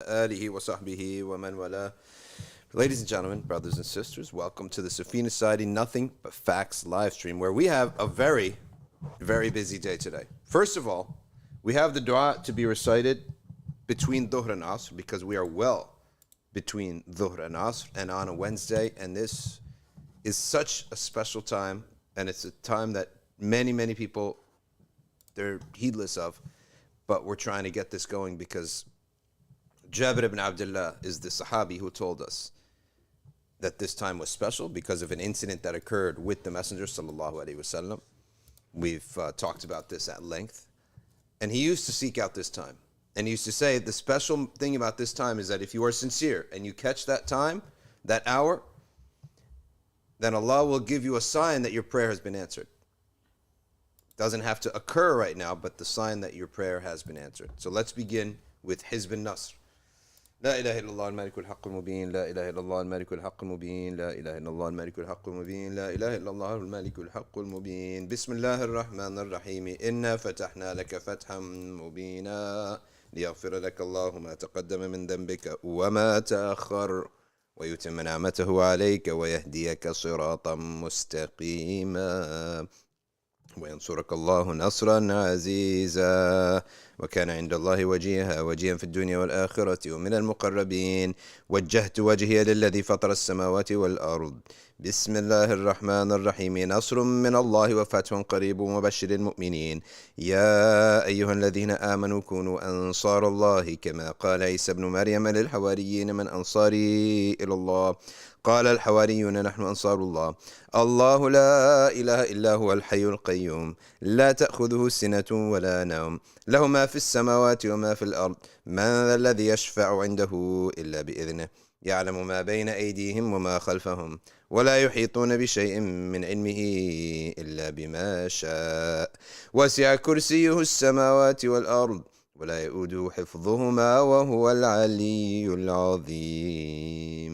آله وصحبه ومن والاه. Ladies and gentlemen, brothers and sisters, welcome to the Safina Society Nothing But Facts live stream, where we have a very, very busy day today. First of all, we have the dua to be recited between Dhuhr and Asr, because we are well between Dhuhr and Asr and on a Wednesday, and this is such a special time, and it's a time that many people, they're heedless of, but we're trying to get this going because Jabir ibn Abdullah is the Sahabi who told us that this time was special because of an incident that occurred with the Messenger sallallahu alaihi wasallam. We've talked about this at length, and he used to seek out this time, and he used to say the special thing about this time is that if you are sincere and you catch that time, that hour, then Allah will give you a sign that your prayer has been answered. It doesn't have to occur right now, but the sign that your prayer has been answered. So let's begin with Hizb al-Nasr. لا إله إلا الله الملك الحق المبين لا إله إلا الله الملك الحق المبين لا إله إلا الله الملك الحق المبين لا إله إلا الله الملك الحق المبين بسم الله الرحمن الرحيم إنا فتحنا لك فتحا مبينا ليغفر لك الله ما تقدم من ذنبك وما تأخر ويتم نعمته عليك ويهديك صراطا مستقيما وينصرك الله نصرا عزيزا وكان عند الله وجيها في الدنيا والآخرة ومن المقربين وجهت وجهي للذي فطر السماوات والأرض بسم الله الرحمن الرحيم نصر من الله وفتح قريب وبشر المؤمنين يا أيها الذين آمنوا كونوا أنصار الله كما قال عيسى ابن مريم للحواريين من أنصاري إلى الله قال الحواريون نحن أنصار الله الله لا إله إلا هو الحي القيوم لا تأخذه سنة ولا نوم له ما في السماوات وما في الأرض من ذا الذي يشفع عنده إلا بإذنه يعلم ما بين أيديهم وما خلفهم ولا يحيطون بشيء من علمه إلا بما شاء وسع كرسيه السماوات والأرض ولا يؤوده حفظهما وهو العلي العظيم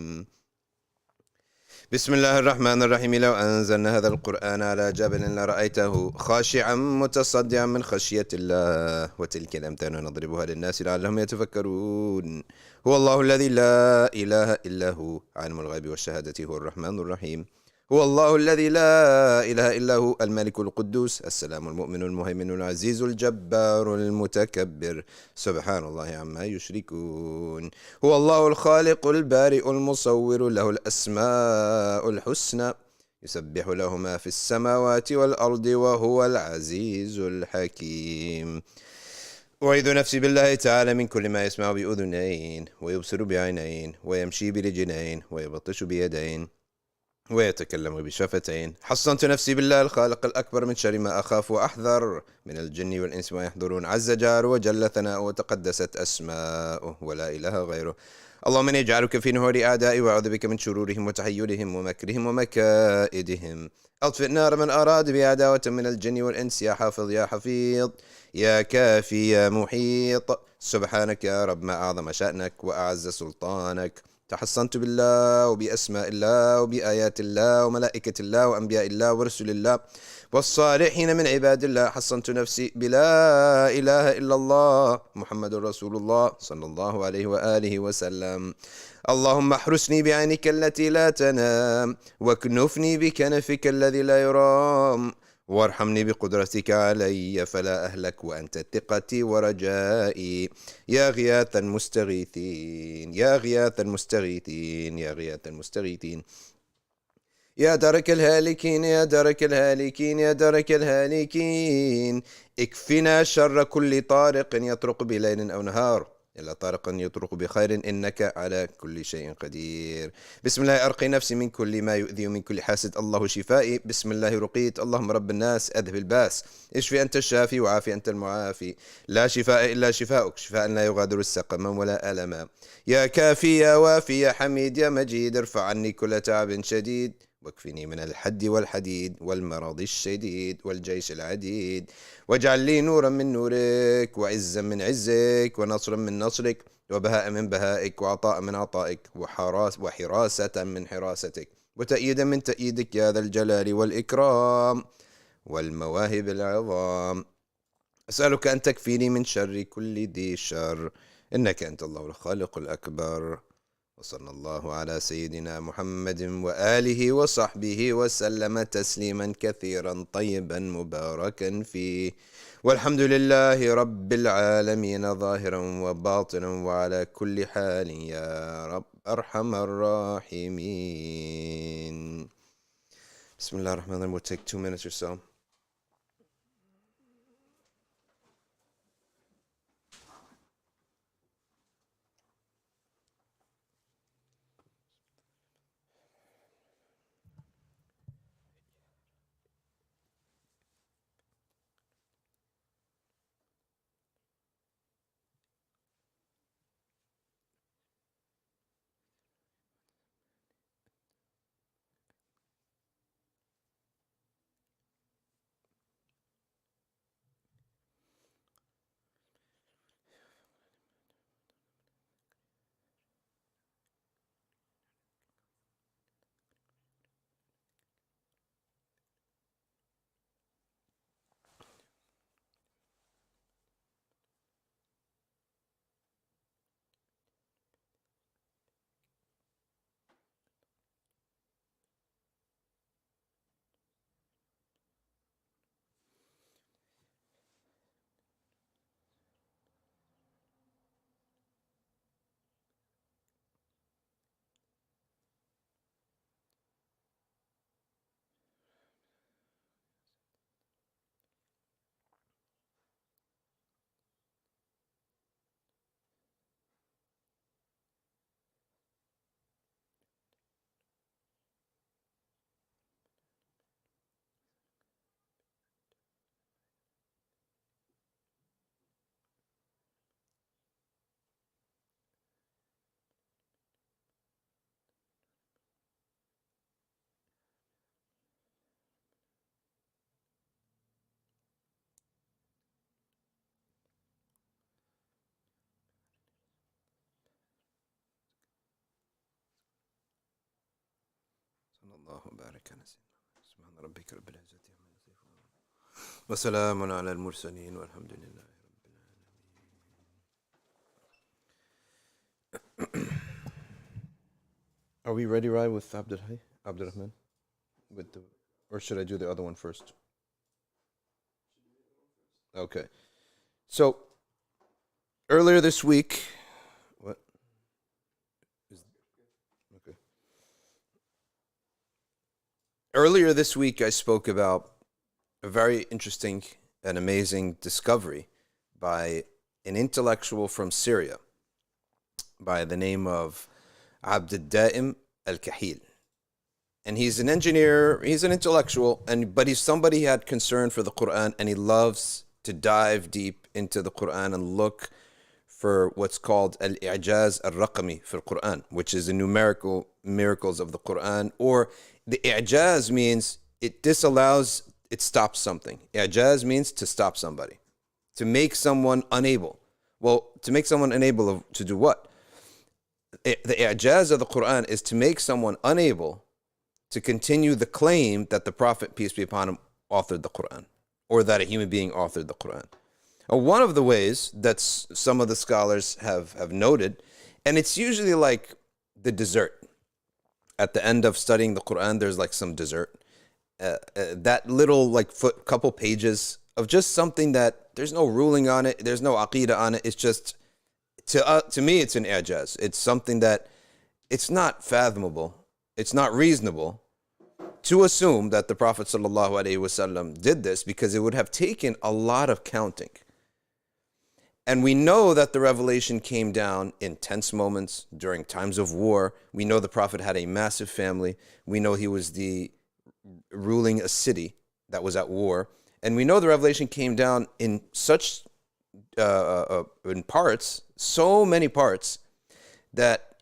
بسم الله الرحمن الرحيم لو أنزلنا هذا القرآن على جبل لرأيته خاشعا متصدعا من خشية الله وتلك الأمثال نضربها للناس لعلهم يتفكرون هو الله الذي لا إله إلا هو عالم الغيب والشهادة هو الرحمن الرحيم هو الله الذي لا إله إلا هو الملك القدوس السلام المؤمن المهيمن العزيز الجبار المتكبر سبحان الله عما يشركون هو الله الخالق البارئ المصور له الأسماء الحسنى يسبح له ما في السماوات والأرض وهو العزيز الحكيم أعيذ نفسي بالله تعالى من كل ما يسمع بأذنين ويبصر بعينين ويمشي برجلين ويبطش بيدين ويتكلم بشفتين حصنت نفسي بالله الخالق الأكبر من شر ما أخاف وأحذر من الجن والإنس ما يحضرون عز جاره وجل ثناؤه وتقدست أسماؤه ولا إله غيره اللهم إني أجعلك في نهور أعدائي وأعوذ بك من شرورهم وتحيلهم ومكرهم ومكائدهم أطفئ نار من أراد بعداوة من الجن والإنس يا حافظ يا حفيظ يا كافي يا محيط سبحانك يا رب ما أعظم شأنك وأعز سلطانك تحصنت بالله وبأسماء الله وبآيات الله وملائكة الله وأنبياء الله ورسل الله والصالحين من عباد الله حصنت نفسي بلا إله إلا الله محمد رسول الله صلى الله عليه وآله وسلم اللهم احرسني بعينك التي لا تنام واكنفني بكنفك الذي لا يرام وارحمني بقدرتك علي فلا أهلك وأنت ثقتي ورجائي يا غياث المستغيثين يا غياث المستغيثين يا غياث المستغيثين يا درك الهالكين يا درك الهالكين يا درك الهالكين اكفنا شر كل طارق يطرق بليل أو نهار إلا طارقا يطرق بخير إنك على كل شيء قدير بسم الله أرقي نفسي من كل ما يؤذي ومن كل حاسد الله شفائي بسم الله رقيت اللهم رب الناس أذهب الباس اشفي أنت الشافي وعافي أنت المعافي لا شفاء إلا شفاؤك شفاء لا يغادر سقما ولا ألما يا كافي يا وافي يا حميد يا مجيد ارفع عني كل تعب شديد واكفني من الحد والحديد والمرض الشديد والجيش العديد واجعل لي نورا من نورك وعزا من عزك ونصرا من نصرك وبهاء من بهائك وعطاء من عطائك وحراسة من حراستك وتأييدا من تأييدك يا ذا الجلال والإكرام والمواهب العظام أسألك أن تكفيني من شر كل ذي شر إنك أنت الله الخالق الأكبر. وصلى الله على سيدنا محمد وآله وصحبه وسلم تسليما كثيرا طيبا مباركا فيه، والحمد لله رب العالمين ظاهرا وباطنا وعلى كل حال يا رب أرحم الراحمين. بسم الله الرحمن الرحيم. We'll take 2 minutes or so. الله وبارك على سيدنا سبحان ربك رب العزة عما يصفون وسلام على المرسلين والحمد لله رب العالمين. Are we ready, right, with Abd Al-Rahman? Or should I do the other one first? Okay. So earlier this week, Earlier this week, I spoke about a very interesting and amazing discovery by an intellectual from Syria by the name of Abd al-Kahil. And he's an engineer, he's an intellectual, but he's somebody who had concern for the Quran, and he loves to dive deep into the Quran and look for what's called al-I'jaz al-Raqami for Quran, which is the numerical miracles of the Quran. Or the I'jaz means it disallows, it stops something. I'jaz means to stop somebody, to make someone unable. Well, to make someone unable to do what? The I'jaz of the Quran is to make someone unable to continue the claim that the Prophet, peace be upon him, authored the Quran, or that a human being authored the Quran. One of the ways that some of the scholars have noted, and it's usually like the dessert. At the end of studying the Quran, there's like some dessert. That little couple pages of just something that there's no ruling on it, there's no aqeedah on it. It's just, to me, it's an i'jaz. It's something that it's not fathomable, it's not reasonable to assume that the Prophet ﷺ did this, because it would have taken a lot of counting. And we know that the revelation came down in tense moments during times of war. We know the Prophet had a massive family. We know he was ruling a city that was at war. And we know the revelation came down in such, in parts, so many parts, that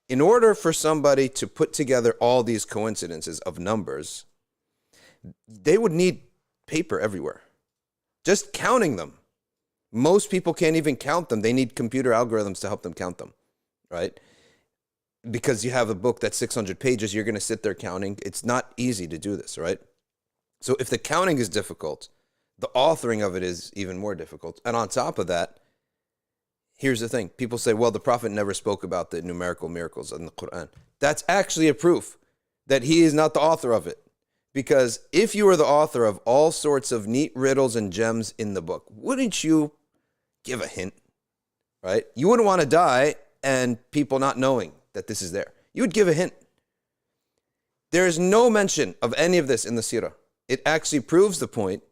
in order for somebody to put together all these coincidences of numbers, they would need paper everywhere. Just counting them. Most people can't even count them. They need computer algorithms to help them count them, right? Because you have a book that's 600 pages, you're going to sit there counting. It's not easy to do this, right? So if the counting is difficult, the authoring of it is even more difficult. And on top of that, here's the thing. People say, well, the Prophet never spoke about the numerical miracles in the Quran. That's actually a proof that he is not the author of it. Because if you were the author of all sorts of neat riddles and gems in the book, wouldn't you give a hint, right? You wouldn't want to die and people not knowing that this is there. You would give a hint. There is no mention of any of this in the seerah. It actually proves the point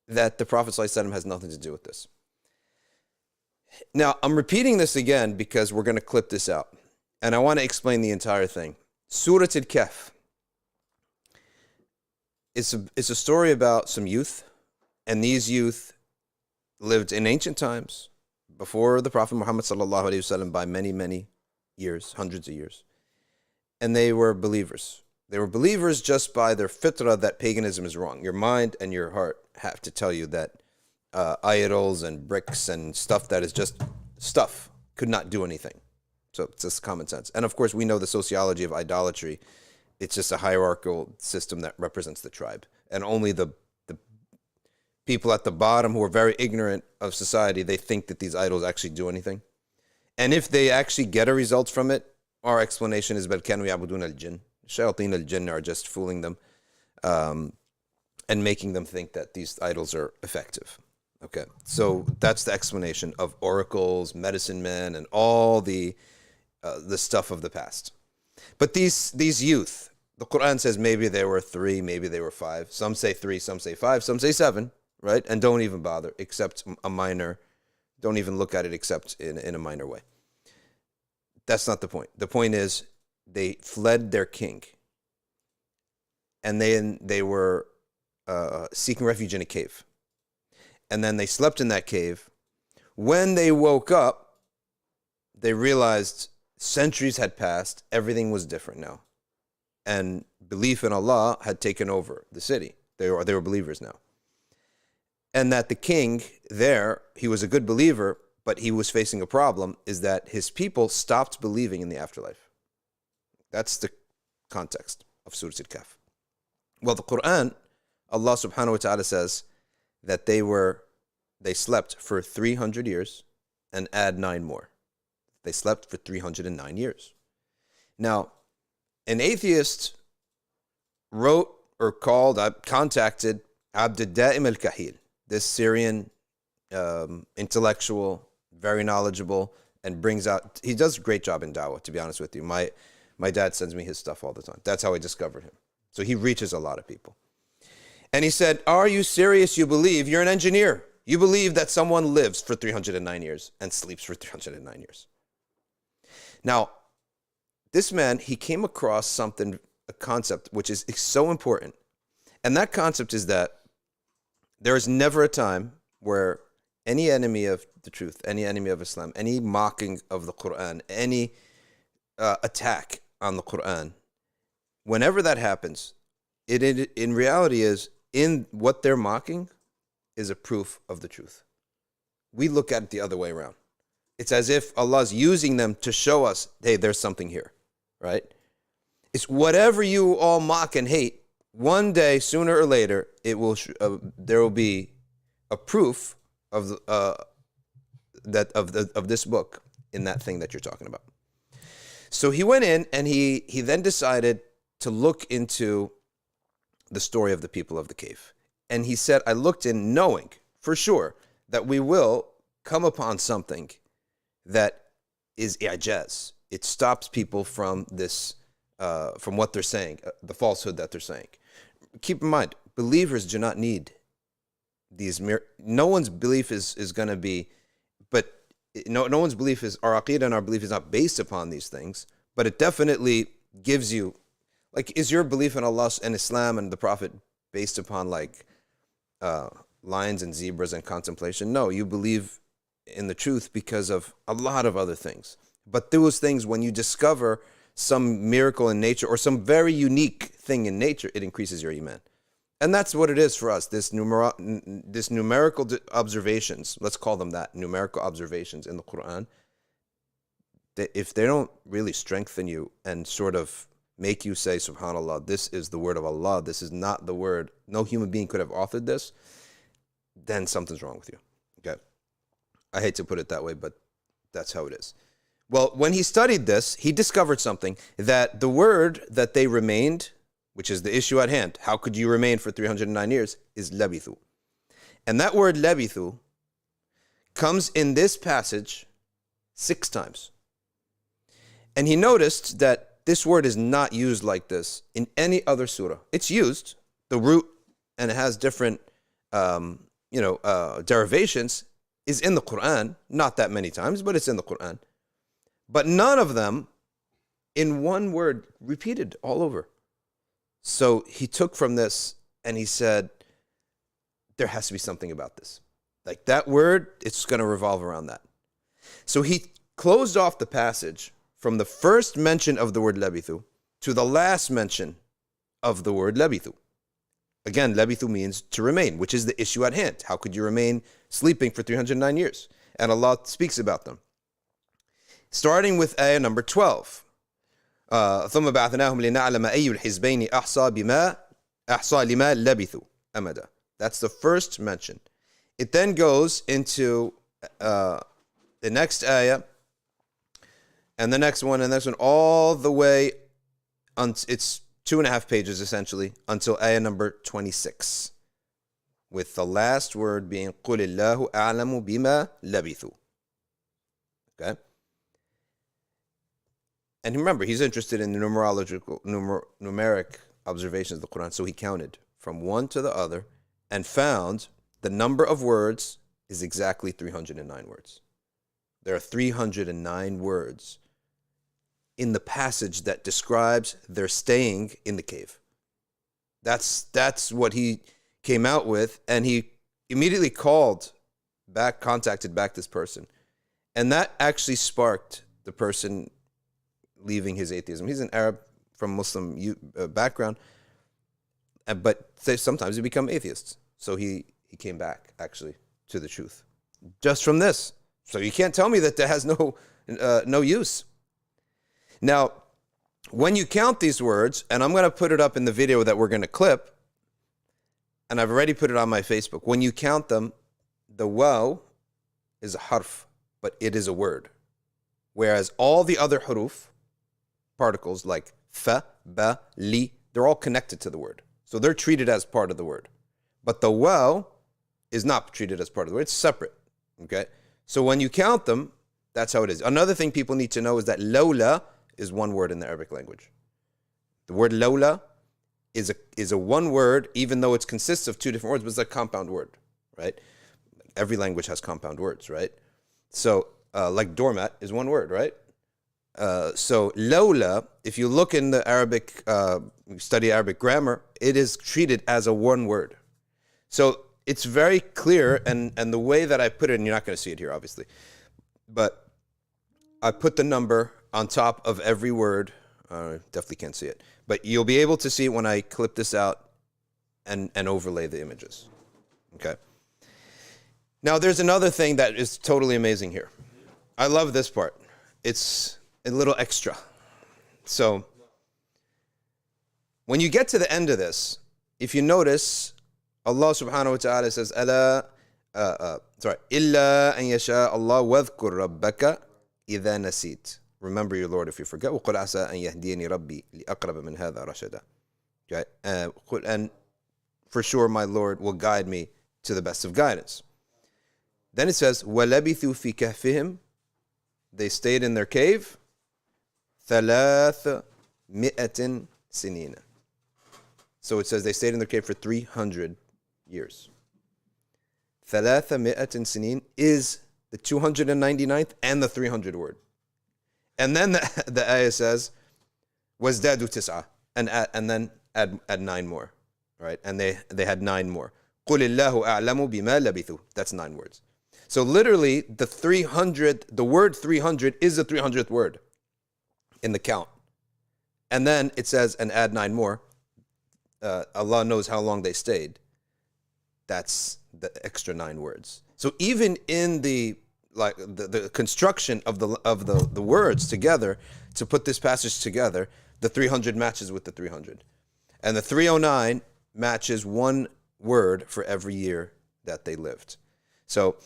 that the Prophet ﷺ has nothing to do with this. Now, I'm repeating this again because we're going to clip this out. And I want to explain the entire thing. Surah Al-Kahf. It's a story about some youth. And these youth lived in ancient times before the Prophet Muhammad ﷺ by many, many years, hundreds of years. And they were believers. They were believers just by their fitrah that paganism is wrong. Your mind and your heart have to tell you that idols and bricks and stuff that is just stuff could not do anything. So it's just common sense. And of course, we know the sociology of idolatry. It's just a hierarchical system that represents the tribe. And only the people at the bottom who are very ignorant of society, they think that these idols actually do anything. And if they actually get a result from it, our explanation is, بَلْ كَانُوا يَعْبُدُونَ الْجِنَّ. Shayateen al-Jinn are just fooling them and making them think that these idols are effective. Okay, so that's the explanation of oracles, medicine men, and all the stuff of the past. But these youth, the Quran says maybe they were 3, maybe they were 5. Some say 3, some say 5, some say 7, right? And don't even bother, except a minor. Don't even look at it except in a minor way. That's not the point. The point is they fled their king. And then they were seeking refuge in a cave. And then they slept in that cave. When they woke up, they realized centuries had passed. Everything was different now. And belief in Allah had taken over the city. They were believers now. And that the king there, he was a good believer, but he was facing a problem, is that his people stopped believing in the afterlife. That's the context of Surah Al-Kahf. Well, the Quran, Allah subhanahu wa ta'ala says that they slept for 300 years and add 9 more. They slept for 309 years. Now, an atheist contacted Abd al-Kahil, this Syrian intellectual, very knowledgeable, and he does a great job in dawah, to be honest with you. My dad sends me his stuff all the time. That's how I discovered him. So he reaches a lot of people. And he said, are you serious? You believe you're an engineer. You believe that someone lives for 309 years and sleeps for 309 years. Now, this man, he came across a concept, which is so important. And that concept is that there is never a time where any enemy of the truth, any enemy of Islam, any mocking of the Quran, any attack on the Quran, whenever that happens, it in reality is, in what they're mocking is a proof of the truth. We look at it the other way around. It's as if Allah's using them to show us, hey, there's something here, right? It's whatever you all mock and hate, one day, sooner or later, there will be a proof of this book in that thing that you're talking about. So he went in and he then decided to look into the story of the people of the cave. And he said, I looked in knowing for sure that we will come upon something that is i'jaz. It stops people from from what they're saying, the falsehood that they're saying. Keep in mind, believers do not need these no one's belief is going to be, but no one's belief is, our aqeedah and our belief is not based upon these things, but it definitely gives you, like, is your belief in Allah and Islam and the Prophet based upon lions and zebras and contemplation? No, you believe in the truth because of a lot of other things. But those things, when you discover some miracle in nature or some very unique thing in nature, it increases your iman. And that's what it is for us, this numerical observations, let's call them that, numerical observations in the Quran, if they don't really strengthen you and sort of make you say, subhanAllah, this is the word of Allah, this is not the word, no human being could have authored this, then something's wrong with you. Okay. I hate to put it that way, but That's how it is. Well, when he studied this, he discovered something, that the word that they remained, which is the issue at hand, how could you remain for 309 years, is labithu. And that word labithu comes in this passage 6 times. And he noticed that this word is not used like this in any other surah. It's used, the root, and it has different derivations, is in the Quran, not that many times, but it's in the Quran. But none of them in one word repeated all over. So he took from this and he said, there has to be something about this. Like that word, it's going to revolve around that. So he closed off the passage from the first mention of the word labithu to the last mention of the word labithu. Again, labithu means to remain, which is the issue at hand. How could you remain sleeping for 309 years? And Allah speaks about them. Starting with ayah number 12. ثم بعثناهم لنعلم أي الحزبين أحصى لما لبثوا أمدا. That's the first mention. It then goes into the next ayah, and the next one, and the next one, all the way, it's 2.5 pages essentially, until ayah number 26. With the last word being قُلِ اللَّهُ أَعْلَمُ بِمَا لَبِثُوا. Okay? And remember, he's interested in the numeric observations of the Quran, so he counted from one to the other and found the number of words is exactly 309 words. There are 309 words in the passage that describes their staying in the cave. That's what he came out with, and he immediately contacted back this person. And that actually sparked the person leaving his atheism. He's an Arab from Muslim background, but sometimes he become atheists. So he came back actually to the truth just from this. So you can't tell me that has no use. Now, when you count these words, and I'm going to put it up in the video that we're going to clip, and I've already put it on my Facebook. When you count them, the waw is a harf, but it is a word. Whereas all the other huruf, particles like fa, ba, li, they're all connected to the word. So they're treated as part of the word. But the waw is not treated as part of the word. It's separate. Okay? So when you count them, that's how it is. Another thing people need to know is that lawla is one word in the Arabic language. The word lawla is a one word, even though it consists of 2 different words, but it's a compound word, right? Every language has compound words, right? So like doormat is one word, right? So lawla, if you look in the Arabic, study Arabic grammar, it is treated as a one word. So it's very clear, and the way that I put it, and you're not going to see it here, obviously, but I put the number on top of every word. Definitely can't see it, but you'll be able to see it when I clip this out and overlay the images. Okay. Now, there's another thing that is totally amazing here. I love this part. It's a little extra. So, when you get to the end of this, if you notice, Allah subhanahu wa ta'ala says, إِلَّا أَن يَشَاءَ اللَّهُ وَاذْكُرْ رَبَّكَ إِذَا نَسِيتَ. Remember your Lord if you forget. وَقُلْ عَسَىٰ أَن يَهْدِيَنِي رَبِّي لِأَقْرَبَ مِنْ هَذَا رَشَدًا. Okay? And for sure my Lord will guide me to the best of guidance. Then it says, وَلَبِثُوا فِي كَهْفِهِمْ. They stayed in their cave. 300 سِنِينَ. So it says they stayed in their cave for 300 years. 300 سِنِينَ is the 299th and the 300 word. And then the ayah says, وَازْدَادُوا تِسْعَةً, and then add 9 more, right? And they had 9 more. قُلِ اللَّهُ أَعْلَمُ بِمَا لَبِثُوا. That's 9 words. So literally, the word 300 is the 300th word in the count. And then it says, and add 9 more. Allah knows how long they stayed. That's the extra 9 words. So even in the construction of the words together to put this passage together, the 300 matches with the 300, and the 309 matches 1 word for every year that they lived. So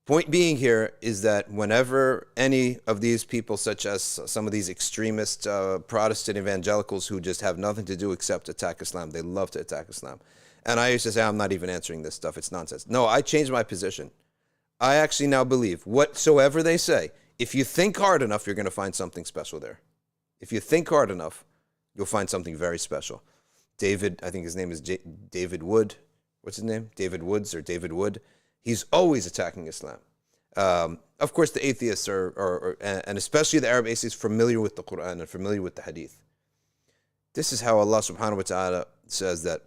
Point being here is that whenever any of these people, such as some of these extremist Protestant evangelicals who just have nothing to do except attack Islam, they love to attack Islam. And I used to say, I'm not even answering this stuff, it's nonsense. No, I changed my position. I actually now believe whatsoever they say, if you think hard enough, you're going to find something special there. If you think hard enough, you'll find something very special. David, I think his name is David Wood. What's his name? David Woods or David Wood. He's always attacking Islam. Of course, the atheists and especially the Arab atheists, familiar with the Quran and familiar with the Hadith. This is how Allah subhanahu wa ta'ala says that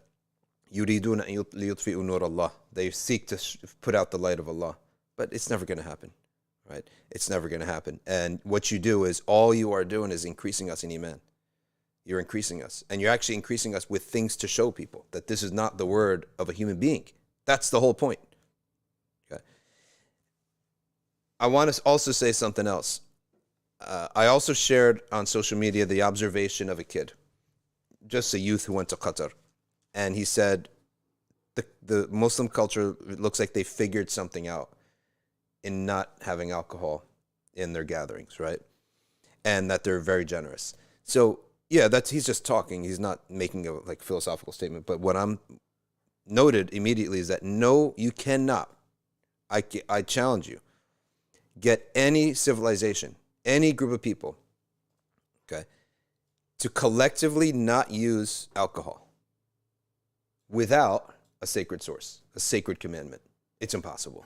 يُرِيدُونَ أَن لِيُطْفِئُوا نُورَ اللَّهِ. They seek to put out the light of Allah. But it's never going to happen, right? It's never going to happen. And what you do is, all you are doing is increasing us in Iman. You're increasing us. And you're actually increasing us with things to show people that this is not the word of a human being. That's the whole point. Okay. I want to also say something else. I also shared on social media the observation of a kid, just a youth who went to Qatar. And he said, the Muslim culture looks like they figured something out in not having alcohol in their gatherings, right? And that they're very generous. So, yeah, he's just talking. He's not making a philosophical statement. But what I'm noted immediately is that no, you cannot, I challenge you, get any civilization, any group of people, okay, to collectively not use alcohol without a sacred source, a sacred commandment. It's impossible,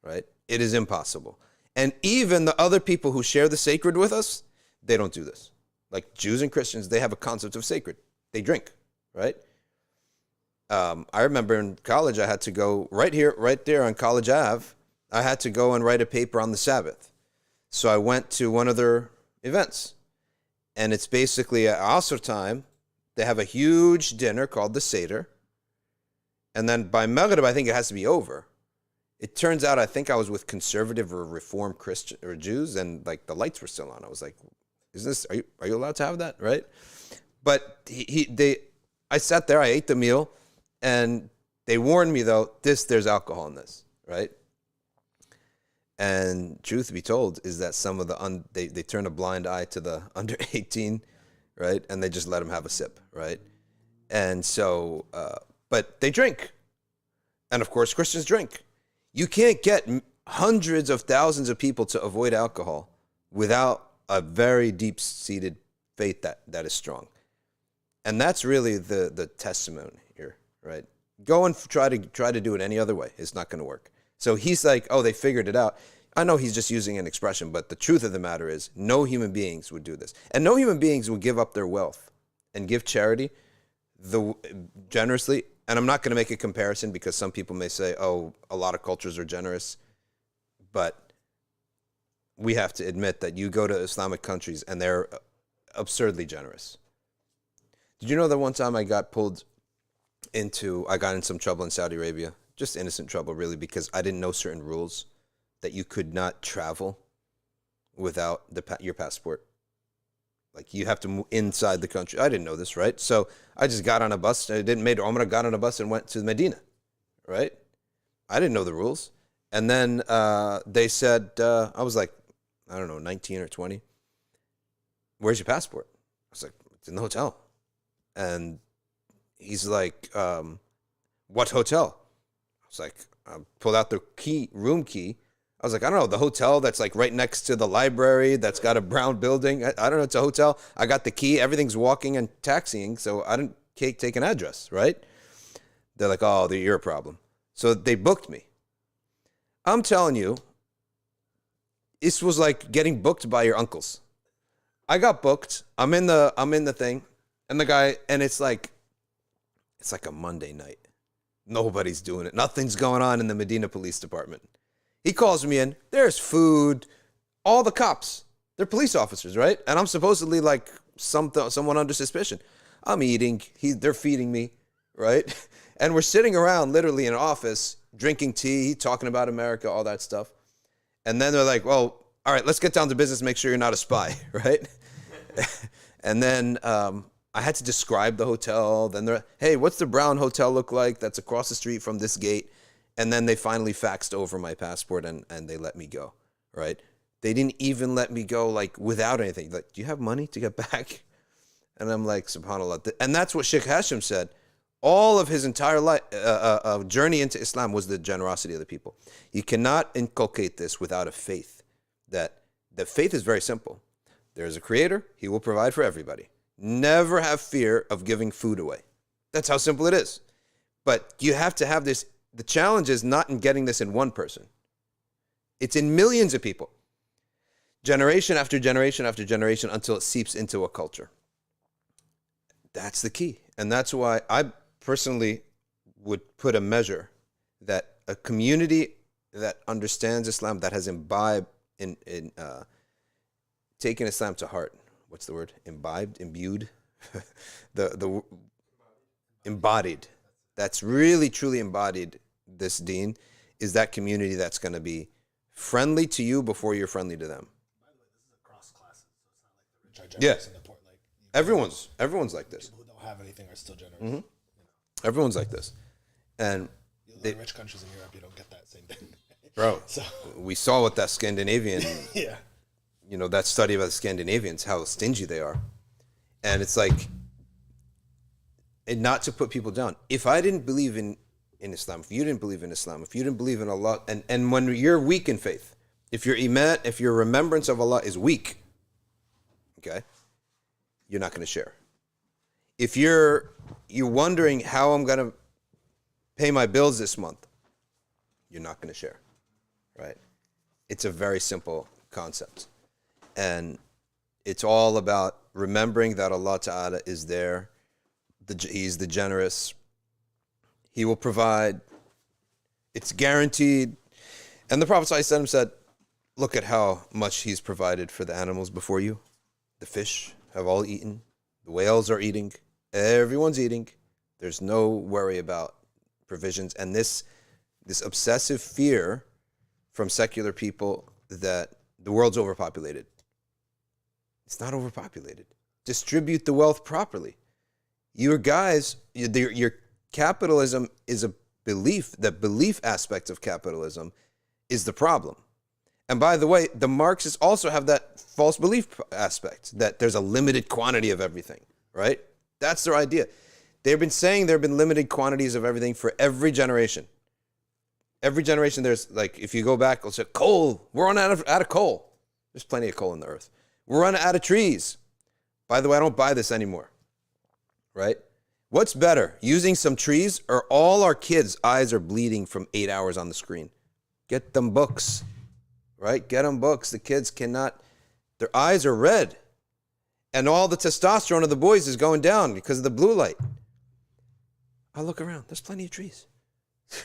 right? It is impossible. And even the other people who share the sacred with us, they don't do this. Like Jews and Christians, they have a concept of sacred. They drink, right? I remember in college, I had to go right there on College Ave, I had to go and write a paper on the Sabbath. So I went to one of their events. And it's basically at Asr time, they have a huge dinner called the Seder. And then by Maghrib, I think it has to be over. It turns out I think I was with conservative or reform Christian or Jews, and the lights were still on. I was like, are you allowed to have that, right? But I sat there, I ate the meal, and they warned me though, there's alcohol in this, right? And truth be told is that some of they turn a blind eye to the under 18, right? And they just let them have a sip, right? And so, but they drink. And of course, Christians drink. You can't get hundreds of thousands of people to avoid alcohol without a very deep-seated faith that is strong. And that's really the testimony here, right? Go and try to do it any other way. It's not going to work. So he's like, oh, they figured it out. I know he's just using an expression, but the truth of the matter is no human beings would do this. And no human beings would give up their wealth and give charity generously. And I'm not going to make a comparison because some people may say, oh, a lot of cultures are generous. But we have to admit that you go to Islamic countries and they're absurdly generous. Did you know that one time I got in some trouble in Saudi Arabia? Just innocent trouble, really, because I didn't know certain rules that you could not travel without your passport. Like, you have to move inside the country. I didn't know this, right? So I just got on a bus. I didn't make Umrah, got on a bus and went to Medina, right? I didn't know the rules. And then they said, I was like, I don't know, 19 or 20. Where's your passport? I was like, it's in the hotel. And he's like, what hotel? I was like, I pulled out the room key. I was like, I don't know, the hotel that's right next to the library that's got a brown building. I don't know, it's a hotel. I got the key. Everything's walking and taxiing, so I didn't take an address, right? They're like, oh, they're your problem. So they booked me. I'm telling you, this was like getting booked by your uncles. I got booked. I'm in the thing, and the guy, and it's like a Monday night. Nobody's doing it. Nothing's going on in the Medina Police Department. He calls me in. There's food. All the cops. They're police officers, right? And I'm supposedly someone under suspicion. I'm eating. They're feeding me, right? And we're sitting around literally in an office, drinking tea, talking about America, all that stuff. And then they're like, well, all right, let's get down to business, make sure you're not a spy, right? And then I had to describe the hotel. Then hey, what's the brown hotel look like that's across the street from this gate? And then they finally faxed over my passport and they let me go, right? They didn't even let me go like without anything. Like, do you have money to get back? And I'm like, subhanAllah. And that's what Sheikh Hashim said. All of his entire life, journey into Islam was the generosity of the people. You cannot inculcate this without a faith. That the faith is very simple. There is a creator. He will provide for everybody. Never have fear of giving food away. That's how simple it is. But you have to have this. The challenge is not in getting this in one person. It's in millions of people. Generation after generation after generation until it seeps into a culture. That's the key. And that's why I personally would put a measure that a community that understands Islam, that has imbibed taken Islam to heart. What's the word? Imbibed, imbued, the embodied. That's really truly embodied this deen, is that community that's going to be friendly to you before you're friendly to them. By the way, this is across classes, so it's not like the rich are generous and the poor. Like everyone's like this. People who don't have anything are still generous. Mm-hmm. You know? Everyone's like this, and in rich countries in Europe, you don't get that same thing. Bro, so we saw what that Scandinavian, yeah, you know, that study about the Scandinavians, how stingy they are, and it's like, and not to put people down. If I didn't believe in Islam, if you didn't believe in Islam, if you didn't believe in Allah, and when you're weak in faith, if your iman, if your remembrance of Allah is weak, okay, you're not going to share. If you're wondering how I'm going to pay my bills this month, you're not going to share, right? It's a very simple concept. And it's all about remembering that Allah Ta'ala is there. He's the generous. He will provide. It's guaranteed. And the Prophet ﷺ said, look at how much he's provided for the animals before you. The fish have all eaten. The whales are eating. Everyone's eating. There's no worry about provisions. And this obsessive fear from secular people that the world's overpopulated. It's not overpopulated. Distribute the wealth properly. Your guys, your capitalism is a belief. The belief aspect of capitalism is the problem. And by the way, the Marxists also have that false belief aspect, that there's a limited quantity of everything, right? That's their idea. They've been saying there have been limited quantities of everything for every generation. Every generation, there's like, if you go back, let's say coal. We're running out of coal. There's plenty of coal in the earth. We're running out of trees. By the way, I don't buy this anymore, right? What's better, using some trees or all our kids' eyes are bleeding from 8 hours on the screen? Get them books, right? Get them books. The kids cannot, their eyes are red. And all the testosterone of the boys is going down because of the blue light. I look around. There's plenty of trees,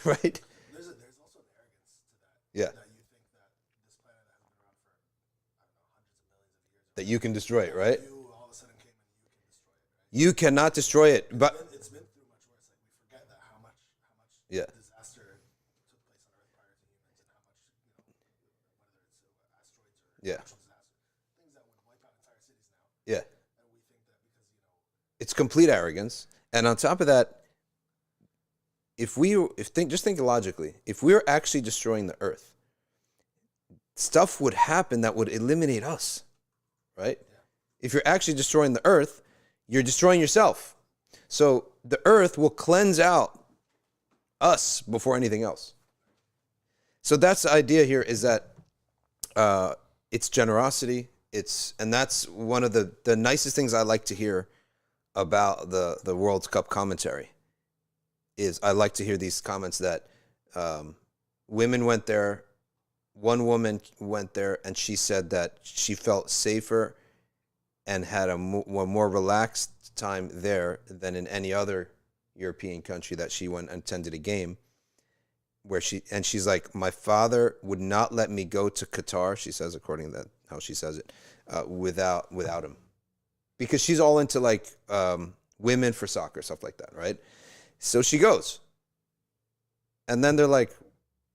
right? There's also an arrogance to that. Yeah. That you think that this planet has been around for, I don't know, hundreds of millions of years. That you can destroy it, right? You all of a sudden came and you can destroy it, right? You cannot destroy it. But it's been through much worse. Like, we forget that how much yeah. disaster took place on Earth prior to humans, and how much, whether it's asteroids or Yeah. natural disasters, things that would wipe out entire cities now. Yeah. And we think that because, It's complete arrogance. And on top of that, just think logically, if we were actually destroying the earth, stuff would happen that would eliminate us, right? Yeah. If you're actually destroying the earth, you're destroying yourself. So the earth will cleanse out us before anything else. So that's the idea here, is that it's generosity. And that's one of the nicest things I like to hear about the World Cup commentary. Is I like to hear these comments that women went there. One woman went there and she said that she felt safer and had a more relaxed time there than in any other European country that she went and attended a game. She's like, my father would not let me go to Qatar, she says, according to how she says it, without him. Because she's all into like women for soccer, stuff like that, right? So she goes. And then they're like,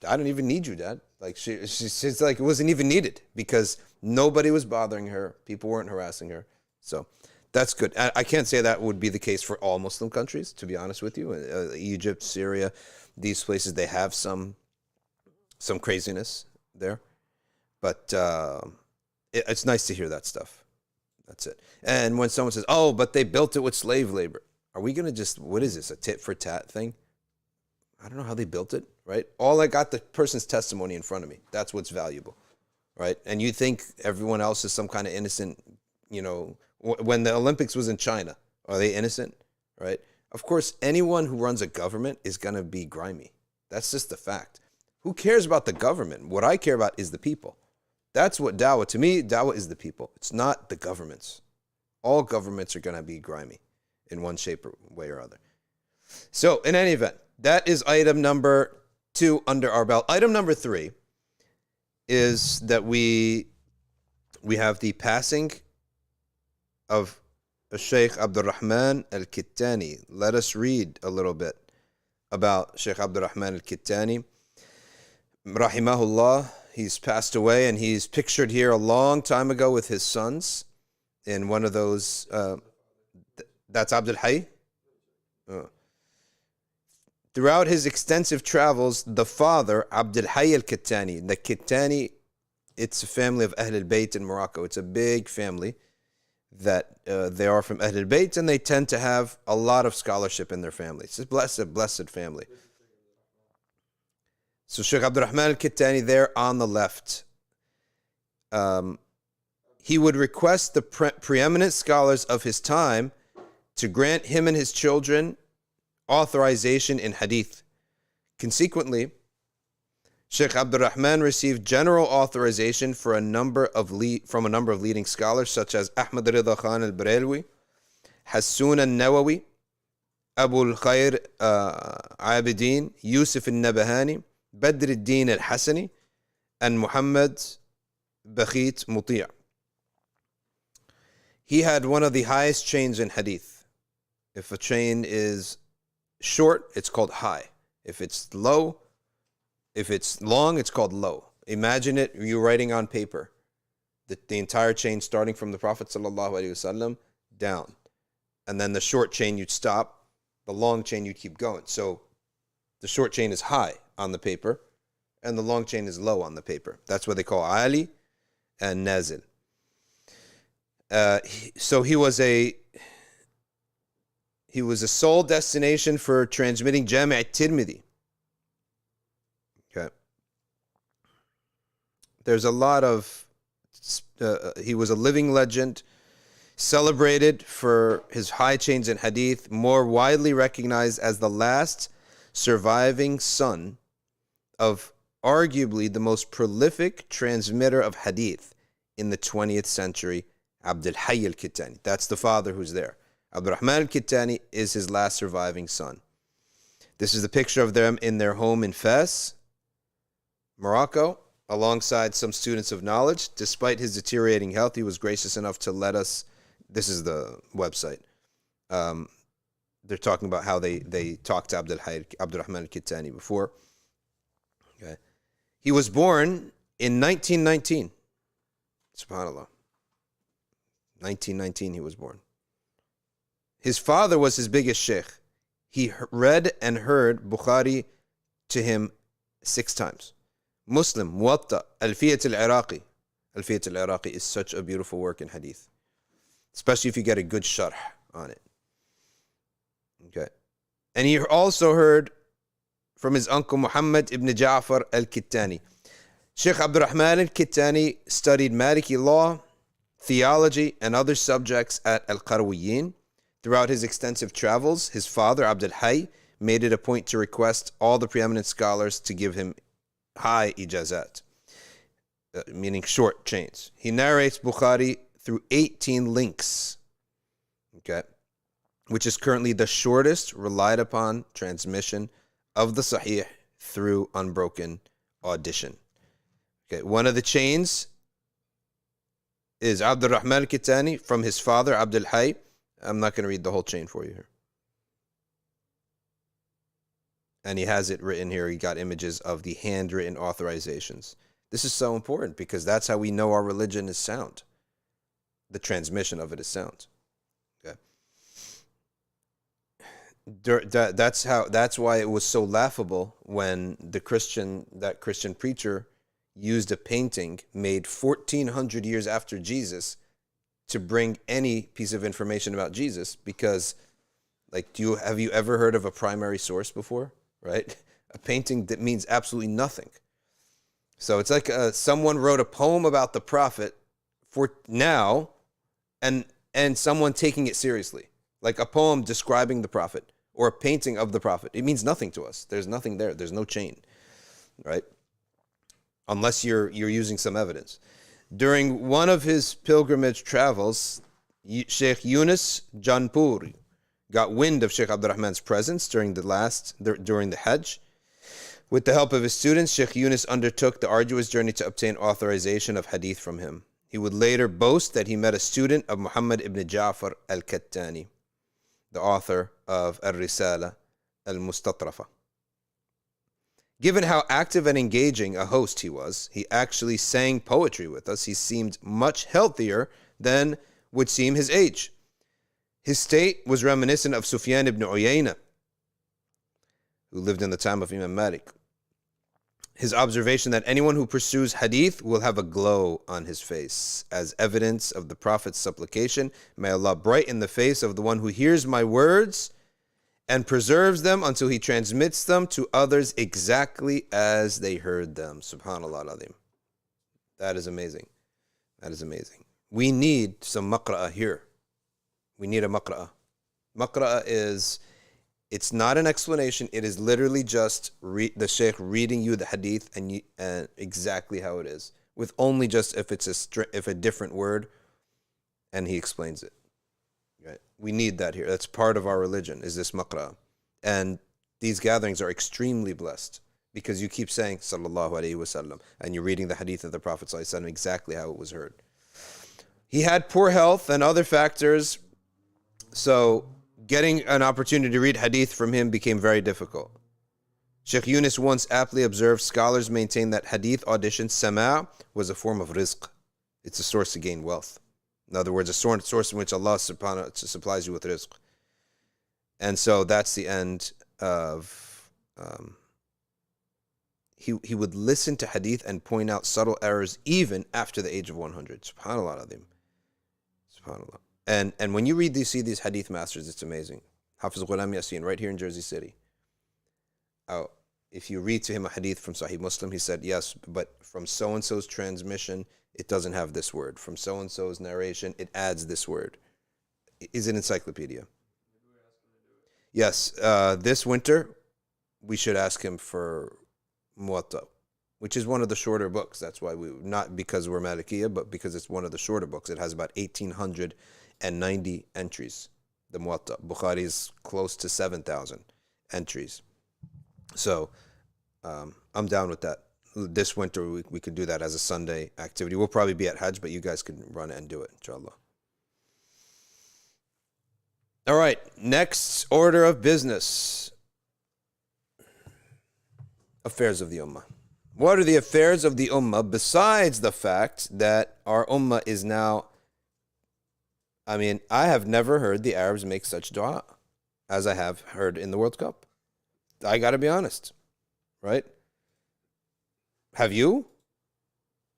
I don't even need you, Dad. Like she's like, it wasn't even needed because nobody was bothering her. People weren't harassing her. So That's good. I can't say that would be the case for all Muslim countries, to be honest with you. Egypt, Syria, these places, they have some craziness there. But it's nice to hear that stuff. That's it. And when someone says, oh, but they built it with slave labor, are we going to just, what is this, a tit for tat thing? I don't know how they built it, right? All I got the person's testimony in front of me. That's what's valuable, right? And you think everyone else is some kind of innocent, you know, when the Olympics was in China, are they innocent, right? Of course, anyone who runs a government is going to be grimy. That's just the fact. Who cares about the government? What I care about is the people. That's what dawah, to me, dawah is the people. It's not the governments. All governments are going to be grimy in one shape or way or other. So, in any event, that is item number 2 under our belt. Item number 3 is that we have the passing of Sh Abd Al-Rahman al-Kattani. Let us read a little bit about Sh Abd Al-Rahman al-Kattani. Rahimahullah, he's passed away, and he's pictured here a long time ago with his sons in one of those. That's Abd al-Hayy. Throughout his extensive travels, the father, Abd al-Hayy al-Kattani, the Kattani, it's a family of Ahl al-Bayt in Morocco. It's a big family that they are from Ahl al-Bayt, and they tend to have a lot of scholarship in their family. It's a blessed family. So Sheikh Abd Al-Rahman al-Kattani there on the left, he would request the preeminent scholars of his time to grant him and his children authorization in hadith. Consequently, Sheikh Abd Al-Rahman received general authorization for a number of leading scholars such as Ahmad Rida Khan al-Barelwi, Hassun al-Nawawi, Abu al-Khair Abidin, Yusuf al-Nabahani, Badr al-Din al-Hasani, and Muhammad Bakhit Muti'. He had one of the highest chains in hadith. If a chain is short, it's called high. If it's long, it's called low. Imagine it, you're writing on paper the entire chain starting from the Prophet ﷺ down. And then the short chain you'd stop, the long chain you'd keep going. So the short chain is high on the paper, and the long chain is low on the paper. That's what they call Ali and Nazil. So he was a sole destination for transmitting Jami' al-Tirmidhi. Okay. There's a lot of, he was a living legend, celebrated for his high chains in hadith, more widely recognized as the last surviving son of arguably the most prolific transmitter of hadith in the 20th century, Abd al-Hayy al-Kattani. That's the father who's there. Abd al-Rahman al-Kattani is his last surviving son. This is the picture of them in their home in Fes, Morocco, alongside some students of knowledge. Despite his deteriorating health, he was gracious enough to let us, this is the website. They're talking about how they talked to Abd al-Rahman al-Kattani before. Okay. He was born in 1919. SubhanAllah. 1919 he was born. His father was his biggest sheikh. He read and heard Bukhari to him 6 times. Muslim, Muwatta, Alfiyat al-Iraqi. Alfiyat al-Iraqi is such a beautiful work in hadith, especially if you get a good sharh on it. Okay. And he also heard from his uncle Muhammad ibn Ja'far al-Kattani. Sheikh Abd al-Rahman al-Kattani studied Maliki law, theology, and other subjects at al-Qarawiyyin. Throughout his extensive travels, his father, Abd al-Hayy, made it a point to request all the preeminent scholars to give him high ijazat, meaning short chains. He narrates Bukhari through 18 links, okay, which is currently the shortest relied upon transmission of the Sahih through unbroken audition. Okay, one of the chains is Abd al-Rahman al-Kattani from his father, Abd al-Hayy. I'm not going to read the whole chain for you here. And he has it written here. He got images of the handwritten authorizations. This is so important because that's how we know our religion is sound. The transmission of it is sound. That's why it was so laughable when that Christian preacher used a painting made 1400 years after Jesus to bring any piece of information about Jesus, because like, have you ever heard of a primary source before, right? A painting that means absolutely nothing. So it's like someone wrote a poem about the prophet for now, and someone taking it seriously, like a poem describing the prophet or a painting of the prophet. It means nothing to us. There's nothing there. There's no chain, right? Unless you're using some evidence. During one of his pilgrimage travels, Sheikh Yunus Janpuri got wind of Sheikh Abd Al-Rahman's presence during the Hajj. With the help of his students, Sheikh Yunus undertook the arduous journey to obtain authorization of hadith from him. He would later boast that he met a student of Muhammad ibn Ja'far al-Kattani, the author of al-Risala al-Mustatrafa. Given how active and engaging a host he was, he actually sang poetry with us. He seemed much healthier than would seem his age. His state was reminiscent of Sufyan ibn Uyayna, who lived in the time of Imam Malik. His observation that anyone who pursues hadith will have a glow on his face as evidence of the Prophet's supplication, "May Allah brighten the face of the one who hears my words and preserves them until he transmits them to others exactly as they heard them." Subhanallah al-Azim. That is amazing. That is amazing. We need some maqra'ah here. We need a maqra'ah. Maqra'ah it's not an explanation. It is literally just the sheikh reading you the hadith and exactly how it is, with only just if a different word, and he explains it. Right? We need that here. That's part of our religion, is this maqra. And these gatherings are extremely blessed because you keep saying sallallahu alaihi wasallam and you're reading the hadith of the Prophet sallallahu alaihi wasallam exactly how it was heard. He had poor health and other factors, so getting an opportunity to read hadith from him became very difficult. Sheikh Yunus once aptly observed, scholars maintain that hadith audition, sama', was a form of rizq. It's a source to gain wealth. In other words, a source in which Allah subhanahu wa ta'ala supplies you with rizq. And so that's the end of... He would listen to hadith and point out subtle errors even after the age of 100. SubhanAllah Azim. SubhanAllah. And when you see these hadith masters, it's amazing. Hafiz Ghulam Yasin, right here in Jersey City. Oh, if you read to him a hadith from Sahih Muslim, he said, yes, but from so-and-so's transmission, it doesn't have this word. From so-and-so's narration, it adds this word. Is an encyclopedia. Yes, this winter, we should ask him for Muwatta, which is one of the shorter books. That's why not because we're Malikiya, but because it's one of the shorter books. It has about 1,890 entries. The Muwatta. Bukhari is close to 7,000 entries. So I'm down with that. This winter, we could do that as a Sunday activity. We'll probably be at Hajj, but you guys can run it and do it, inshallah. All right, next order of business. Affairs of the Ummah. What are the affairs of the Ummah besides the fact that our Ummah is now... I have never heard the Arabs make such dua as I have heard in the World Cup. I got to be honest, right? Have you?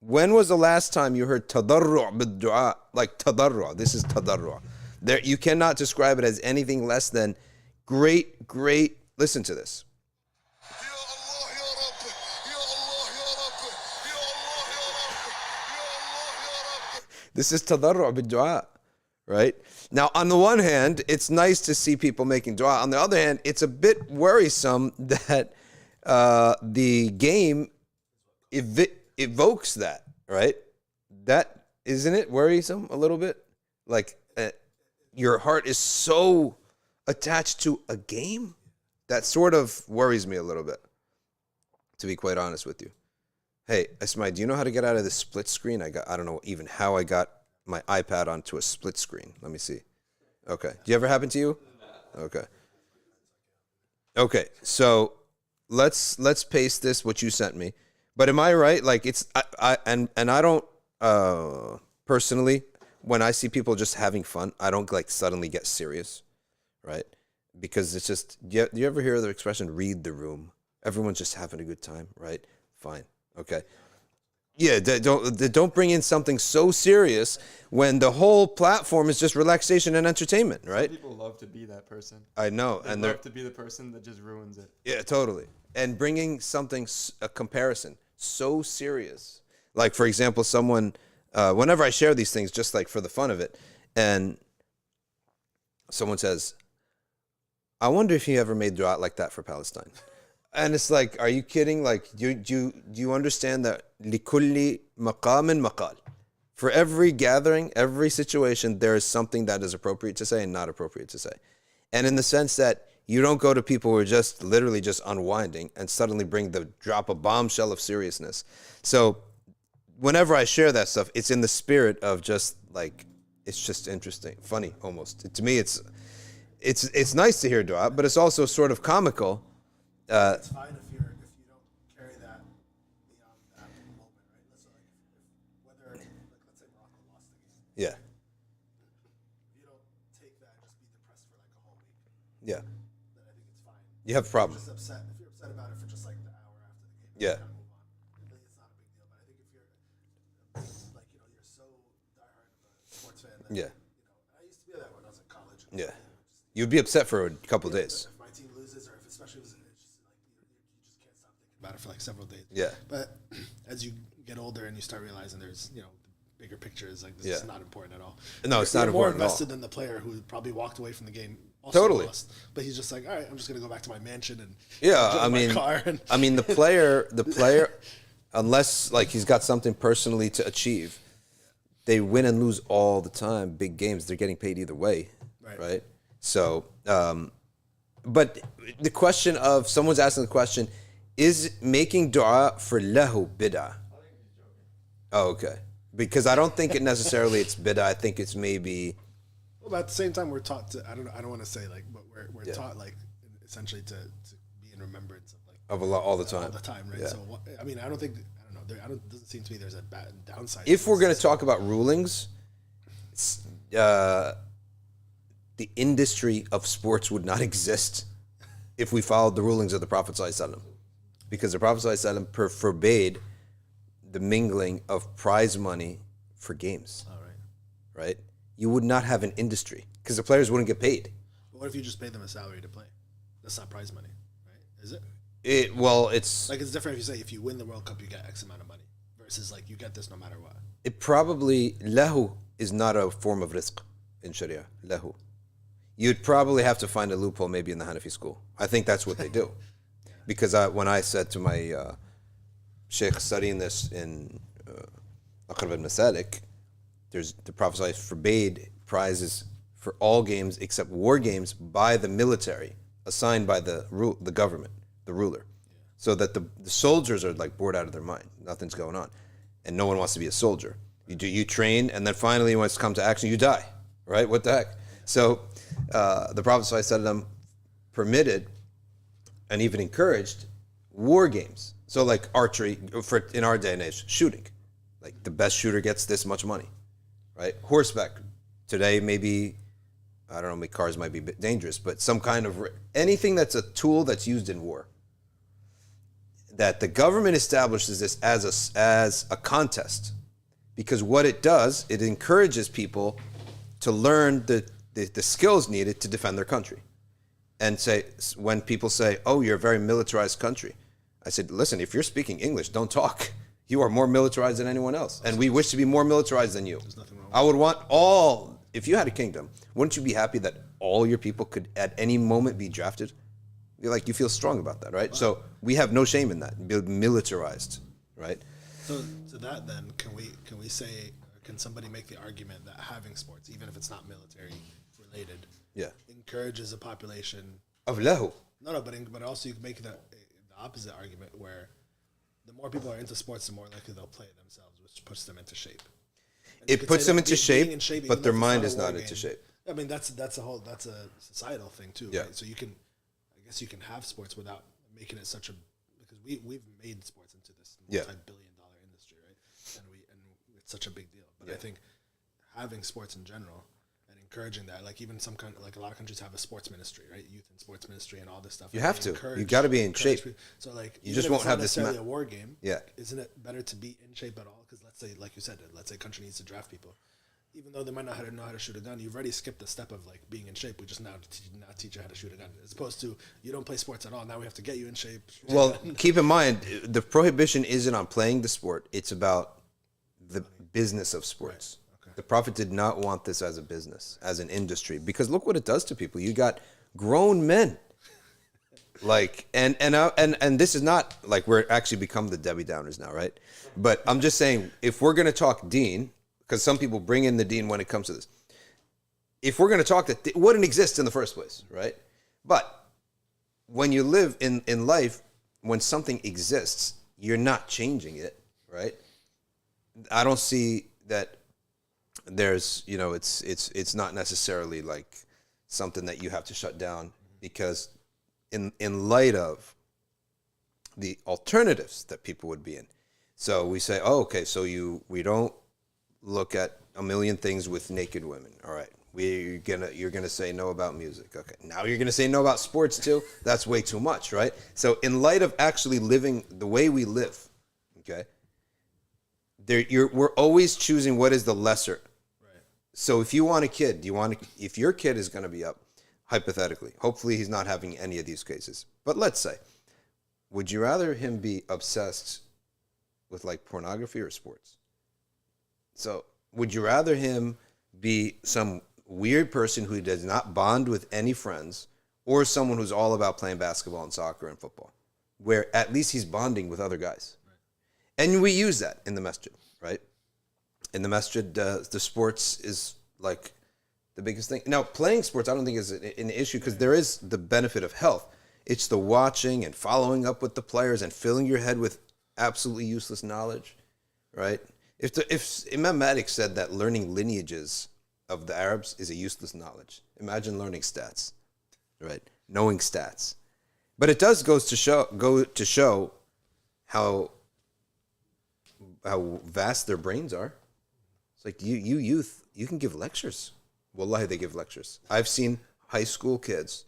When was the last time you heard tadarru' bid-du'a? Like tadarru'. This is tadarru'. You cannot describe it as anything less than great. Listen to this. This is tadarru' bid-du'a, right? Now, on the one hand, it's nice to see people making dua. On the other hand, it's a bit worrisome that the game evokes that, right? That, isn't it worrisome a little bit? Like, your heart is so attached to a game? That sort of worries me a little bit, to be quite honest with you. Hey, Ismail, do you know how to get out of this split screen? I don't know even how I got my iPad onto a split screen. Let me see. Okay. Do you ever happen to you? Okay. Okay. So let's paste this, what you sent me. But am I right? Like I don't personally, when I see people just having fun, I don't like suddenly get serious, right? because it's just, you ever hear the expression read the room? Everyone's just having a good time, right? Fine. Okay. Yeah, don't bring in something so serious when the whole platform is just relaxation and entertainment, right? Some people love to be that person. I know, They love to be the person that just ruins it. Yeah, totally. And bringing something, a comparison, so serious. Like, for example, someone, whenever I share these things, just like for the fun of it, and someone says, I wonder if he ever made dua like that for Palestine. And it's like, are you kidding? Like, do you understand that likulli maqamin maqal? For every gathering, every situation, there is something that is appropriate to say and not appropriate to say. And in the sense that you don't go to people who are just literally just unwinding and suddenly drop a bombshell of seriousness. So whenever I share that stuff, it's in the spirit of just like, it's just interesting, funny almost. To me, it's nice to hear dua, but it's also sort of comical. It's fine if you don't carry that beyond that moment, right? Let's say let's say Morocco lost the game. Yeah. If you don't take that and just be depressed for like a whole week, Yeah. then I think it's fine. You have a problem. If you're upset about it for just like the hour after the game, Yeah. you kind of move on. I think it's not a big deal. But I think if you're like you're so diehard of a sports fan, that, Yeah. I used to be that when I was in college. Yeah. You'd be upset for a couple of days. If my team loses, or if especially if it's just like you just can't stop thinking about it for like several days. Yeah. But as you get older and you start realizing there's the bigger picture is like this is not important at all. No, it's not You're more important at all. invested than the player who probably walked away from the game. Also Totally. lost, but he's just like, all right, I'm just gonna go back to my mansion and Yeah, enjoy my car and the player, unless like he's got something personally to achieve, they win and lose all the time. Big games, they're getting paid either way, right? So, but the question of someone's asking the question, is making dua for lahu bid'ah? Oh, okay. Because I don't think it necessarily it's bid'ah. I think it's maybe. Well, but at the same time, we're taught to. I don't want to say like, but we're taught like essentially to be in remembrance of like Of Allah all the time. all the time, right? Yeah. So I mean, I don't think I don't know. It doesn't seem to me there's a bad downside. If we're going to talk about rulings, the industry of sports would not exist if we followed the rulings of the Prophet ﷺ. Because the Prophet ﷺ forbade the mingling of prize money for games. All right. Right? You would not have an industry because the players wouldn't get paid. But what if you just pay them a salary to play? That's not prize money, right? Is it? It's Like it's different if you say if you win the World Cup you get X amount of money versus like you get this no matter what. it probably lahu is not a form of rizq in Sharia. Lahu. You'd probably have to find a loophole maybe in the Hanafi school. I think that's what they do. Because when I said to my sheikh studying this in Aqrab al-Masalik, the Prophet ﷺ forbade prizes for all games except war games by the military, assigned by the government, the ruler, so that the soldiers are like bored out of their mind. Nothing's going on, and no one wants to be a soldier. You train, and then finally, when it's come to action, you die. Right? What the heck? So the Prophet ﷺ permitted and even encouraged war games. So like archery, in our day and age, shooting. Like the best shooter gets this much money, right? Horseback. Today, maybe, I don't know, maybe cars might be a bit dangerous, but some kind of, anything that's a tool that's used in war. That the government establishes this as a contest. Because what it does, it encourages people to learn the skills needed to defend their country. And when people say, oh, you're a very militarized country, I said, listen, if you're speaking English, don't talk. You are more militarized than anyone else. And we wish to be more militarized than you. There's nothing wrong. I would want if you had a kingdom, wouldn't you be happy that all your people could at any moment be drafted? You feel strong about that, right? Wow. So we have no shame in that, be militarized, right? So to that then, can we say, or can somebody make the argument that having sports, even if it's not military related, encourages a population of lahu? No, but also you can make the opposite argument where the more people are into sports, the more likely they'll play it themselves, which puts them into shape. And it puts them into shape, but their mind is not game, into shape. I mean, that's a societal thing too, right? So I guess you can have sports without making it such a, because we've made sports into this multi-billion-dollar industry, right? And it's such a big deal. But I think having sports in general and encouraging that. Like even like a lot of countries have a sports ministry, right? Youth and sports ministry and all this stuff. You have to. You got to be in shape. So like you just won't have this necessarily a war game. Yeah. Isn't it better to be in shape at all? Because let's say, like you said, let's say a country needs to draft people. Even though they might not know how to shoot a gun, you've already skipped the step of like being in shape. We just now teach you how to shoot a gun, as opposed to you don't play sports at all. Now we have to get you in shape. Well, keep in mind the prohibition isn't on playing the sport; it's about the business of sports. Right. Okay. The Prophet did not want this as a business, as an industry, because look what it does to people. You got grown men, like, and this is not like we're actually become the Debbie Downers now, right? But I'm just saying, if we're gonna talk deen. Because some people bring in the deen when it comes to this. If we're going to talk that it wouldn't exist in the first place, right? But when you live in life, when something exists, you're not changing it, right? I don't see that there's, it's not necessarily like something that you have to shut down, because in light of the alternatives that people would be in. So we say, oh, okay, so we don't look at a million things with naked women. All right. You're gonna say no about music. Okay. Now you're gonna say no about sports too. That's way too much, right? So in light of actually living the way we live, okay, we're always choosing what is the lesser. Right. So if you want a kid, if your kid is gonna be up, hypothetically, hopefully he's not having any of these cases. But let's say, would you rather him be obsessed with like pornography or sports? So would you rather him be some weird person who does not bond with any friends, or someone who's all about playing basketball and soccer and football, where at least he's bonding with other guys? Right. And we use that in the masjid, right? In the masjid, the sports is like the biggest thing. Now, playing sports I don't think is an issue, because there is the benefit of health. It's the watching and following up with the players and filling your head with absolutely useless knowledge, right? If Imam Malik said that learning lineages of the Arabs is a useless knowledge, imagine learning stats, right? Knowing stats. But it does go to show how vast their brains are. It's like you youth, you can give lectures. Wallahi, they give lectures. I've seen high school kids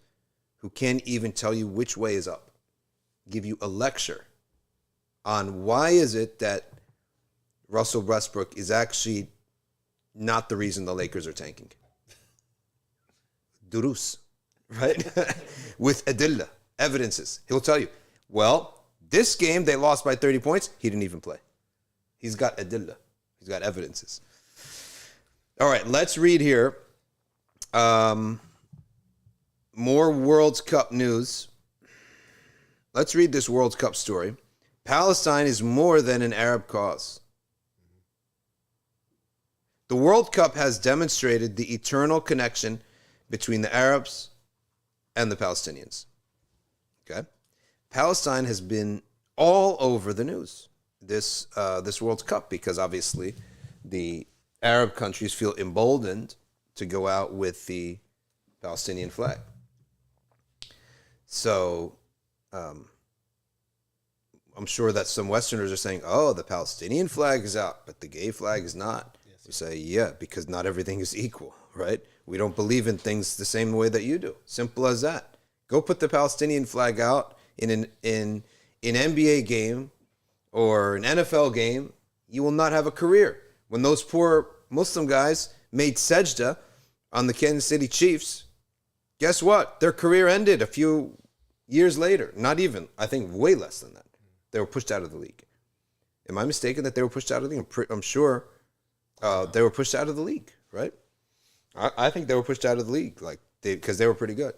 who can't even tell you which way is up, give you a lecture on why is it that Russell Westbrook is actually not the reason the Lakers are tanking. Durus, right? With adilla, evidences. He'll tell you, well, this game they lost by 30 points. He didn't even play. He's got adilla. He's got evidences. All right, let's read here. More World Cup news. Let's read this World Cup story. Palestine is more than an Arab cause. The World Cup has demonstrated the eternal connection between the Arabs and the Palestinians. Okay? Palestine has been all over the news this World Cup, because obviously the Arab countries feel emboldened to go out with the Palestinian flag. So I'm sure that some Westerners are saying, oh, the Palestinian flag is out, but the gay flag is not. Yes. We say, yeah, because not everything is equal, right? We don't believe in things the same way that you do. Simple as that. Go put the Palestinian flag out in an NBA game or an NFL game. You will not have a career. When those poor Muslim guys made sajda on the Kansas City Chiefs, guess what? Their career ended a few years later. Not even, I think way less than that. They were pushed out of the league. Am I mistaken that they were pushed out of the league? I'm sure they were pushed out of the league, right? I think they were pushed out of the league, because they were pretty good.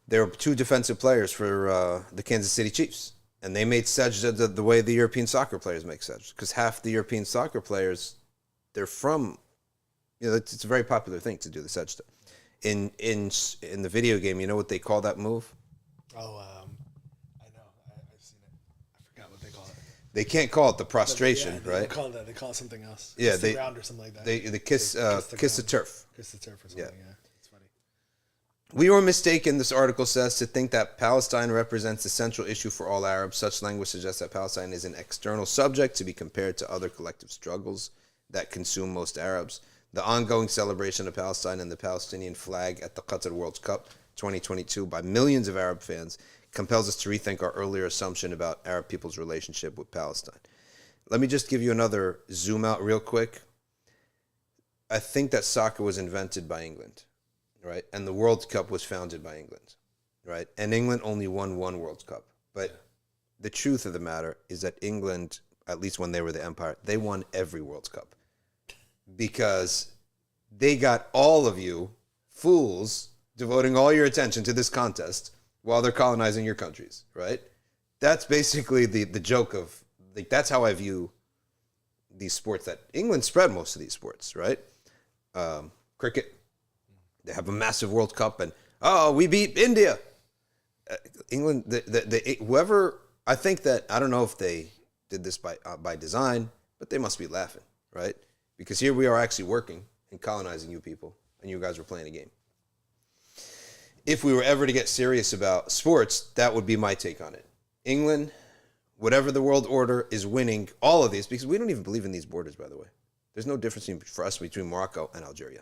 There were two defensive players for the Kansas City Chiefs, and they made sajda the way the European soccer players make sajda, because half the European soccer players, they're from, it's a very popular thing to do the sajda. In the video game, you know what they call that move? Oh, they can't call it the prostration, they right? They call it something else. Yeah, kiss the ground or something like that. They kiss the turf. Kiss the turf or something. Yeah, it's funny. We were mistaken, this article says, to think that Palestine represents the central issue for all Arabs. Such language suggests that Palestine is an external subject to be compared to other collective struggles that consume most Arabs. The ongoing celebration of Palestine and the Palestinian flag at the Qatar World Cup 2022 by millions of Arab fans compels us to rethink our earlier assumption about Arab people's relationship with Palestine. Let me just give you another zoom out real quick. I think that soccer was invented by England, right? And the World Cup was founded by England, right? And England only won one World Cup. But the truth of the matter is that England, at least when they were the empire, they won every World Cup because they got all of you fools devoting all your attention to this contest while they're colonizing your countries, right? That's basically the joke of, like, that's how I view these sports, that England spread most of these sports, right? Cricket, they have a massive World Cup, and we beat India. England, whoever, I think that, I don't know if they did this by design, but they must be laughing, right? Because here we are actually working and colonizing you people, and you guys were playing a game. If we were ever to get serious about sports, that would be my take on it. England, whatever the world order, is winning all of these, because we don't even believe in these borders, by the way. There's no difference for us between Morocco and Algeria.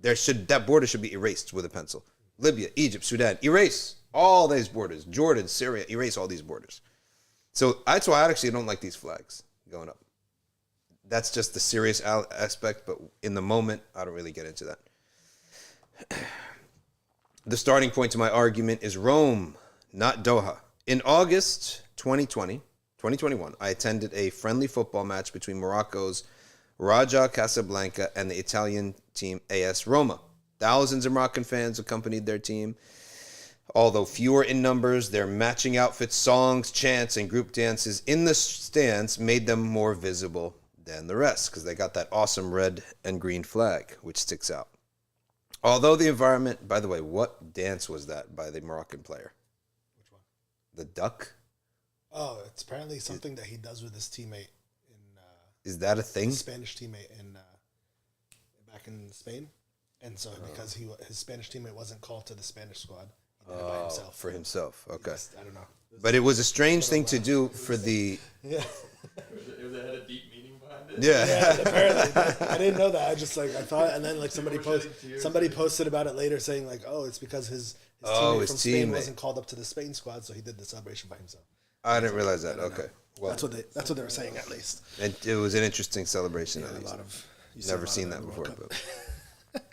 That border should be erased with a pencil. Libya, Egypt, Sudan, erase all these borders. Jordan, Syria, erase all these borders. So that's why I actually don't like these flags going up. That's just the serious aspect, but in the moment, I don't really get into that. The starting point to my argument is Rome, not Doha. In August 2021, I attended a friendly football match between Morocco's Raja Casablanca and the Italian team AS Roma. Thousands of Moroccan fans accompanied their team. Although fewer in numbers, their matching outfits, songs, chants, and group dances in the stands made them more visible than the rest, because they got that awesome red and green flag, which sticks out. Although the environment, by the way, what dance was that by the Moroccan player? Which one? The duck? Oh, it's apparently something that he does with his teammate in. Is that a thing? His Spanish teammate in back in Spain, and so because his Spanish teammate wasn't called to the Spanish squad, he did it by himself. For himself, okay. I don't know. But it was a strange thing to do for the. Yeah. It had a deep meaning behind it. Yeah. Apparently, I didn't know that. I thought, and then like somebody posted about it later, saying like, oh, it's because his teammate from Spain wasn't called up to the Spain squad, so he did the celebration by himself. I didn't realize that. Okay. Well, that's what they were saying, at least. It was an interesting celebration. At least. Never seen that before. But.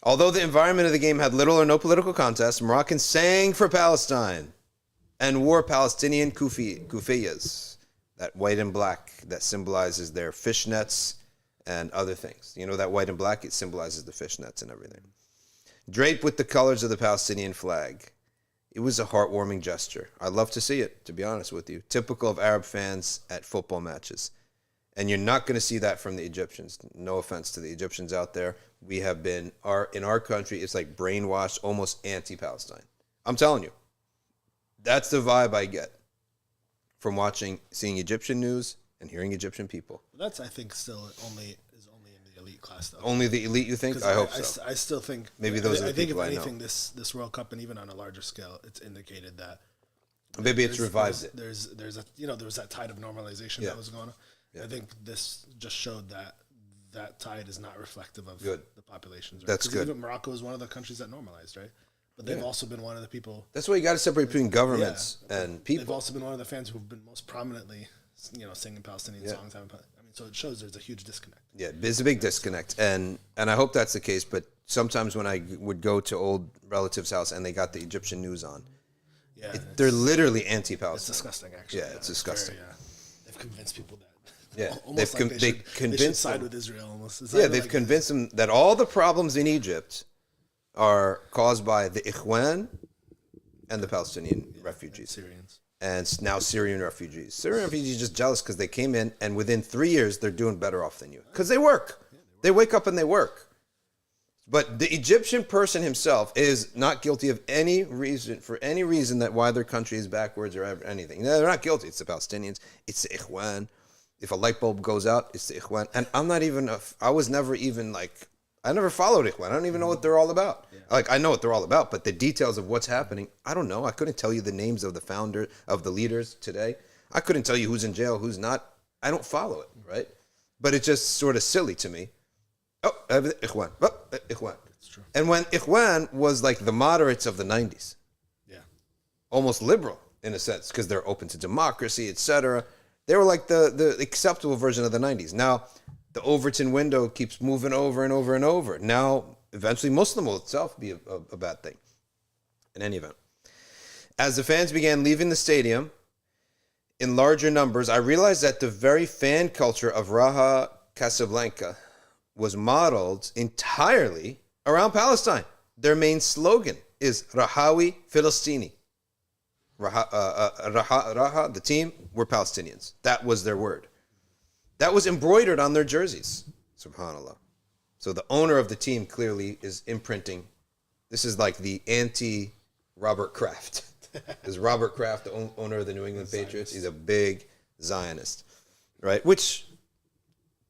Although the environment of the game had little or no political contest, Moroccans sang for Palestine and wore Palestinian kufiyas, that white and black that symbolizes their fishnets and other things. You know, that white and black, it symbolizes the fishnets and everything. Draped with the colors of the Palestinian flag. It was a heartwarming gesture. I love to see it, to be honest with you. Typical of Arab fans at football matches. And you're not going to see that from the Egyptians. No offense to the Egyptians out there. We have been, in our country, it's like brainwashed, almost anti-Palestine. I'm telling you. That's the vibe I get from seeing Egyptian news and hearing Egyptian people. That's, I think, still only in the elite class, though. Only the elite, you think? I hope so. I still think maybe those are the people I know. I think if anything, this World Cup, and even on a larger scale, it's indicated that maybe it's revised it. There's there was that tide of normalization that was going on. Yeah. I think this just showed that tide is not reflective of the populations. Right? That's good. Even Morocco is one of the countries that normalized, right? But they've also been one of the people. That's why you got to separate between governments and people. They've also been one of the fans who've been most prominently, singing Palestinian songs. So it shows there's a huge disconnect. Yeah, there's a big disconnect, and I hope that's the case. But sometimes when I would go to old relatives' house and they got the Egyptian news on, they're literally anti-Palestine. It's disgusting, actually. Yeah, it's disgusting. They've convinced people that. Yeah, they should side with Israel almost. They've convinced them that all the problems in Egypt are caused by the Ikhwan and the Palestinian refugees. Syrians. And now Syrian refugees. Syrian refugees are just jealous because they came in, and within 3 years, they're doing better off than you. Because they work. They wake up and they work. But the Egyptian person himself is not guilty of any reason that why their country is backwards or anything. No, they're not guilty. It's the Palestinians. It's the Ikhwan. If a light bulb goes out, it's the Ikhwan. And I never followed Ikhwan. I don't even know what they're all about. Yeah. I know what they're all about, but the details of what's happening, I don't know. I couldn't tell you the names of the founder, of the leaders today. I couldn't tell you who's in jail, who's not. I don't follow it, right? But it's just sort of silly to me Oh, Ikhwan. Oh, Ikhwan. It's true. And when Ikhwan was like the moderates of the 90s, Yeah. almost liberal in a sense, because they're open to democracy, etc. They were like the acceptable version of the 90s. Now, the Overton window keeps moving over and over and over. Now, eventually, Muslim will itself be a bad thing. In any event, as the fans began leaving the stadium in larger numbers, I realized that the very fan culture of Raja Casablanca was modeled entirely around Palestine. Their main slogan is Rahawi Filistini. Raha, the team, were Palestinians. That was their word. That was embroidered on their jerseys. Subhanallah. So the owner of the team clearly is imprinting. This is like the anti-Robert Kraft. Is Robert Kraft the owner of the New England Patriots? He's a big Zionist, right? Which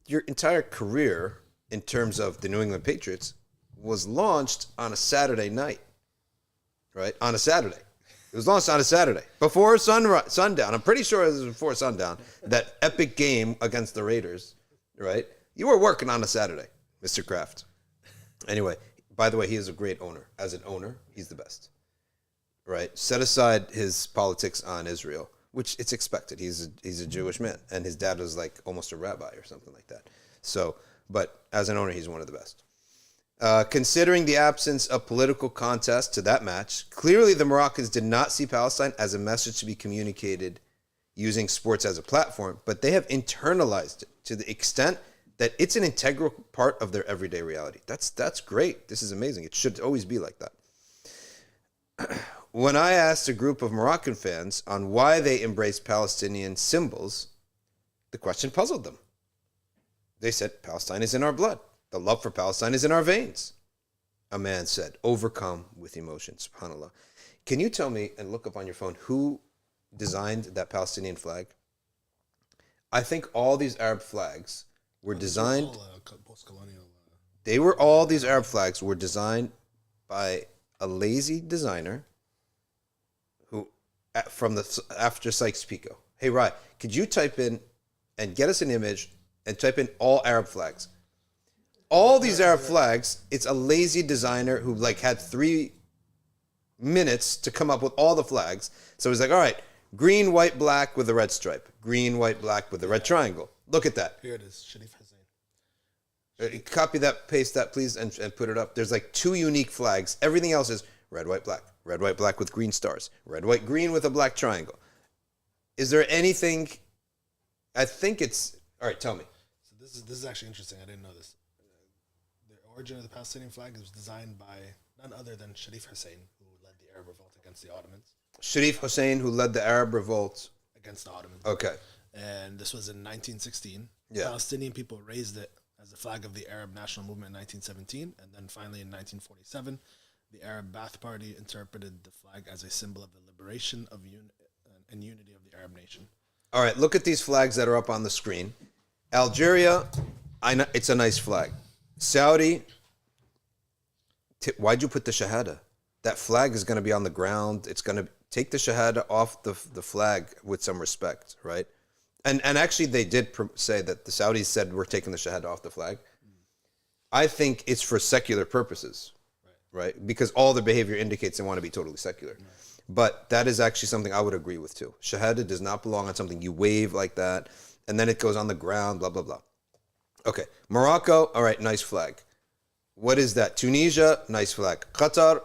your entire career in terms of the New England Patriots was launched on a Saturday night, right? On a Saturday. It was launched on a Saturday before sundown. I'm pretty sure it was before sundown. That epic game against the Raiders, right? You were working on a Saturday, Mr. Kraft. Anyway, by the way, he is a great owner. As an owner, he's the best, right? Set aside his politics on Israel, which it's expected. He's a Jewish man, and his dad was like almost a rabbi or something like that. So, but as an owner, he's one of the best. Considering the absence of political contest to that match, clearly the Moroccans did not see Palestine as a message to be communicated using sports as a platform, but they have internalized it to the extent that it's an integral part of their everyday reality. That's great. This is amazing. It should always be like that. When I asked a group of Moroccan fans on why they embrace Palestinian symbols, the question puzzled them. They said, Palestine is in our blood. The love for Palestine is in our veins. A man said, overcome with emotion. SubhanAllah. Can you tell me, and look up on your phone, who designed that Palestinian flag? I think all these Arab flags were designed. All these Arab flags were designed by a lazy designer who, after Sykes-Picot. Hey, Rai, could you type in and get us an image and type in all Arab flags? All these Arab flags, it's a lazy designer who like had 3 minutes to come up with all the flags. So he's like, all right, green, white, black with a red stripe. Green, white, black with a red triangle. Look at that. Here it is, Sharif Hussein. Copy that, paste that, please, and put it up. There's like 2 unique flags. Everything else is red, white, black. Red, white, black with green stars. Red, white, green with a black triangle. Is there anything? I think it's... All right, tell me. So this is actually interesting. I didn't know this. The origin of the Palestinian flag was designed by none other than Sharif Hussein, who led the Arab revolt against the Ottomans. Sharif Hussein, who led the Arab revolt against the Ottomans. Okay. And this was in 1916. Yeah. Palestinian people raised it as the flag of the Arab National Movement in 1917, and then finally in 1947, the Arab Ba'ath Party interpreted the flag as a symbol of the liberation of and unity of the Arab nation. All right, look at these flags that are up on the screen. Algeria, I know it's a nice flag. Saudi, why'd you put the Shahada? That flag is going to be on the ground. It's going to take the Shahada off the flag with some respect, right? And actually, they did say that the Saudis said we're taking the Shahada off the flag. I think it's for secular purposes, right? Because all their behavior indicates they want to be totally secular. Right. But that is actually something I would agree with too. Shahada does not belong on something you wave like that, and then it goes on the ground, blah, blah, blah. Okay, Morocco, all right, nice flag. What is that? Tunisia, nice flag. Qatar,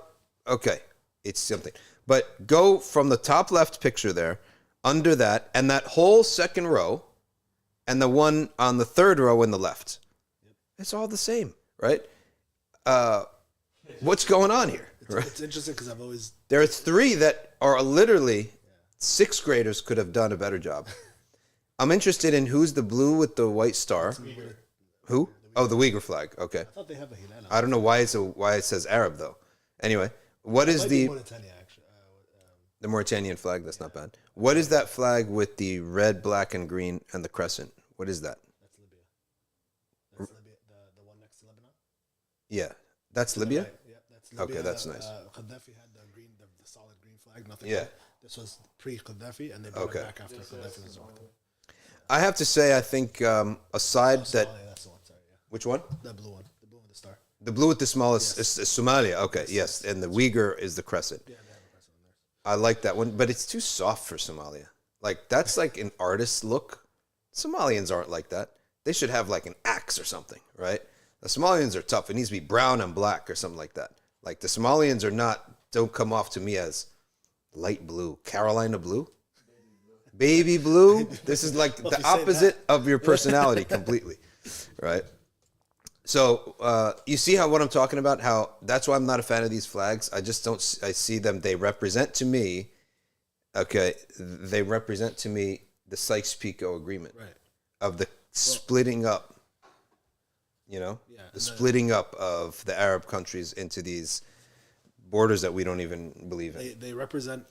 okay, it's something. But go from the top left picture there, under that, and that whole second row, and the one on the third row in the left. Yep. It's all the same, right? What's going on here? It's interesting because I've always... There are 3 that are literally 6th graders could have done a better job. I'm interested in who's the blue with the white star. Who? Oh, the Uyghur flag. Okay. I thought they have a hilal. I don't know why it says Arab though. Anyway, what is the Mauritania, actually. The Mauritanian flag? That's not bad. What is that flag with the red, black, and green and the crescent? What is that? That's Libya. That's Libya. The one next to Lebanon. Yeah, that's Libya. Right. Yeah, that's Libya. Okay, that's nice. Gaddafi had the solid green flag. Nothing. Yeah. Like, this was pre-Gaddafi, and they brought it back after Gaddafi was over. I have to say, I think aside that. That's the one. Sorry, yeah. Which one? The blue one. The The blue with the smallest is Somalia. Okay, yes. And the Uyghur is the crescent. Yeah, they have a crescent on there. I like that one, but it's too soft for Somalia. Like, that's like an artist's look. Somalians aren't like that. They should have like an axe or something, right? The Somalians are tough. It needs to be brown and black or something like that. Like, the Somalians don't come off to me as light blue. Carolina blue? Baby blue? This is like the opposite of your personality completely, right? So you see what I'm talking about? How that's why I'm not a fan of these flags. I just don't. I see them. They represent to me. Okay, they represent to me the Sykes-Picot Agreement, Right. of the splitting up. You know, Yeah, the splitting up of the Arab countries into these borders that we don't even believe in. They represent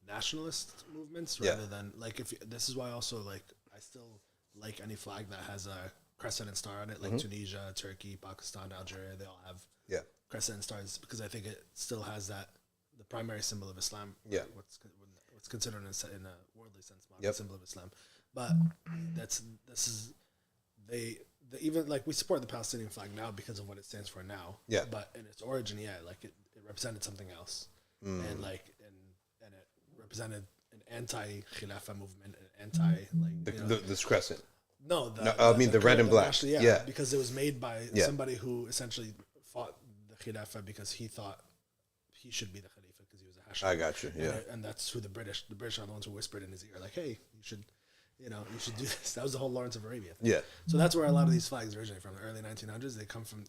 nationalist movements rather than like this is why also like I still like any flag that has a crescent and star on it, like Tunisia, Turkey, Pakistan, Algeria. They all have crescent and stars because I think it still has that the primary symbol of Islam. Yeah. What's considered in a worldly sense, symbol of Islam. But this is they even like we support the Palestinian flag now because of what it stands for now. Yeah. But in its origin, like it represented something else, and like and it represented an anti-Khilafah movement, an anti This crescent. No, I mean the red and black. Because it was made by somebody who essentially fought the Khilafah because he thought he should be the Khalifa because he was a Hashemi. I got you. Yeah, and that's who the British are the ones who whispered in his ear, like, "Hey, you should do this." That was the whole Lawrence of Arabia thing. Yeah. So that's where a lot of these flags originate from. The early 1900s, they come from.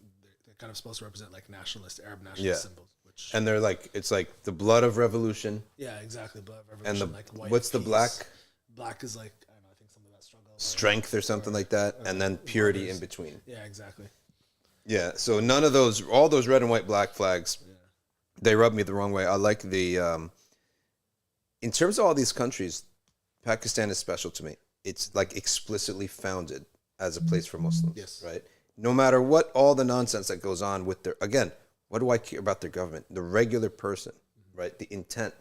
They're kind of supposed to represent like Arab nationalist symbols. And they're like, it's like the blood of revolution. Yeah, exactly. Blood of And revolution. the like white what's the peace. black? Black is like I don't know. I think something about struggle, Strength or something like that, and then purity in between. Yeah, exactly. Yeah, so none of those, all those red and white black flags, they rub me the wrong way. I like the, in terms of all these countries, Pakistan is special to me. It's like explicitly founded as a place for Muslims, Yes. right? No matter what, all the nonsense that goes on with their, again, what do I care about their government? The regular person, right? The intent.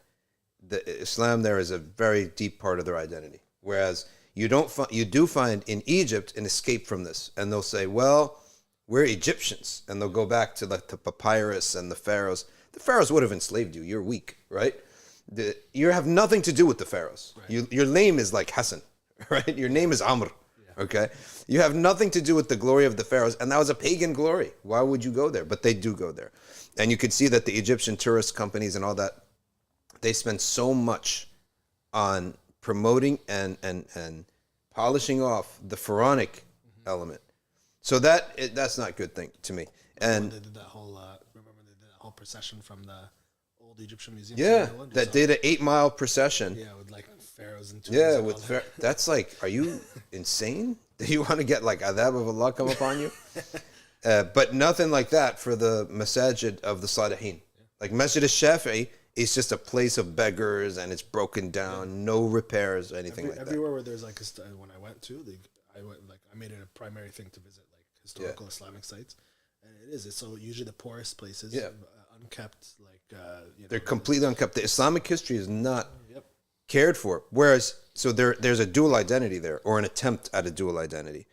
The Islam there is a very deep part of their identity. Whereas you do find in Egypt an escape from this. And they'll say, well, we're Egyptians. And they'll go back to the papyrus and the pharaohs. The pharaohs would have enslaved you. You're weak, right? You have nothing to do with the pharaohs. Right. Your name is like Hassan, right? Your name is Amr, okay? You have nothing to do with the glory of the pharaohs. And that was a pagan glory. Why would you go there? But they do go there. And you could see that the Egyptian tourist companies and all that, they spend so much on promoting and polishing off the pharaonic element. So that's not a good thing to me. And they did that whole remember they did that whole procession from the old Egyptian museum. That did an 8-mile procession. Yeah, with like pharaohs and that's like, are you insane? Do you want to get like adhab of Allah come upon you? But nothing like that for the masajid of the Salihin. Like Masjid al-Shafi'i is just a place of beggars and it's broken down, no repairs, anything like that. Everywhere where there's like when I went to, I made it a primary thing to visit like historical Islamic sites, and it's so usually the poorest places, unkept, like they're completely unkept. The Islamic history is not cared for. Whereas, so there's a dual identity there, or an attempt at a dual identity.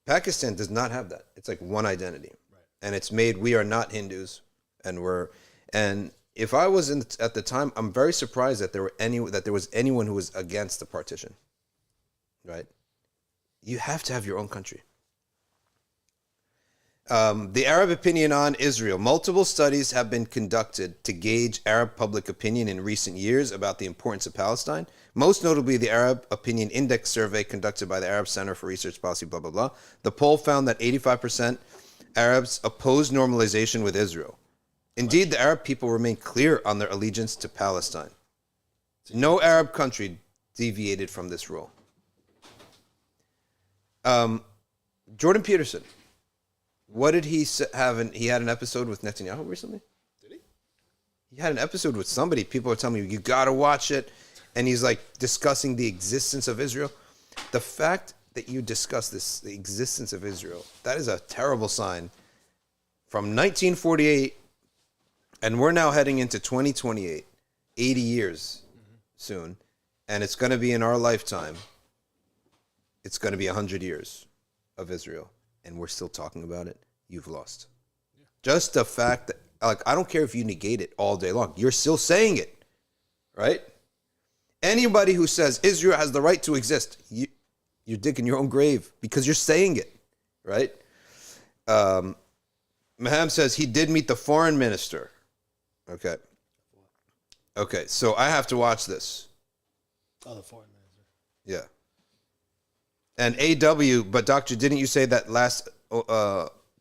Pakistan does not have that. It's like one identity, and it's made. We are not Hindus, and if I was at the time, I'm very surprised that there was anyone who was against the partition. Right, you have to have your own country. The Arab opinion on Israel. Multiple studies have been conducted to gauge Arab public opinion in recent years about the importance of Palestine. Most notably, the Arab Opinion Index survey conducted by the Arab Center for Research Policy, blah, blah, blah. The poll found that 85% Arabs oppose normalization with Israel. Indeed, the Arab people remain clear on their allegiance to Palestine. No Arab country deviated from this rule. Jordan Peterson. What did he have? He had an episode with Netanyahu recently? Did he? He had an episode with somebody. People are telling me, you got to watch it. And he's like discussing the existence of Israel. The fact that you discuss the existence of Israel, that is a terrible sign. From 1948, and we're now heading into 2028, 80 years soon. And it's going to be in our lifetime. It's going to be 100 years of Israel. and we're still talking about it, you've lost. Yeah. Just the fact that, like, I don't care if you negate it all day long. You're still saying it, right? Anybody who says Israel has the right to exist, you're digging your own grave because you're saying it, right? Maham says he did meet the foreign minister. Okay. Okay, so I have to watch this. Oh, the foreign minister. Yeah. And AW, but Doctor, didn't you say that last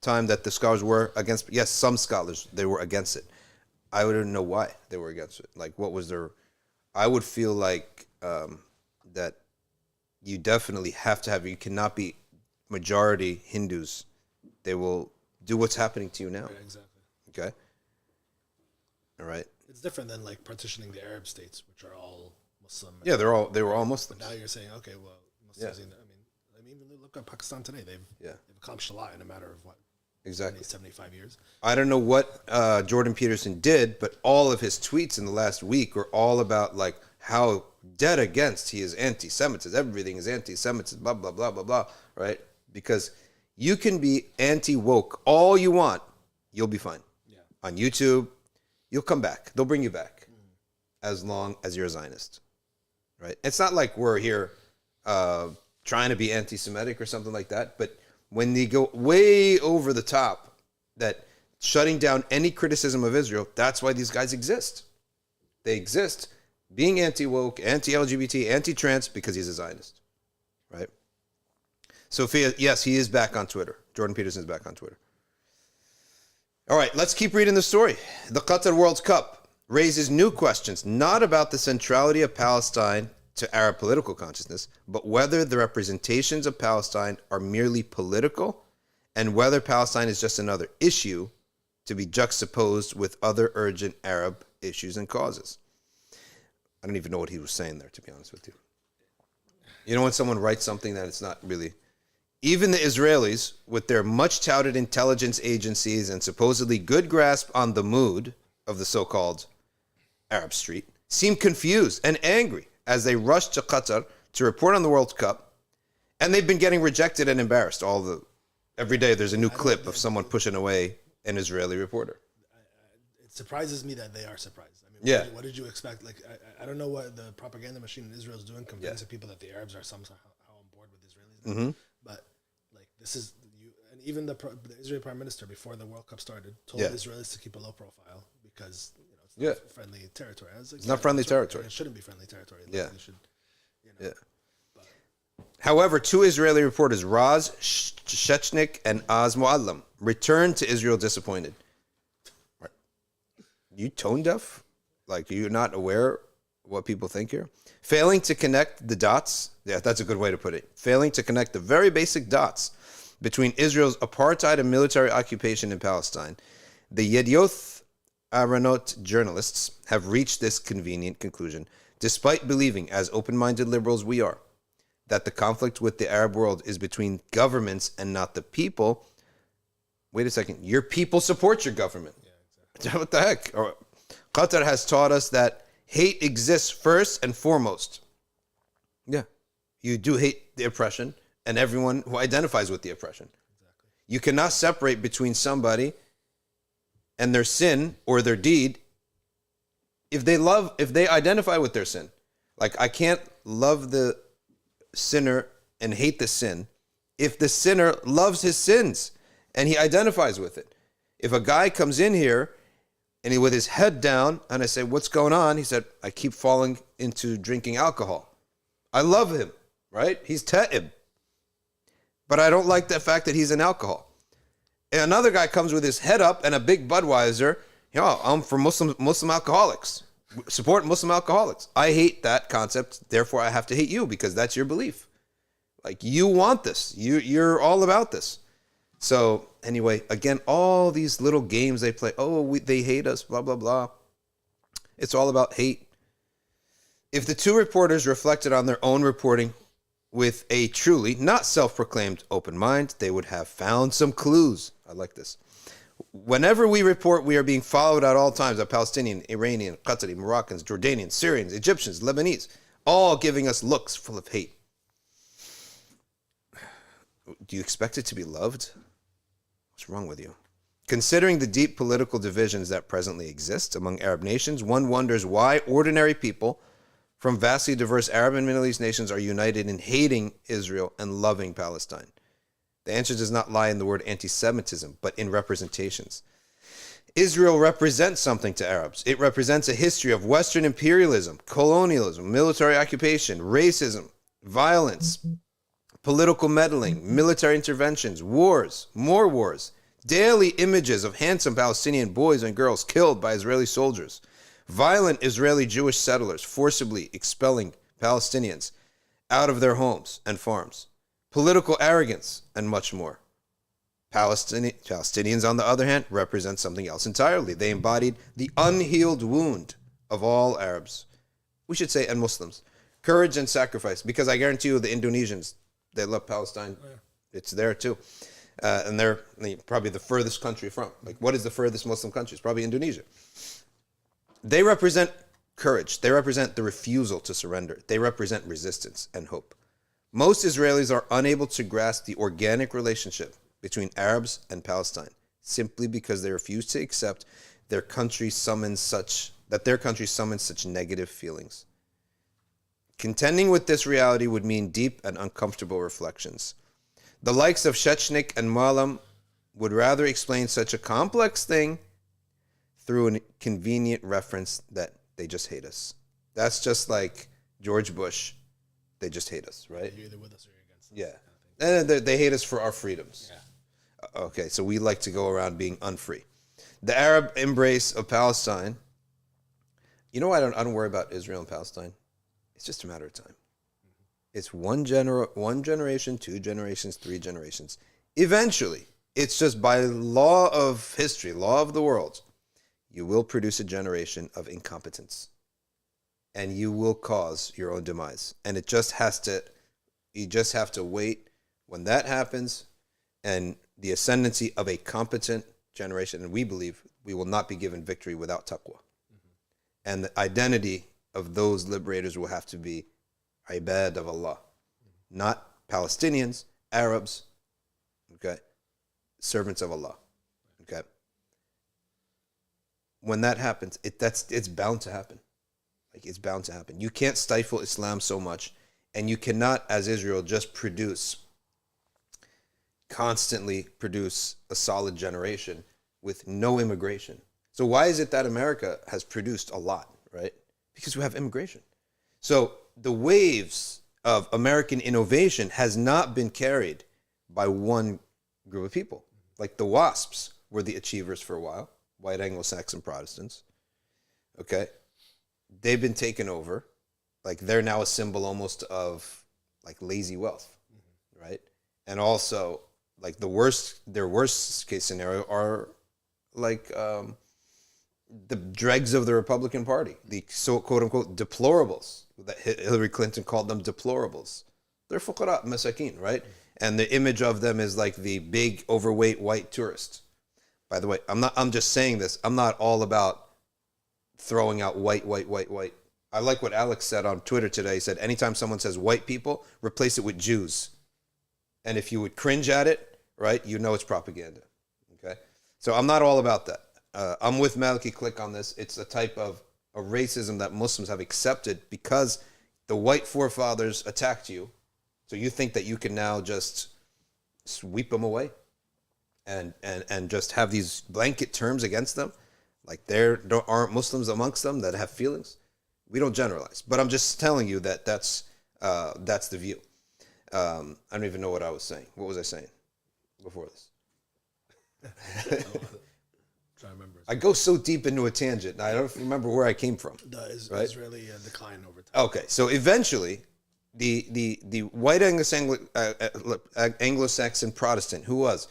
time that the scholars were against? Yes, some scholars, they were against it. I wouldn't know why they were against it. Like, what was their... I would feel like that you definitely have to have... You cannot be majority Hindus. They will do what's happening to you now. Right, exactly. Okay? All right. It's different than, like, partitioning the Arab states, which are all Muslim. Yeah, they were all Muslims. But now you're saying, okay, well, Muslims... Yeah. I mean, look at Pakistan today. They've accomplished a lot in a matter of, what? Exactly. 75 years. I don't know what Jordan Peterson did, but all of his tweets in the last week were all about, like, how dead against he is anti-Semitism. Everything is anti-Semitism, blah, blah, blah, blah, blah, right? Because you can be anti-woke all you want. You'll be fine. Yeah. On YouTube, you'll come back. They'll bring you back as long as you're a Zionist, right? It's not like we're here trying to be anti-Semitic or something like that, but when they go way over the top, that shutting down any criticism of Israel, that's why these guys exist. They exist being anti-woke, anti-LGBT, anti-trans, because he's a Zionist, right? Sophia, yes, he is back on Twitter. Jordan Peterson is back on Twitter. All right, let's keep reading the story. The Qatar World Cup raises new questions, not about the centrality of Palestine to Arab political consciousness, but whether the representations of Palestine are merely political and whether Palestine is just another issue to be juxtaposed with other urgent Arab issues and causes. I don't even know what he was saying there, to be honest with you. You know when someone writes something that it's not really... Even the Israelis, with their much-touted intelligence agencies and supposedly good grasp on the mood of the so-called Arab street, seem confused and angry as they rush to Qatar to report on the World Cup, and they've been getting rejected and embarrassed. Every day there's a new clip of someone pushing away an Israeli reporter. It surprises me that they are surprised. I mean, what did you expect? Like, I don't know what the propaganda machine in Israel is doing, convincing people that the Arabs are somehow on board with Israelis. Mm-hmm. But like, this is and even the Israeli prime minister before the World Cup started told Israelis to keep a low profile because it's not friendly territory. It's not friendly territory. It shouldn't be friendly territory. Like, should, However, two Israeli reporters, Raz Shechnik and Az Muallam, returned to Israel disappointed. You tone deaf? Like, you're not aware what people think here? Failing to connect the dots. Yeah, that's a good way to put it. Failing to connect the very basic dots between Israel's apartheid and military occupation in Palestine. The Yedioth Aronot journalists have reached this convenient conclusion, despite believing, as open-minded liberals we are, that the conflict with the Arab world is between governments and not the people. Wait a second. Your people support your government. Yeah, exactly. What the heck? Qatar has taught us that hate exists first and foremost. Yeah. You do hate the oppression and everyone who identifies with the oppression. Exactly. You cannot separate between somebody and their sin or their deed if they identify with their sin. Like, I can't love the sinner and hate the sin if the sinner loves his sins and he identifies with it. If a guy comes in here and he with his head down and I say, what's going on? He said, I keep falling into drinking alcohol. I love him, right? He's ta'ib. But I don't like the fact that he's an alcohol. And another guy comes with his head up and a big Budweiser. I'm for Muslim alcoholics. Support Muslim alcoholics. I hate that concept. Therefore, I have to hate you because that's your belief. Like, you want this. You're all about this. So anyway, again, all these little games they play. They hate us, blah, blah, blah. It's all about hate. If the two reporters reflected on their own reporting with a truly not self-proclaimed open mind, they would have found some clues. I like this. Whenever we report, we are being followed at all times by Palestinian, Iranian, Qatari, Moroccans, Jordanians, Syrians, Egyptians, Lebanese, all giving us looks full of hate. Do you expect it to be loved? What's wrong with you? Considering the deep political divisions that presently exist among Arab nations, one wonders why ordinary people from vastly diverse Arab and Middle East nations are united in hating Israel and loving Palestine. The answer does not lie in the word anti-Semitism, but in representations. Israel represents something to Arabs. It represents a history of Western imperialism, colonialism, military occupation, racism, violence, political meddling, military interventions, wars, more wars, daily images of handsome Palestinian boys and girls killed by Israeli soldiers, violent Israeli Jewish settlers forcibly expelling Palestinians out of their homes and farms, political arrogance, and much more. Palestinians, on the other hand, represent something else entirely. They embodied the unhealed wound of all Arabs, we should say, and Muslims. Courage and sacrifice, because I guarantee you the Indonesians, they love Palestine. Oh, yeah. It's there too. And they're probably the furthest country from. Like, what is the furthest Muslim country? It's probably Indonesia. They represent courage. They represent the refusal to surrender. They represent resistance and hope. Most Israelis are unable to grasp the organic relationship between Arabs and Palestine simply because they refuse to accept their country summons such negative feelings. Contending with this reality would mean deep and uncomfortable reflections. The likes of Shechnik and Malam would rather explain such a complex thing through a convenient reference that they just hate us. That's just like George Bush. They just hate us, right? You're either with us or you're against us. Yeah. And they hate us for our freedoms. Yeah. Okay, so we like to go around being unfree. The Arab embrace of Palestine. You know why I don't worry about Israel and Palestine? It's just a matter of time. It's one generation, 2 generations, 3 generations. Eventually, it's just by law of history, law of the world, you will produce a generation of incompetence. And you will cause your own demise. And you just have to wait when that happens and the ascendancy of a competent generation. And we believe we will not be given victory without taqwa. And the identity of those liberators will have to be ibad of Allah, not Palestinians, Arabs, okay, servants of Allah, okay. When that happens, it's bound to happen. Like, it's bound to happen. You can't stifle Islam so much, and you cannot, as Israel, just constantly produce a solid generation with no immigration. So why is it that America has produced a lot, right? Because we have immigration. So the waves of American innovation has not been carried by one group of people. Like the WASPs were the achievers for a while, white Anglo-Saxon Protestants. Okay? They've been taken over. Like, they're now a symbol almost of like lazy wealth, right? And also, like, their worst case scenario are like the dregs of the Republican Party, the so quote unquote deplorables. That Hillary Clinton called them deplorables. They're fuqara, masakin, right? And the image of them is like the big, overweight white tourist. By the way, I'm just saying this. I'm not all about throwing out white. I like what Alex said on Twitter today. He said, anytime someone says white people, replace it with Jews. And if you would cringe at it, right, you know it's propaganda. Okay? So I'm not all about that. I'm with Maliki Click on this. It's a type of a racism that Muslims have accepted because the white forefathers attacked you. So you think that you can now just sweep them away and just have these blanket terms against them? Like, there aren't Muslims amongst them that have feelings? We don't generalize. But I'm just telling you that that's the view. I don't even know what I was saying. What was I saying before this? I go so deep into a tangent, I don't remember where I came from. The right? Israeli decline over time. Okay, so eventually, the white Anglo-Saxon Protestant, who was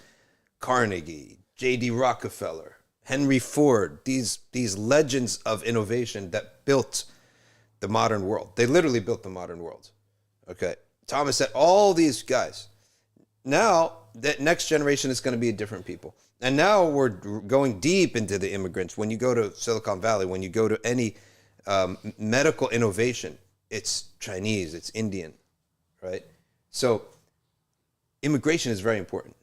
Carnegie, J.D. Rockefeller, Henry Ford, these legends of innovation that built the modern world. They literally built the modern world. Okay, Thomas said, all these guys. Now, that next generation is going to be different people. And now we're going deep into the immigrants. When you go to Silicon Valley, when you go to any medical innovation, it's Chinese, it's Indian, right? So immigration is very important.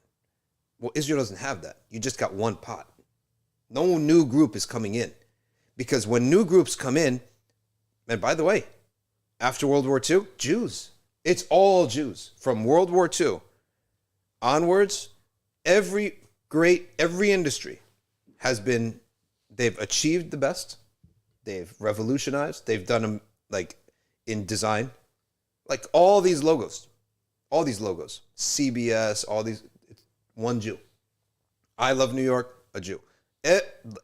Well, Israel doesn't have that. You just got one pot. No new group is coming in. Because when new groups come in, and by the way, after World War II, Jews. It's all Jews. From World War II onwards, every industry they've achieved the best. They've revolutionized. They've done them like in design. Like all these logos, CBS, all these, one Jew. I Love New York, a Jew.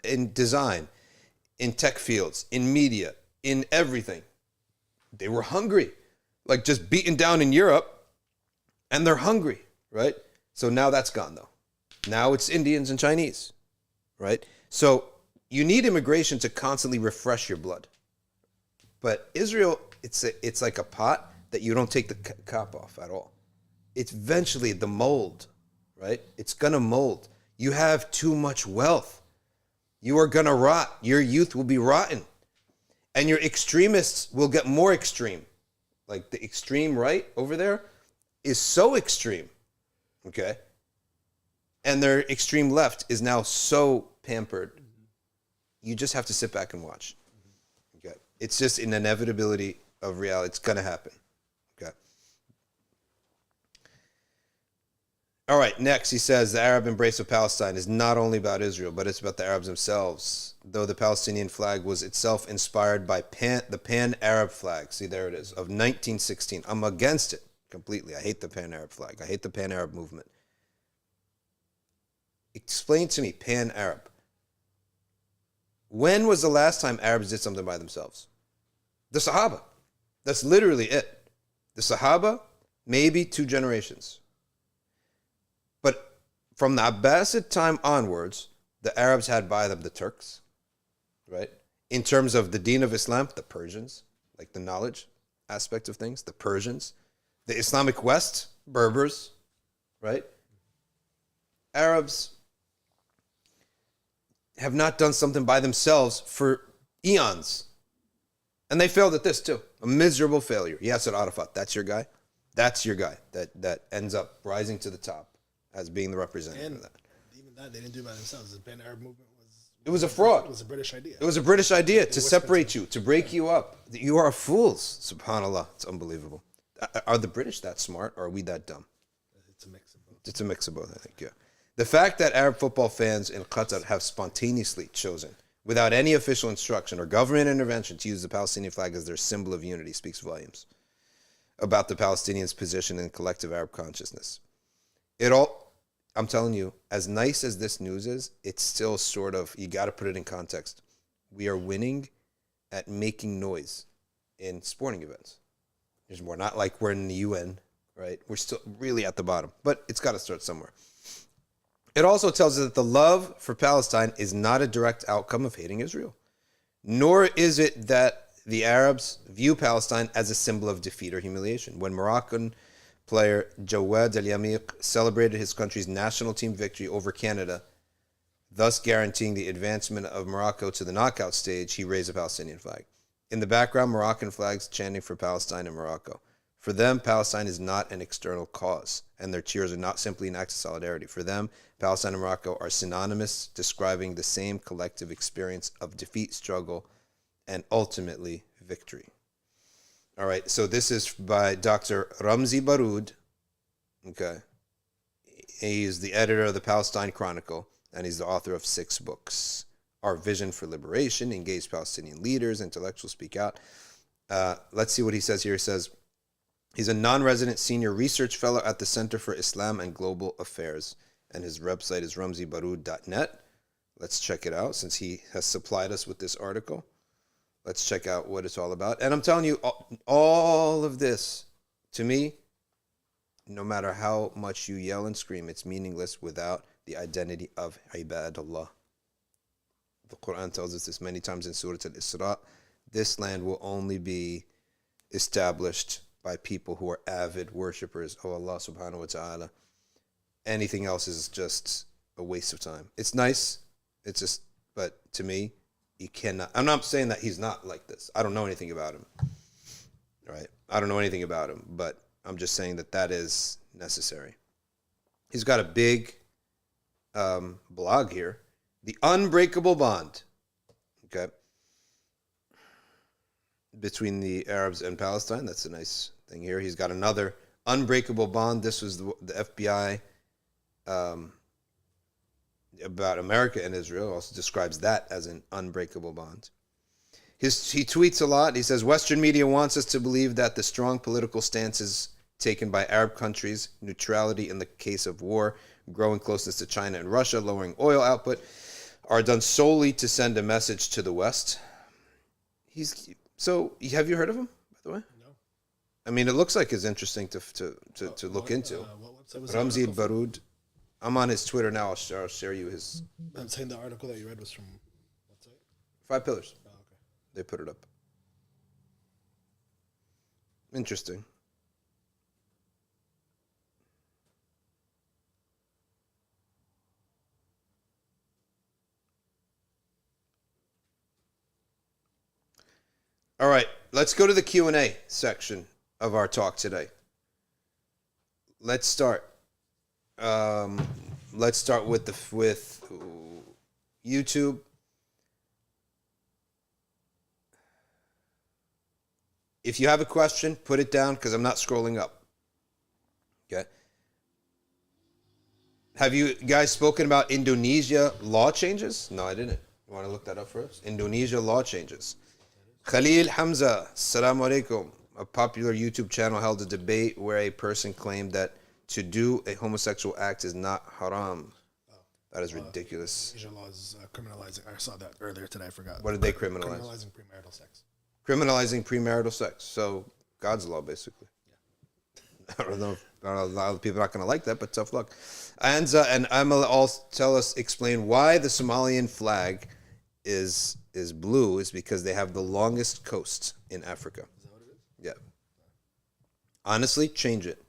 In design, in tech fields, in media, in everything. They were hungry, like just beaten down in Europe, and they're hungry, right? So now that's gone though. Now it's Indians and Chinese, right? So you need immigration to constantly refresh your blood. But Israel, it's like a pot that you don't take the cap off at all. It's eventually the mold, right? It's gonna mold. You have too much wealth. You are gonna rot. Your youth will be rotten. And your extremists will get more extreme. Like the extreme right over there is so extreme, okay? And their extreme left is now so pampered. You just have to sit back and watch. Okay? It's just an inevitability of reality. It's gonna happen. Okay. All right, next he says the Arab embrace of Palestine is not only about Israel, but it's about the Arabs themselves. Though the Palestinian flag was itself inspired by the Pan-Arab flag. See, there it is, of 1916. I'm against it completely. I hate the Pan-Arab flag. I hate the Pan-Arab movement. Explain to me, Pan-Arab. When was the last time Arabs did something by themselves? The Sahaba. That's literally it. The Sahaba, maybe 2 generations. But from the Abbasid time onwards, the Arabs had by them the Turks, right? In terms of the deen of Islam, the Persians, like the knowledge aspect of things, the Persians. The Islamic West, Berbers, right? Arabs have not done something by themselves for eons. And they failed at this too. A miserable failure. Yasser Arafat, that's your guy? That's your guy that ends up rising to the top as being the representative of that. Even that, they didn't do it by themselves. The Pan-Arab movement was a fraud. It was a British idea. It was a British idea to separate you, to break you up. You are fools, subhanAllah. It's unbelievable. Are the British that smart, or are we that dumb? It's a mix of both. It's a mix of both, I think, yeah. The fact that Arab football fans in Qatar have spontaneously chosen, without any official instruction or government intervention, to use the Palestinian flag as their symbol of unity speaks volumes about the Palestinians' position in collective Arab consciousness. I'm telling you, as nice as this news is, it's still sort of, you got to put it in context. We are winning at making noise in sporting events. We're not like we're in the UN, right? We're still really at the bottom, but it's got to start somewhere. It also tells us that the love for Palestine is not a direct outcome of hating Israel, nor is it that the Arabs view Palestine as a symbol of defeat or humiliation. When Moroccan player Jawad Al-Yamiq celebrated his country's national team victory over Canada, thus guaranteeing the advancement of Morocco to the knockout stage, he raised a Palestinian flag. In the background, Moroccan flags chanting for Palestine and Morocco. For them, Palestine is not an external cause, and their cheers are not simply an act of solidarity. For them, Palestine and Morocco are synonymous, describing the same collective experience of defeat, struggle, and ultimately victory. All right, so this is by Dr. Ramzi Baroud. Okay. He is the editor of the Palestine Chronicle, and he's the author of 6 books. Our Vision for Liberation, Engage Palestinian Leaders, Intellectuals Speak Out. Let's see what he says here. He says, he's a non-resident senior research fellow at the Center for Islam and Global Affairs, and his website is ramzibaroud.net. Let's check it out since he has supplied us with this article. Let's check out what it's all about. And I'm telling you, all of this, to me, no matter how much you yell and scream, it's meaningless without the identity of ibadullah. The Quran tells us this many times in Surah Al-Isra. This land will only be established by people who are avid worshippers of Allah subhanahu wa ta'ala. Anything else is just a waste of time. It's nice. It's just, but to me, you cannot. I'm not saying that he's not like this. I don't know anything about him. Right? I don't know anything about him, but I'm just saying that that is necessary. He's got a big blog here. The Unbreakable Bond. Okay. Between the Arabs and Palestine. That's a nice thing here. He's got another Unbreakable Bond. This was the FBI about America and Israel. Also describes that as an unbreakable bond. He tweets a lot. He says, Western media wants us to believe that the strong political stances taken by Arab countries, neutrality in the case of war, growing closeness to China and Russia, lowering oil output, are done solely to send a message to the West. So, have you heard of him, by the way? No. I mean, it looks like it's interesting to look into. Ramzi al-Baroud. I'm on his Twitter now. I'll share you his. I'm saying the article that you read was from what site? 5 Pillars. Oh, okay. They put it up. Interesting. All right, let's go to the Q&A section of our talk today. Let's start. Let's start with YouTube. If you have a question, put it down because I'm not scrolling up. Okay. Have you guys spoken about Indonesia law changes? No, I didn't. You want to look that up for us? Indonesia law changes. Khalil Hamza, assalamu alaikum. A popular YouTube channel held a debate where a person claimed that to do a homosexual act is not haram. That is ridiculous. Indonesia law is criminalizing. I saw that earlier today. I forgot. What did they criminalize? Criminalizing premarital sex. Criminalizing premarital sex. So God's law, basically. Yeah. I don't know. A lot of people are not going to like that, but tough luck. And Amal also explain why the Somalian flag is blue is because they have the longest coast in Africa. Is that what it is? Yeah. Honestly, change it.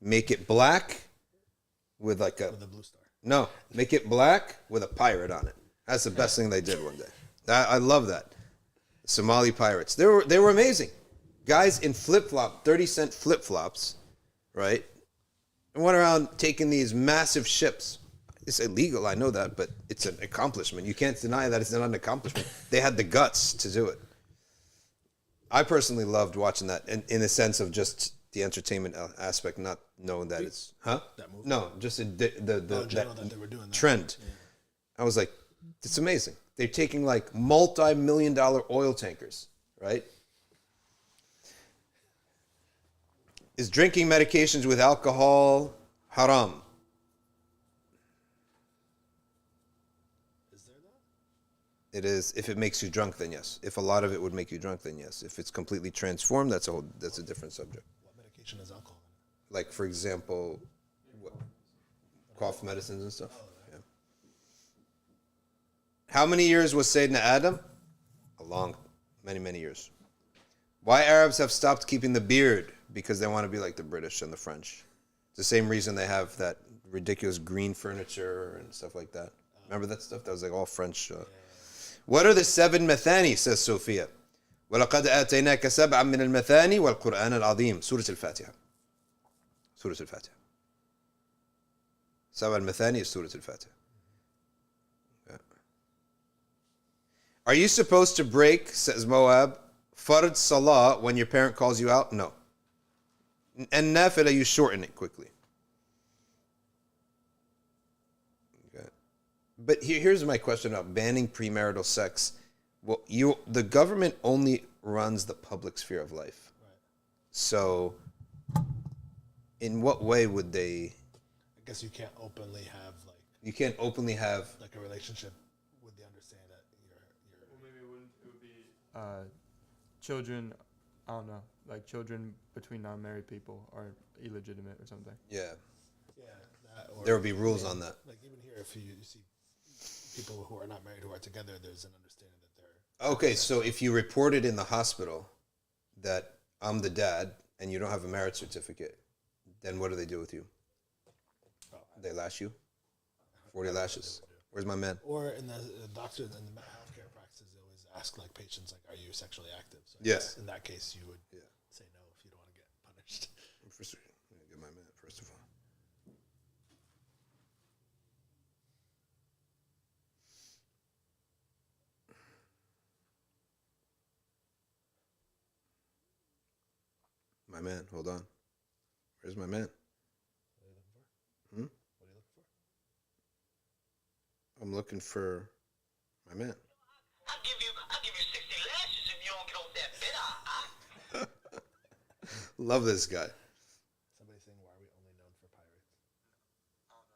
Make it black with like With a blue star. No, make it black with a pirate on it. That's the best thing they did one day. I love that. Somali pirates. They were amazing. Guys in flip-flop, 30-cent flip-flops, right? And went around taking these massive ships. It's illegal, I know that, but it's an accomplishment. You can't deny that it's not an accomplishment. They had the guts to do it. I personally loved watching that in the sense of just the entertainment aspect, not knowing that it's... Huh? That movie? No, just that they were doing that. trend. Yeah. I was like, it's amazing. They're taking like multi-million-dollar oil tankers, right? Is drinking medications with alcohol haram? Is there that? It is. If it makes you drunk, then yes. If a lot of it would make you drunk, then yes. If it's completely transformed, that's a different subject. What medication is alcohol? Like, for example, cough medicines and stuff. Yeah. How many years was Sayyidina Adam? Many years. Why Arabs have stopped keeping the beard? Because they want to be like the British and the French. It's the same reason they have that ridiculous green furniture and stuff like that. Remember that stuff? That was like all French. What are the 7 mathani, says Sophia. وَلَقَدْ آتَيْنَاكَ سَبْعًا مِنَ الْمَثَانِ وَالْقُرْآنَ الْعَظِيمِ Surah Al-Fatiha. Surah Al-Fatiha. 7 mathani is Surah Al-Fatiha. Yeah. Are you supposed to break, says Moab, Fard Salah when your parent calls you out? No. And Nafila, you shorten it quickly. Okay. But here's my question about banning premarital sex. Well, the government only runs the public sphere of life. Right. So, in what way would they? I guess you can't openly have You can't openly have like a relationship with the understanding that you're. Well, maybe it would be children. I don't know, like children between non-married people are illegitimate or something. Yeah. Yeah. That, or There would be rules on that. Like even here, if you see people who are not married who are together, there's an understanding that they're. Okay, so if you reported in the hospital that I'm the dad and you don't have a marriage certificate, then what do they do with you? Oh, They lash you? 40 lashes. Where's my man? Or in the doctor in the healthcare practices, they always ask like patients like, "Are you sexually active?" So I Yeah. guess in that case, you would say no if you don't want to get punished. First, get my man, first of all. My man, hold on. Where's my man? What are you looking for? Hmm? What are you looking for? I'm looking for my man. I'll give you 60 lashes if you don't get off that bed. Love this guy. Somebody saying, why are we only known for pirates?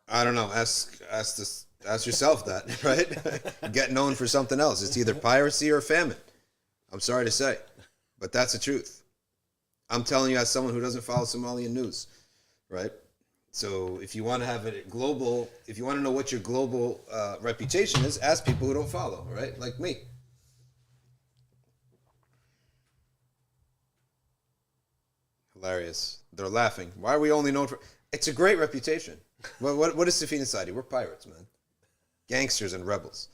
I don't know. Ask yourself that, right? Get known for something else. It's either piracy or famine. I'm sorry to say, but that's the truth. I'm telling you as someone who doesn't follow Somalian news, right? So if you want to have it global, if you want to know what your global reputation is, ask people who don't follow, right? Like me. Hilarious. They're laughing. Why are we only known for... It's a great reputation. What is Safina Sadi? We're pirates, man. Gangsters and rebels.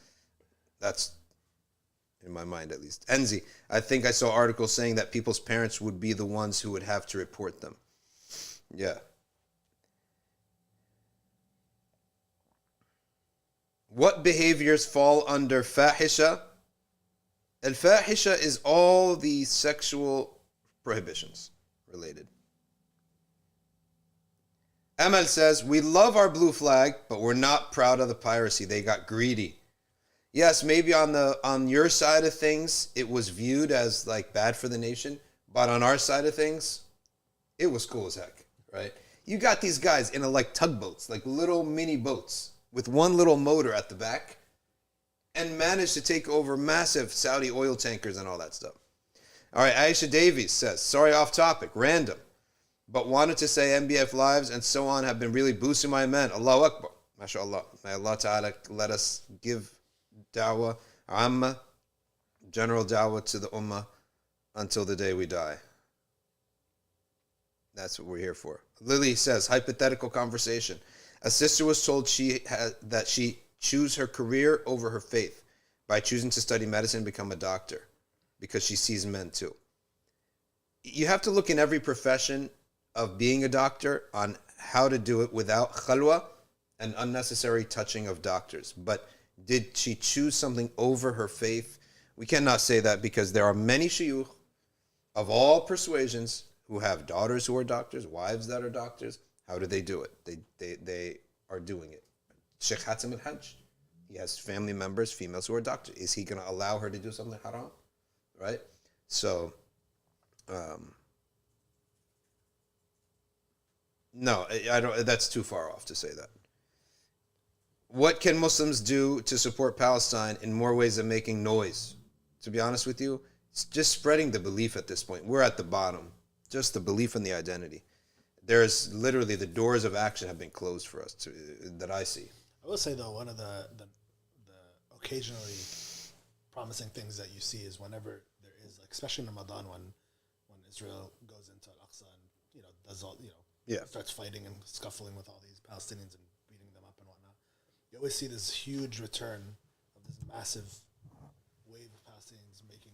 That's, in my mind at least. Enzi, I think I saw articles saying that people's parents would be the ones who would have to report them. Yeah. What behaviors fall under fahisha? Al-fahisha is all the sexual prohibitions related. Amal says, we love our blue flag, but we're not proud of the piracy. They got greedy. Yes, maybe on your side of things, it was viewed as like bad for the nation, but on our side of things, it was cool as heck, right? You got these guys in like tugboats, like little mini boats with one little motor at the back, and managed to take over massive Saudi oil tankers and all that stuff. All right, Aisha Davies says, sorry, off topic, random, but wanted to say NBF lives and so on have been really boosting my men. Allahu Akbar. MashaAllah. May Allah Ta'ala let us give da'wah, amma, general da'wah to the Umma until the day we die. That's what we're here for. Lily says, hypothetical conversation. A sister was told that she choose her career over her faith by choosing to study medicine and become a doctor because she sees men too. You have to look in every profession of being a doctor on how to do it without khalwa and unnecessary touching of doctors. But did she choose something over her faith? We cannot say that because there are many shuyukh of all persuasions who have daughters who are doctors, wives that are doctors. How do they do it? They are doing it. Sheikh Hatem al-Hajj, he has family members, females who are doctors. Is he going to allow her to do something haram? Right? So, no, I don't. That's too far off to say that. What can Muslims do to support Palestine in more ways than making noise? To be honest with you, it's just spreading the belief at this point. We're at the bottom. Just the belief in the identity. There's literally the doors of action have been closed for us that I see. I will say though, one of the occasionally promising things that you see is whenever there is, like, especially in Ramadan when Israel goes into Al-Aqsa and does all starts fighting and scuffling with all these Palestinians and beating them up and whatnot. You always see this huge return of this massive wave of Palestinians making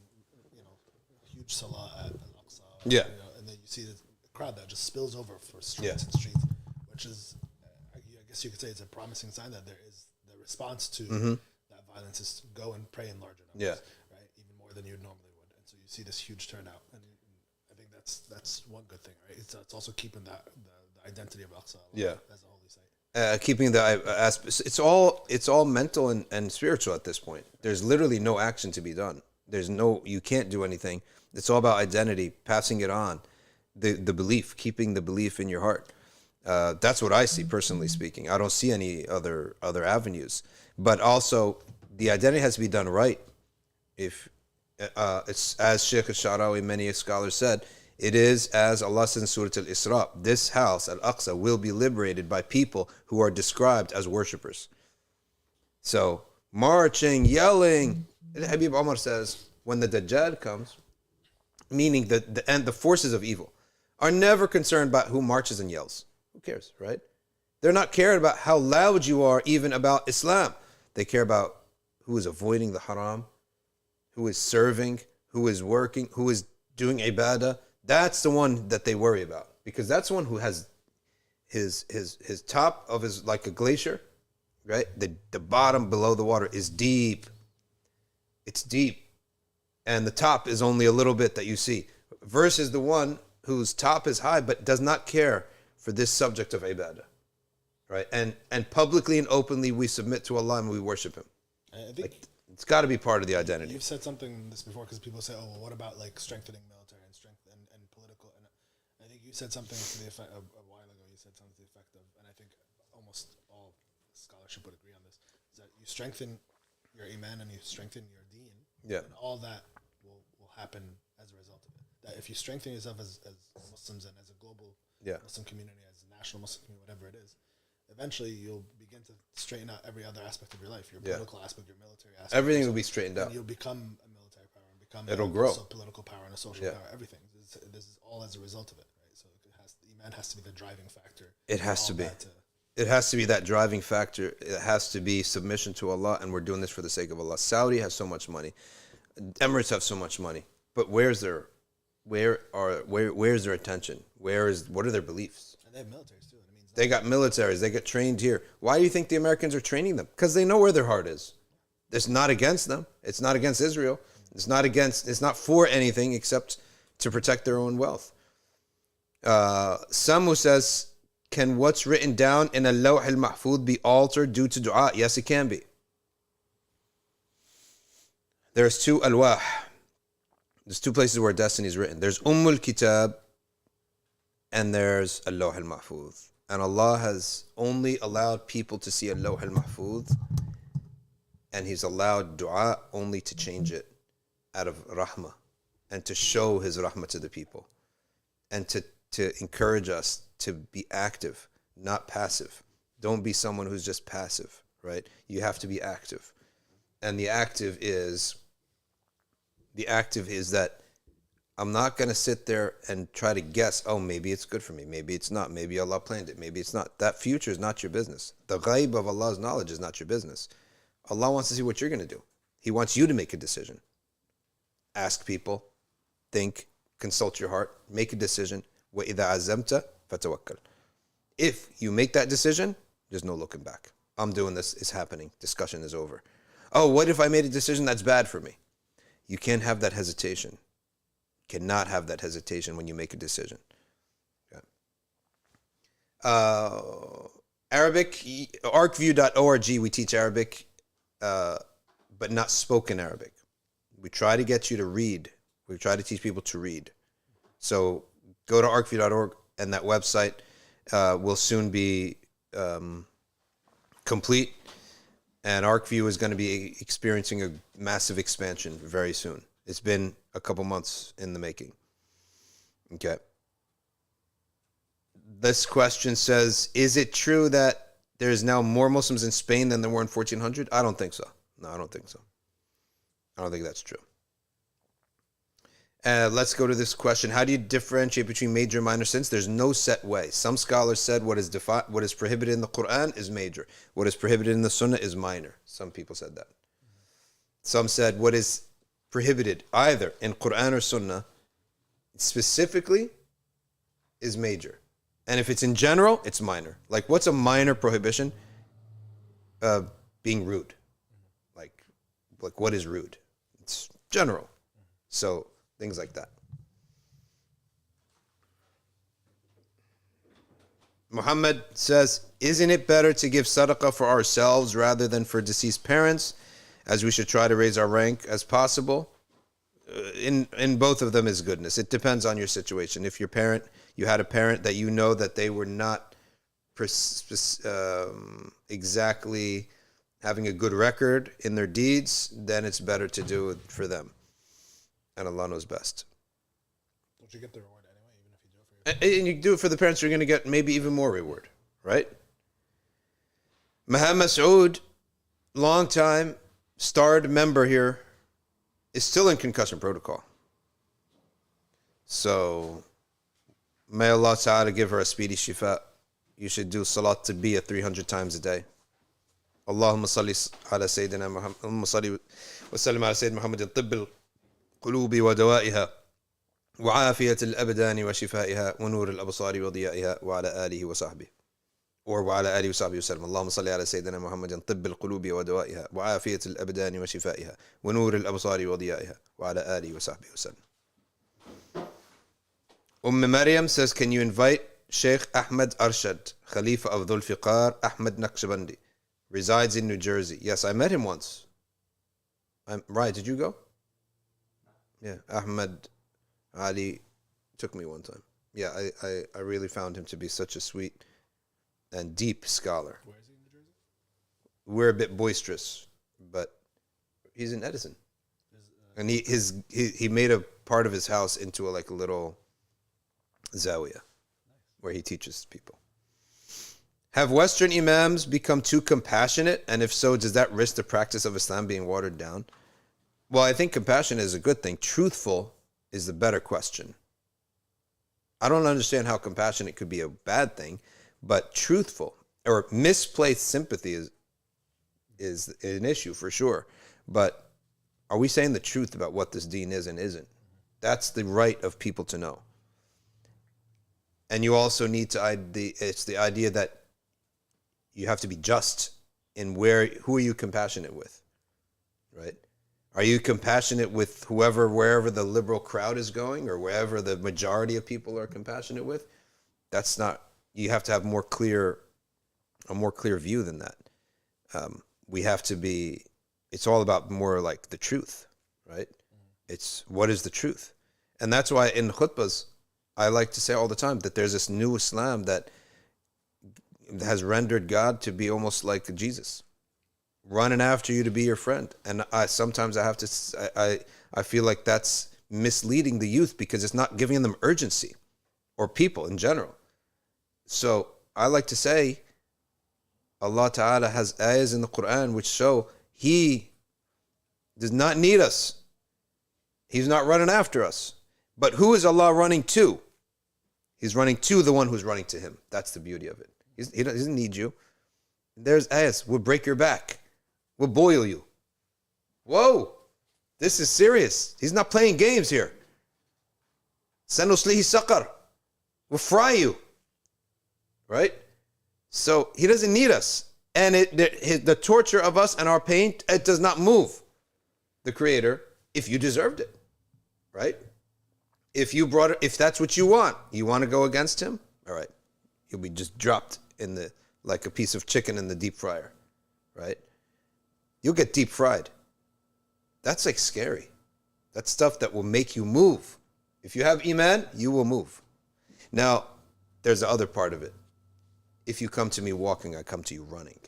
huge salah at Al-Aqsa. Yeah. And then you see the crowd that just spills over for streets and streets, which is, I guess you could say, it's a promising sign that there is the response to that violence is to go and pray in larger numbers, right? Even more than you normally would, and so you see this huge turnout, and I think that's one good thing, right? It's also keeping the identity of Aqsa as a holy site. Keeping the aspect, it's all mental and spiritual at this point. There's literally no action to be done. You can't do anything. It's all about identity, passing it on. The belief, keeping the belief in your heart. That's what I see, personally speaking. I don't see any other avenues. But also, the identity has to be done right. If it's as Sheikh al-Sha'rawi, many scholars said, it is as Allah says in Surah Al-Isra, this house, Al-Aqsa, will be liberated by people who are described as worshippers. So, marching, yelling. Habib Omar says, when the Dajjal comes, meaning the forces of evil, are never concerned about who marches and yells. Who cares, right? They're not caring about how loud you are even about Islam. They care about who is avoiding the haram, who is serving, who is working, who is doing ibadah. That's the one that they worry about, because that's the one who has his top of his, like a glacier, right? The bottom below the water is deep. It's deep. And the top is only a little bit that you see, versus the one whose top is high but does not care for this subject of ibadah, right? And publicly and openly we submit to Allah and we worship Him. I think It's got to be part of the identity. you've said something this before because people say, "Oh, well, what about like strengthening military and strength and political?" And I think you said something to the effect a while ago. You said something to the effect of, and I think almost all scholarship would agree on this: is that you strengthen your iman and you strengthen your deen, Yeah. and all that will happen as a result of it. That if you strengthen yourself as Muslims and as a global Muslim community, as a national Muslim community, whatever it is, eventually you'll begin to straighten out every other aspect of your life, your political aspect, your military aspect. Everything will be straightened and out. you'll become a military power and become It'll a grow. political power and a social power. Everything. This is all as a result of it, right? So iman has to be the driving factor. It has to be. That It has to be that driving factor. It has to be submission to Allah, and we're doing this for the sake of Allah. Saudi has so much money. Emirates have so much money. But where's their attention? What are their beliefs? And they have militaries too. It means They got militaries. They get trained here. Why do you think the Americans are training them? Because they know where their heart is. It's not against them. It's not against Israel. It's not for anything except to protect their own wealth. Samu says, can what's written down in al-Lawh al-Mahfuz be altered due to dua? Yes, it can be. There's two alwah. There's two places where destiny is written. There's al-Kitab and there's al-Lawh al-Mahfuz. And Allah has only allowed people to see al-Lawh al-Mahfuz, and He's allowed dua only to change it out of rahmah and to show His rahmah to the people and to encourage us to be active, not passive. Don't be someone who's just passive, right? You have to be active. And the active is that I'm not going to sit there and try to guess, oh, maybe it's good for me, maybe it's not, maybe Allah planned it, maybe it's not. That future is not your business. The ghaib of Allah's knowledge is not your business. Allah wants to see what you're going to do. He wants you to make a decision. Ask people, think, consult your heart, make a decision. وَإِذَا عَزَّمْتَ فَتَوَكَّلْ. If you make that decision, there's no looking back. I'm doing this, it's happening, discussion is over. Oh, what if I made a decision that's bad for me? You can't have that hesitation. You cannot have that hesitation when you make a decision. Okay. Arabic, arcview.org, we teach Arabic, but not spoken Arabic. We try to get you to read. We try to teach people to read. So go to arcview.org, and that website will soon be complete. And ArcView is going to be experiencing a massive expansion very soon. It's been a couple months in the making. Okay. This question says, is it true that there's now more Muslims in Spain than there were in 1400? I don't think so. No, I don't think so. I don't think that's true. Let's go to this question. How do you differentiate between major and minor sins? There's no set way. Some scholars said what is prohibited in the Quran is major. What is prohibited in the Sunnah is minor. Some people said that. Some said what is prohibited either in Quran or Sunnah specifically is major. And if it's in general, it's minor. Like, what's a minor prohibition? Being rude. Like what is rude? It's general. So things like that. Muhammad says, isn't it better to give sadaqah for ourselves rather than for deceased parents, as we should try to raise our rank as possible? In both of them is goodness. It depends on your situation. If you had a parent that you know that they were not exactly having a good record in their deeds, then it's better to do it for them. And Allah knows best. Don't you get the reward anyway, even if you do it for your And you do it for the parents, you're going to get maybe even more reward, right? Muhammad Masood, long time starred member here, is still in concussion protocol. So may Allah Ta'ala give her a speedy shifa. You should do salat tabiyyah 300 times a day. Allahumma salli ala Sayyidina Muhammad. Allahumma salli wa sallim ala Sayyidina Muhammadin tibb القلوب ودوائها وعافية الأبدان وشفائها ونور الأبصار وضيائها وعلى آله وصحبه وعلى آله وصحبه وسلم. اللهم صل على سيدنا محمد طب القلوب ودوائها وعافية الأبدان وشفائها ونور الأبصار وضيائها وعلى آله وصحبه وسلم. Maryam says, can you invite Sheikh Ahmed Arshad, Khalifa of Dhul Fiqar Ahmed Naqshbandi, resides in New Jersey. Yes, I met him once. Right, did you go? Yeah, Ahmed Ali took me one time. Yeah, I really found him to be such a sweet and deep scholar. Where is he in New Jersey? We're a bit boisterous, but he's in Edison. And he made a part of his house into a little zawiya where he teaches people. Have Western imams become too compassionate? And if so, does that risk the practice of Islam being watered down? Well, I think compassion is a good thing. Truthful is the better question. I don't understand how compassionate could be a bad thing, but truthful or misplaced sympathy is an issue for sure. But are we saying the truth about what this deen is and isn't? That's the right of people to know. And you also need to, it's the idea that you have to be just in who are you compassionate with, right? Are you compassionate with wherever the liberal crowd is going, or wherever the majority of people are compassionate with? That's not, you have to have a more clear view than that. We have to be, it's all about more like the truth, right? It's what is the truth? And that's why in khutbahs, I like to say all the time that there's this new Islam that has rendered God to be almost like Jesus, running after you to be your friend. And sometimes I have to, I feel like that's misleading the youth because it's not giving them urgency, or people in general. So I like to say Allah Ta'ala has ayahs in the Quran which show He does not need us. He's not running after us. But who is Allah running to? He's running to the one who's running to Him. That's the beauty of it. He doesn't need you. There's ayahs. We'll break your back. We'll boil you. Whoa. This is serious. He's not playing games here. Sanuslihi saqar. We'll fry you. Right? So He doesn't need us. And the torture of us and our pain, it does not move the Creator if you deserved it. Right? If that's what you want to go against Him, all right, you'll be just dropped like a piece of chicken in the deep fryer, right? You'll get deep fried. That's like scary. That's stuff that will make you move. If you have iman, you will move. Now, there's the other part of it. If you come to me walking, I come to you running.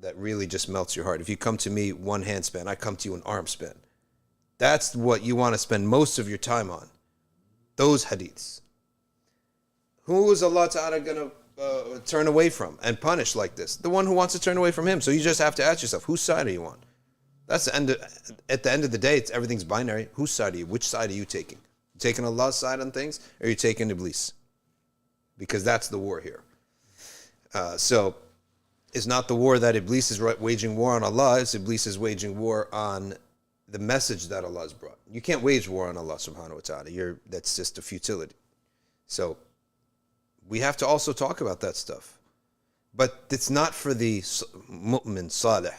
That really just melts your heart. If you come to me one hand span, I come to you an arm span. That's what you want to spend most of your time on. Those hadiths. Who is Allah Ta'ala going to turn away from and punish like this? The one who wants to turn away from Him. So you just have to ask yourself, whose side are you on? That's the end. At the end of the day, everything's binary. Whose side are you? Which side are you taking? You taking Allah's side on things, or are you taking Iblis? Because that's the war here. So it's not the war that Iblis is waging war on Allah. It's Iblis is waging war on the message that Allah has brought. You can't wage war on Allah subhanahu wa ta'ala. That's just a futility. So we have to also talk about that stuff. But it's not for the mu'min, salih,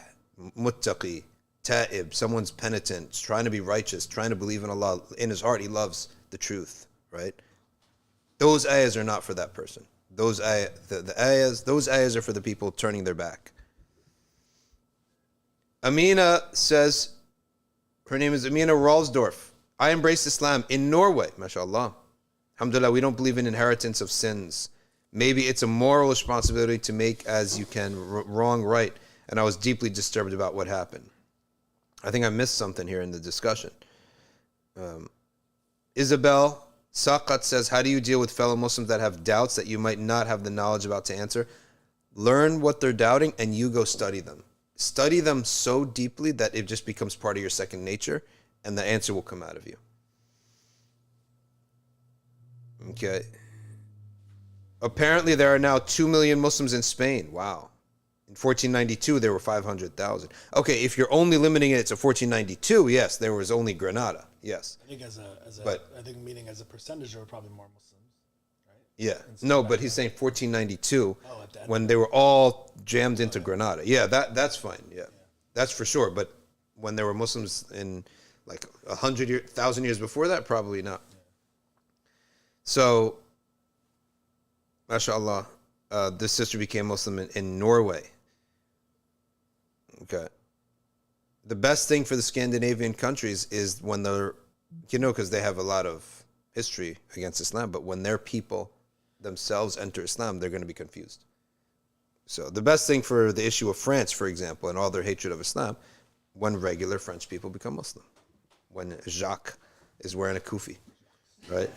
muttaqi, ta'ib, someone's penitent, trying to be righteous, trying to believe in Allah. In his heart, he loves the truth, right? Those ayahs are not for that person. Those ayahs are for the people turning their back. Amina says, her name is Amina Ralsdorf. I embraced Islam in Norway, mashallah. Alhamdulillah, we don't believe in inheritance of sins. Maybe it's a moral responsibility to make as you can wrong right. And I was deeply disturbed about what happened. I think I missed something here in the discussion. Isabel Saqat says, how do you deal with fellow Muslims that have doubts that you might not have the knowledge about to answer? Learn what they're doubting and you go study them. Study them so deeply that it just becomes part of your second nature and the answer will come out of you. Okay. Apparently there are now 2 million Muslims in Spain. Wow. In 1492, there were 500,000. Okay, if you're only limiting it to 1492, yes, there was only Granada. Yes. I think meaning as a percentage, there were probably more Muslims, right? Yeah. No, but he's saying 1492 when they were all jammed into Granada. Yeah, that's fine. Yeah. That's for sure. But when there were Muslims in like 1,000 years before that, probably not. Yeah. So, mashallah, this sister became Muslim in Norway. Okay. The best thing for the Scandinavian countries is when they're, because they have a lot of history against Islam, but when their people themselves enter Islam, they're going to be confused. So the best thing for the issue of France, for example, and all their hatred of Islam, when regular French people become Muslim. When Jacques is wearing a kufi, right?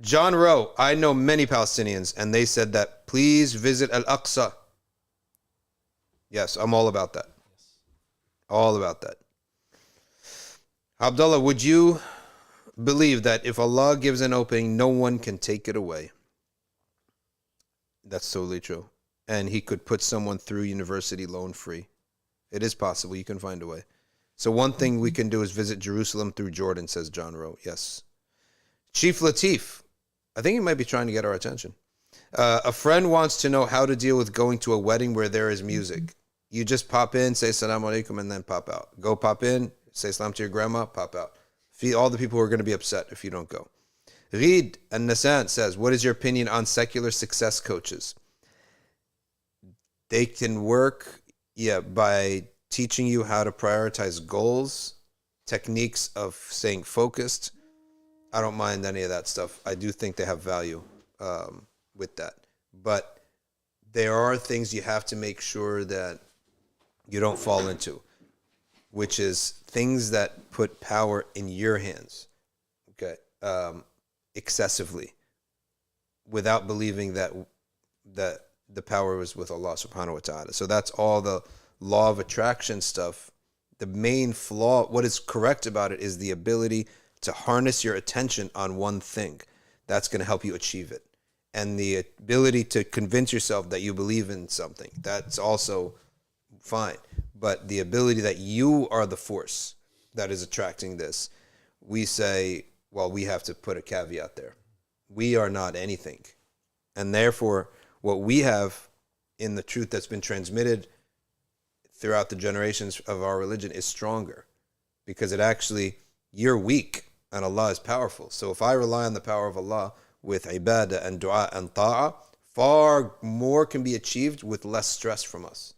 John Rowe, I know many Palestinians, and they said that please visit Al-Aqsa. Yes, I'm all about that. All about that. Abdullah, would you believe that if Allah gives an opening, no one can take it away? That's totally true. And he could put someone through university loan free. It is possible. You can find a way. So one thing we can do is visit Jerusalem through Jordan, says John Rowe. Yes. Chief Latif, I think he might be trying to get our attention. A friend wants to know how to deal with going to a wedding where there is music. You just pop in, say Assalamu alaikum, and then pop out. Go pop in, say salam to your grandma, pop out. Feed all the people who are going to be upset if you don't go. Reed and Nassan says, what is your opinion on secular success coaches? They can work, by teaching you how to prioritize goals, techniques of staying focused. I don't mind any of that stuff. I do think they have value with that. But there are things you have to make sure that you don't fall into, which is things that put power in your hands, okay, excessively, without believing that the power was with Allah subhanahu wa ta'ala. So that's all the law of attraction stuff. The main flaw, what is correct about it, is the ability to harness your attention on one thing. That's going to help you achieve it. And the ability to convince yourself that you believe in something, that's also fine. But the ability that you are the force that is attracting this, we say, well, we have to put a caveat there. We are not anything. And therefore, what we have in the truth that's been transmitted throughout the generations of our religion is stronger, because it actually, you're weak and Allah is powerful. So if I rely on the power of Allah with ibadah and dua and ta'ah, far more can be achieved with less stress from us.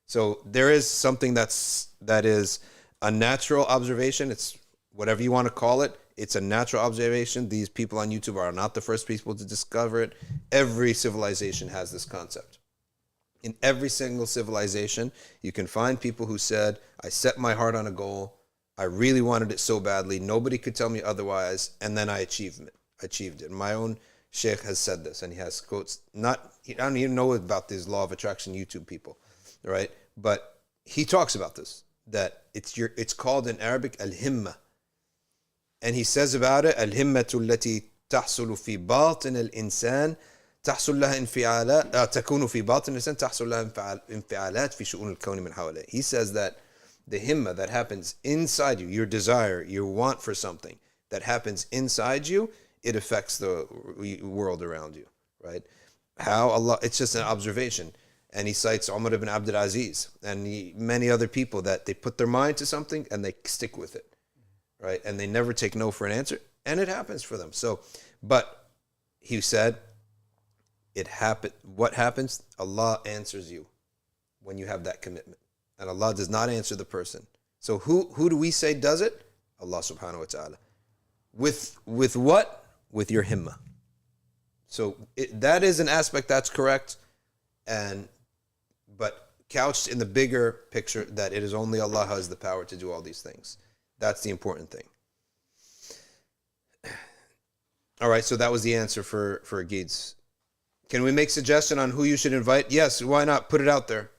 So there is something that is a natural observation. It's whatever you want to call it. It's a natural observation. These people on YouTube are not the first people to discover it. Every civilization has this concept. In every single civilization, you can find people who said, I set my heart on a goal. I really wanted it so badly. Nobody could tell me otherwise. And then I achieved it. My own sheikh has said this, and he has quotes. I don't even know about this law of attraction YouTube people, right? But he talks about this, that it's called in Arabic al-himma. And he says about it, al-himmatu allati tahsulu fi batin al-insan تحصل لها انفعالات تكون في باطن الإنسان تحصل لها انفعالات في شؤون الكون من حواليه. He says that the himma that happens inside you, your desire, your want for something that happens inside you, it affects the world around you, right? How Allah, it's just an observation. And he cites Umar ibn Abd al-Aziz and many other people that they put their mind to something and they stick with it, right? And they never take no for an answer, and it happens for them. So, but he said, what happens? Allah answers you when you have that commitment. And Allah does not answer the person. So who do we say does it? Allah subhanahu wa ta'ala. With what? With your himma. So that is an aspect that's correct. But couched in the bigger picture that it is only Allah who has the power to do all these things. That's the important thing. All right, so that was the answer for Geeds. Can we make suggestion on who you should invite? Yes, why not? Put it out there.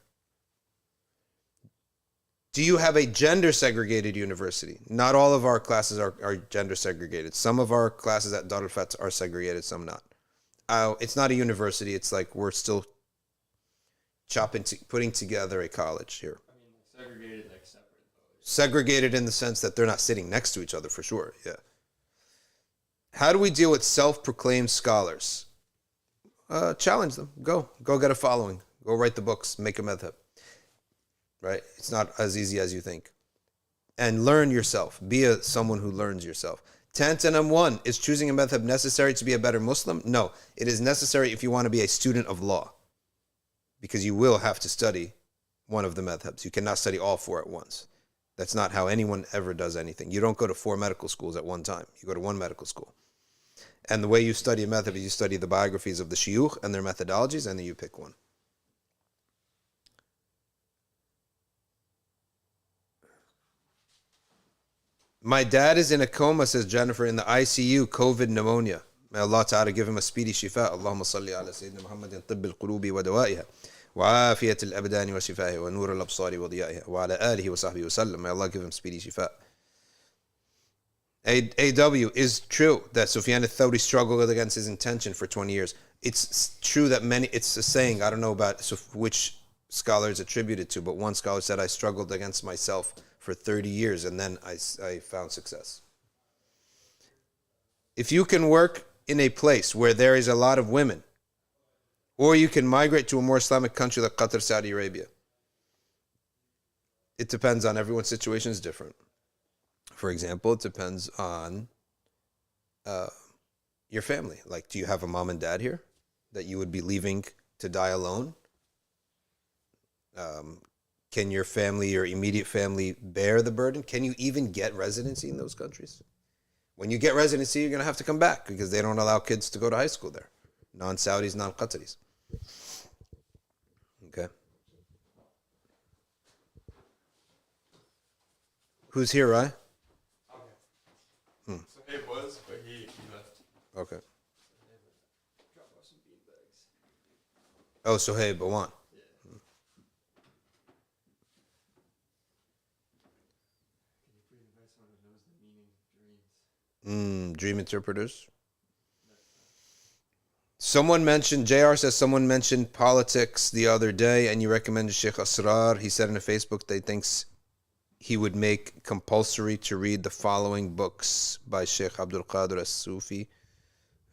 Do you have a gender segregated university? Not all of our classes are gender segregated. Some of our classes at Dar al-Fath are segregated, some not. It's not a university. It's like we're still putting together a college here. I mean, segregated like separate though. Segregated in the sense that they're not sitting next to each other for sure, yeah. How do we deal with self-proclaimed scholars? Challenge them. Go get a following. Go write the books. Make a madhab. Right? It's not as easy as you think. And learn yourself. Be someone who learns yourself. Tantanum 1, is choosing a madhab necessary to be a better Muslim? No, it is necessary if you want to be a student of law, because you will have to study one of the madhabs. You cannot study all four at once. That's not how anyone ever does anything. You don't go to 4 medical schools at one time. You go to 1 medical school. And the way you study a madhab is you study the biographies of the shuyukh and their methodologies, and then you pick one. My dad is in a coma, says Jennifer, in the ICU, COVID pneumonia. May Allah Ta'ala give him a speedy shifa. Allahumma salli ala Sayyidina Muhammadin tibb al-qulubi wa dawaiha wa afiyat al-abdani wa shifaiha wa nur al-absari wa diyaiha wa ala alihi wa sahbihi wa sallam. May Allah give him speedy shifa. AW, is true that Sufyan al-Thawri struggled against his intention for 20 years. It's true that it's a saying, I don't know about which scholar it's attributed to, but one scholar said, I struggled against myself for 30 years and then I found success. If you can work in a place where there is a lot of women, or you can migrate to a more Islamic country like Qatar, Saudi Arabia, it depends on everyone's situation is different. For example, it depends on your family. Like, do you have a mom and dad here that you would be leaving to die alone? Can your family, your immediate family, bear the burden? Can you even get residency in those countries? When you get residency, you're going to have to come back because they don't allow kids to go to high school there. Non-Saudis, non-Qataris. Okay. Who's here, right? So he was, but he left. Okay. Oh, Suhaib Awan. Dream interpreters. Someone mentioned, JR says someone mentioned politics the other day and you recommended Sheikh Asrar. He said in a Facebook that he thinks he would make compulsory to read the following books by Sheikh Abdul Qadir as-Sufi.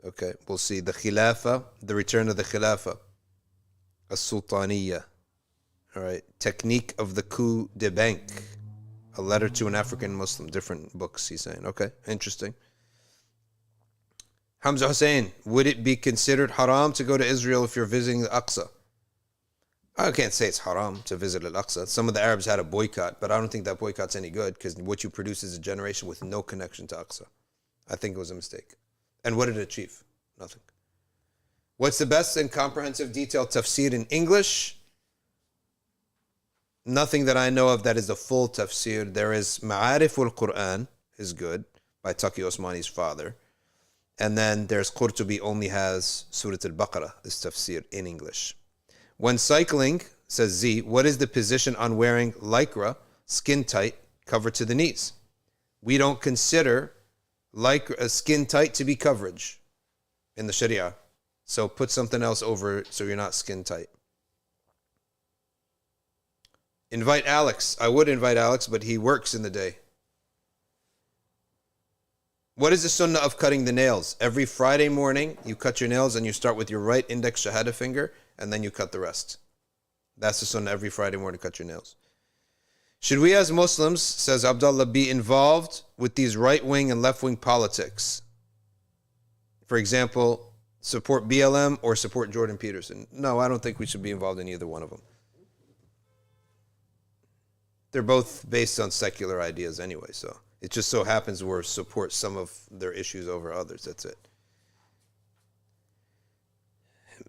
Okay, we'll see. The Khilafah, the return of the Khilafah. As-Sultaniyya. All right. Technique of the coup de bank. A letter to an African Muslim. Different books, he's saying. Okay, interesting. Hamza Hussein, would it be considered haram to go to Israel if you're visiting the Aqsa? I can't say it's haram to visit Al-Aqsa. Some of the Arabs had a boycott, but I don't think that boycott's any good because what you produce is a generation with no connection to Aqsa. I think it was a mistake. And what did it achieve? Nothing. What's the best and comprehensive detailed tafsir in English? Nothing that I know of that is the full tafsir. There is Ma'arif al-Quran, is good, by Taqi Osmani's father. And then there's Qurtubi only has Surah Al-Baqarah, this tafsir in English. When cycling, says Z, what is the position on wearing lycra, skin tight, covered to the knees? We don't consider lycra, skin tight to be coverage in the Sharia. So put something else over it so you're not skin tight. Invite Alex. I would invite Alex, but he works in the day. What is the sunnah of cutting the nails? Every Friday morning, you cut your nails and you start with your right index shahada finger and then you cut the rest. That's the sunnah every Friday morning, cut your nails. Should we as Muslims, says Abdullah, be involved with these right-wing and left-wing politics? For example, support BLM or support Jordan Peterson? No, I don't think we should be involved in either one of them. They're both based on secular ideas anyway, so it just so happens we support some of their issues over others. That's it.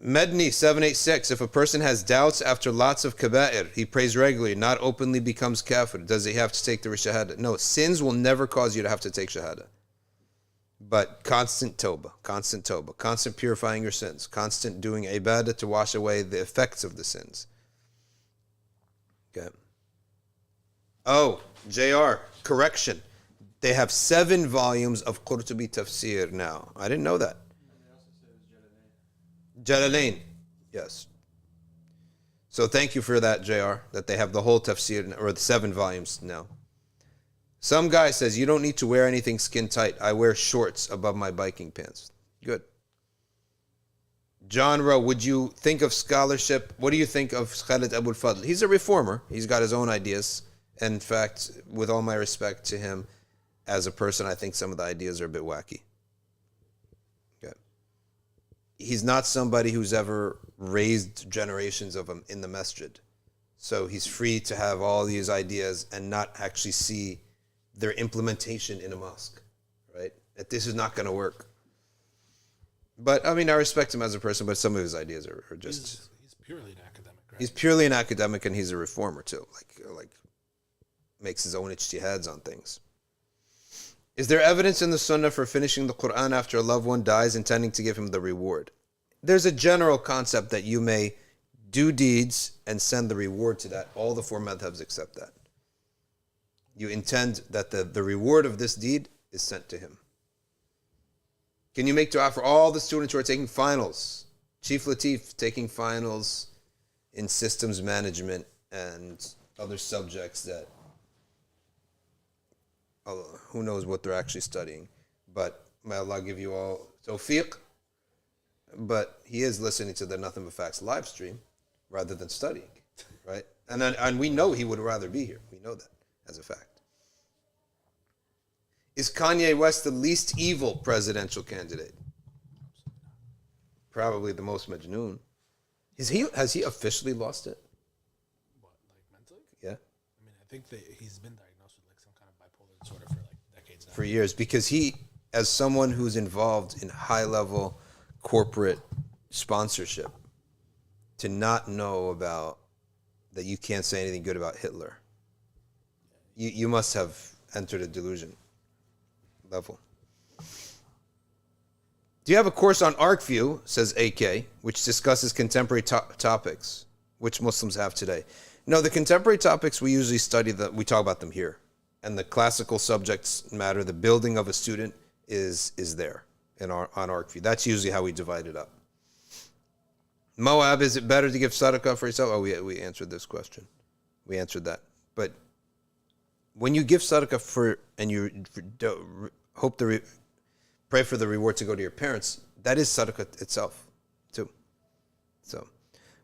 Medni 786, if a person has doubts after lots of kaba'ir, he prays regularly, not openly becomes kafir, does he have to take the shahada? No, sins will never cause you to have to take shahada. But constant tawbah, constant purifying your sins, constant doing ibadah to wash away the effects of the sins. Okay. Oh, JR, correction. They have 7 volumes of Qurtubi tafsir now. I didn't know that. Jalalain, yes. So thank you for that, JR, that they have the whole tafsir, or the 7 volumes now. Some guy says, you don't need to wear anything skin tight. I wear shorts above my biking pants. Good. John Rowe, would you think of scholarship? What do you think of Khalid Abul Fadl? He's a reformer. He's got his own ideas. In fact, with all my respect to him, as a person, I think some of the ideas are a bit wacky. Okay. He's not somebody who's ever raised generations of them in the masjid. So he's free to have all these ideas and not actually see their implementation in a mosque, right? That this is not going to work. But, I mean, I respect him as a person, but some of his ideas are just... He's purely an academic, right? He's purely an academic, and he's a reformer, too. Like makes his own ijtihads on things. Is there evidence in the Sunnah for finishing the Quran after a loved one dies, intending to give him the reward? There's a general concept that you may do deeds and send the reward to that. All the four madhabs accept that. You intend that the reward of this deed is sent to him. Can you make dua for all the students who are taking finals? Chief Latif taking finals in systems management and other subjects that who knows what they're actually studying. But may Allah give you all tawfiq. But he is listening to the Nothing But Facts live stream rather than studying, right? And we know he would rather be here. We know that as a fact. Is Kanye West the least evil presidential candidate? Probably the most majnoon. Has he officially lost it? What, like mentally? Yeah. I mean, I think he's been diagnosed with like some kind of bipolar disorder for like decades now. For years, because he, as someone who's involved in high-level corporate sponsorship, to not know about that you can't say anything good about Hitler, you must have entered a delusion level. Do you have a course on ArcView, says AK, which discusses contemporary topics, which Muslims have today? No, the contemporary topics we usually study, we talk about them here. And the classical subjects matter. The building of a student is there on ArcView. That's usually how we divide it up. Moab, is it better to give sadaqah for yourself? Oh, we answered this question. We answered that. But when you give sadaqah and you hope pray for the reward to go to your parents, that is sadaqah itself, too. So,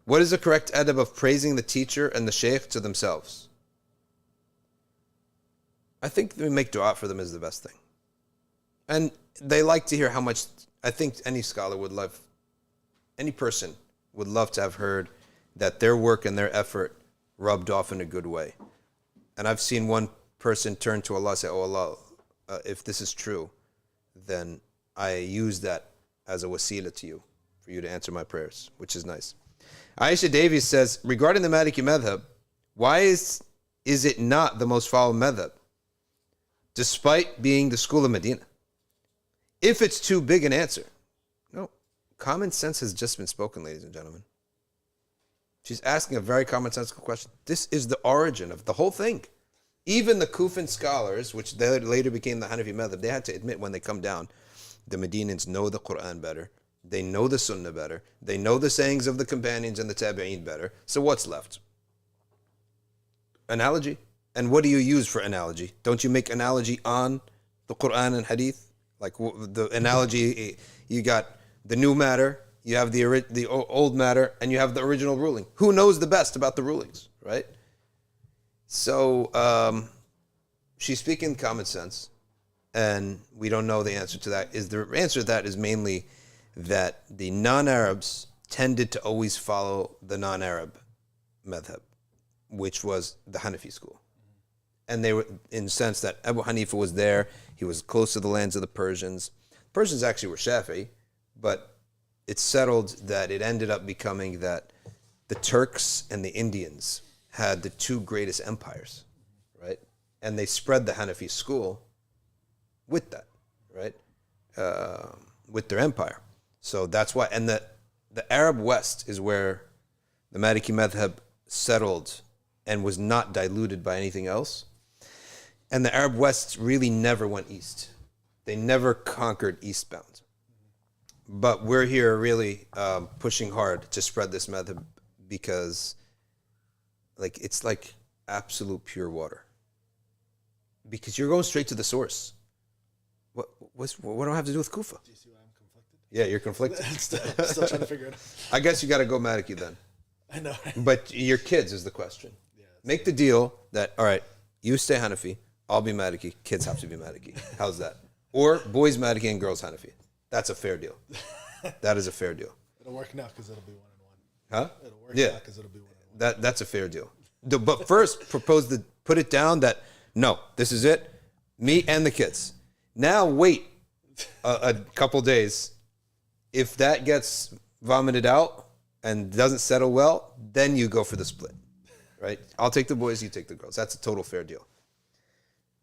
what is the correct adab of praising the teacher and the shaykh to themselves? I think we make dua for them is the best thing. And they like to hear how much, I think any scholar would love, any person would love to have heard that their work and their effort rubbed off in a good way. And I've seen one person turn to Allah and say, oh Allah, if this is true, then I use that as a wasila to you, for you to answer my prayers, which is nice. Aisha Davies says, regarding the Maliki madhab, why is it not the most followed madhab, despite being the school of Medina? If it's too big an answer. No, common sense has just been spoken, ladies and gentlemen. She's asking a very commonsensical question. This is the origin of the whole thing. Even the Kufan scholars, which later became the Hanafi madhab, they had to admit when they come down, the Medinians know the Quran better. They know the Sunnah better. They know the sayings of the companions and the Tabi'een better. So what's left? Analogy. And what do you use for analogy? Don't you make analogy on the Quran and Hadith? Like the analogy, you got the new matter, you have the old matter, and you have the original ruling. Who knows the best about the rulings, right? So she's speaking common sense, and we don't know the answer to that. The answer to that is mainly that the non-Arabs tended to always follow the non-Arab madhab, which was the Hanafi school. And they were, in the sense that Abu Hanifa was there, he was close to the lands of the Persians. Persians actually were Shafi'i, but it's settled that it ended up becoming that the Turks and the Indians had the two greatest empires, right? And they spread the Hanafi school with that, right? With their empire. So that's why, and the Arab West is where the Maliki madhab settled and was not diluted by anything else. And the Arab West really never went east. They never conquered eastbound. But we're here really pushing hard to spread this madhab because it's like absolute pure water. Because you're going straight to the source. What do I have to do with Kufa? Do you see why I'm conflicted? Yeah, you're conflicted. Still trying to figure it out. I guess you got to go Maliki then. I know. But your kids is the question. Yeah, Make the deal that, all right, you stay Hanafi, I'll be Maliki, kids have to be Maliki. How's that? Or boys Maliki and girls Hanafi. That's a fair deal. That is a fair deal. It'll work now because it'll be 1-1. Huh? It'll work Yeah. now because it'll be 1-1. That's a fair deal. But first, put it down that, no, this is it. Me and the kids. Now wait a couple days. If that gets vomited out and doesn't settle well, then you go for the split, right? I'll take the boys, you take the girls. That's a total fair deal.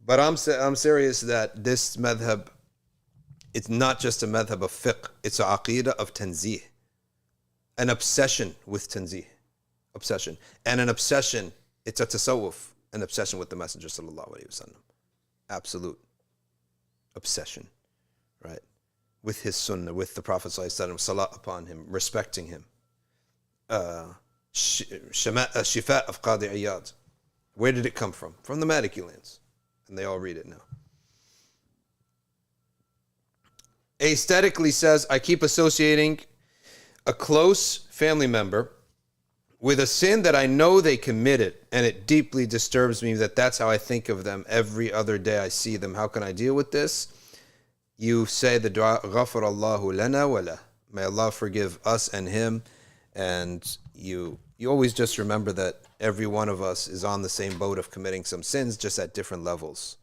But I'm serious that this madhab, it's not just a madhab of fiqh, it's a aqidah of tanzih. An obsession with tanzih. Obsession. And an obsession, it's a tasawwuf, an obsession with the Messenger sallallahu alaihi wasallam. Absolute obsession, right? With his sunnah, with the Prophet sallallahu alaihi wasallam, salat upon him, respecting him. Shifa of Qadi Iyad. Where did it come from? From the Maliki lands. And they all read it now. Aesthetically says, I keep associating a close family member with a sin that I know they committed, and it deeply disturbs me that that's how I think of them every other day I see them. How can I deal with this? You say the dua, غَفَرَ اللَّهُ لَنَا وَلَهُ. May Allah forgive us and him. And you always just remember that every one of us is on the same boat of committing some sins, just at different levels.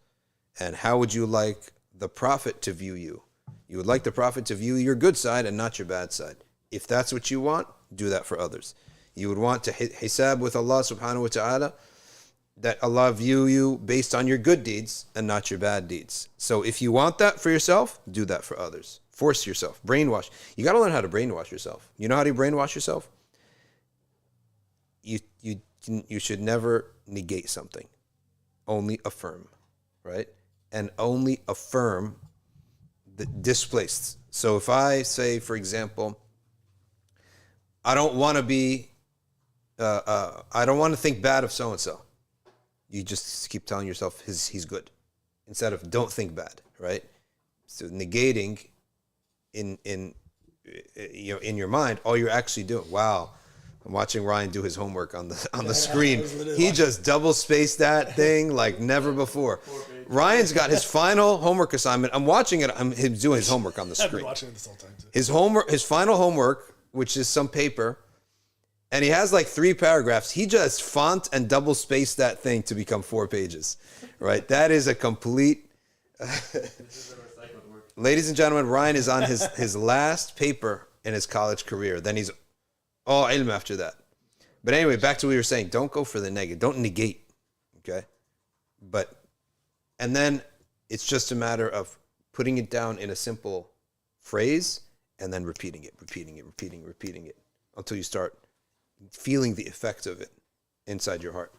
And how would you like the Prophet to view you? You would like the Prophet to view your good side and not your bad side. If that's what you want, do that for others. You would want to hisab with Allah subhanahu wa ta'ala, that Allah view you based on your good deeds and not your bad deeds. So if you want that for yourself, do that for others. Force yourself. Brainwash. You got to learn how to brainwash yourself. You know how to brainwash yourself? You should never negate something. Only affirm, right? And only affirm the displaced. So if I say, for example, I don't want to think bad of so-and-so. You just keep telling yourself he's good, instead of don't think bad, right? So negating in your mind, all you're actually doing. Wow, I'm watching Ryan do his homework on the screen. He just double spaced that thing like never before. Ryan's got his final homework assignment. I'm watching it. Him doing his homework on the screen. I've been watching it this whole time too. His final homework, which is some paper. And he has like 3 paragraphs. He just font and double spaced that thing to become 4 pages, right? That is a complete... Ladies and gentlemen, Ryan is on his last paper in his college career. Then he's all ilm after that. But anyway, back to what we were saying. Don't go for the negative. Don't negate, okay? And then it's just a matter of putting it down in a simple phrase and then repeating it until you start feeling the effect of it inside your heart.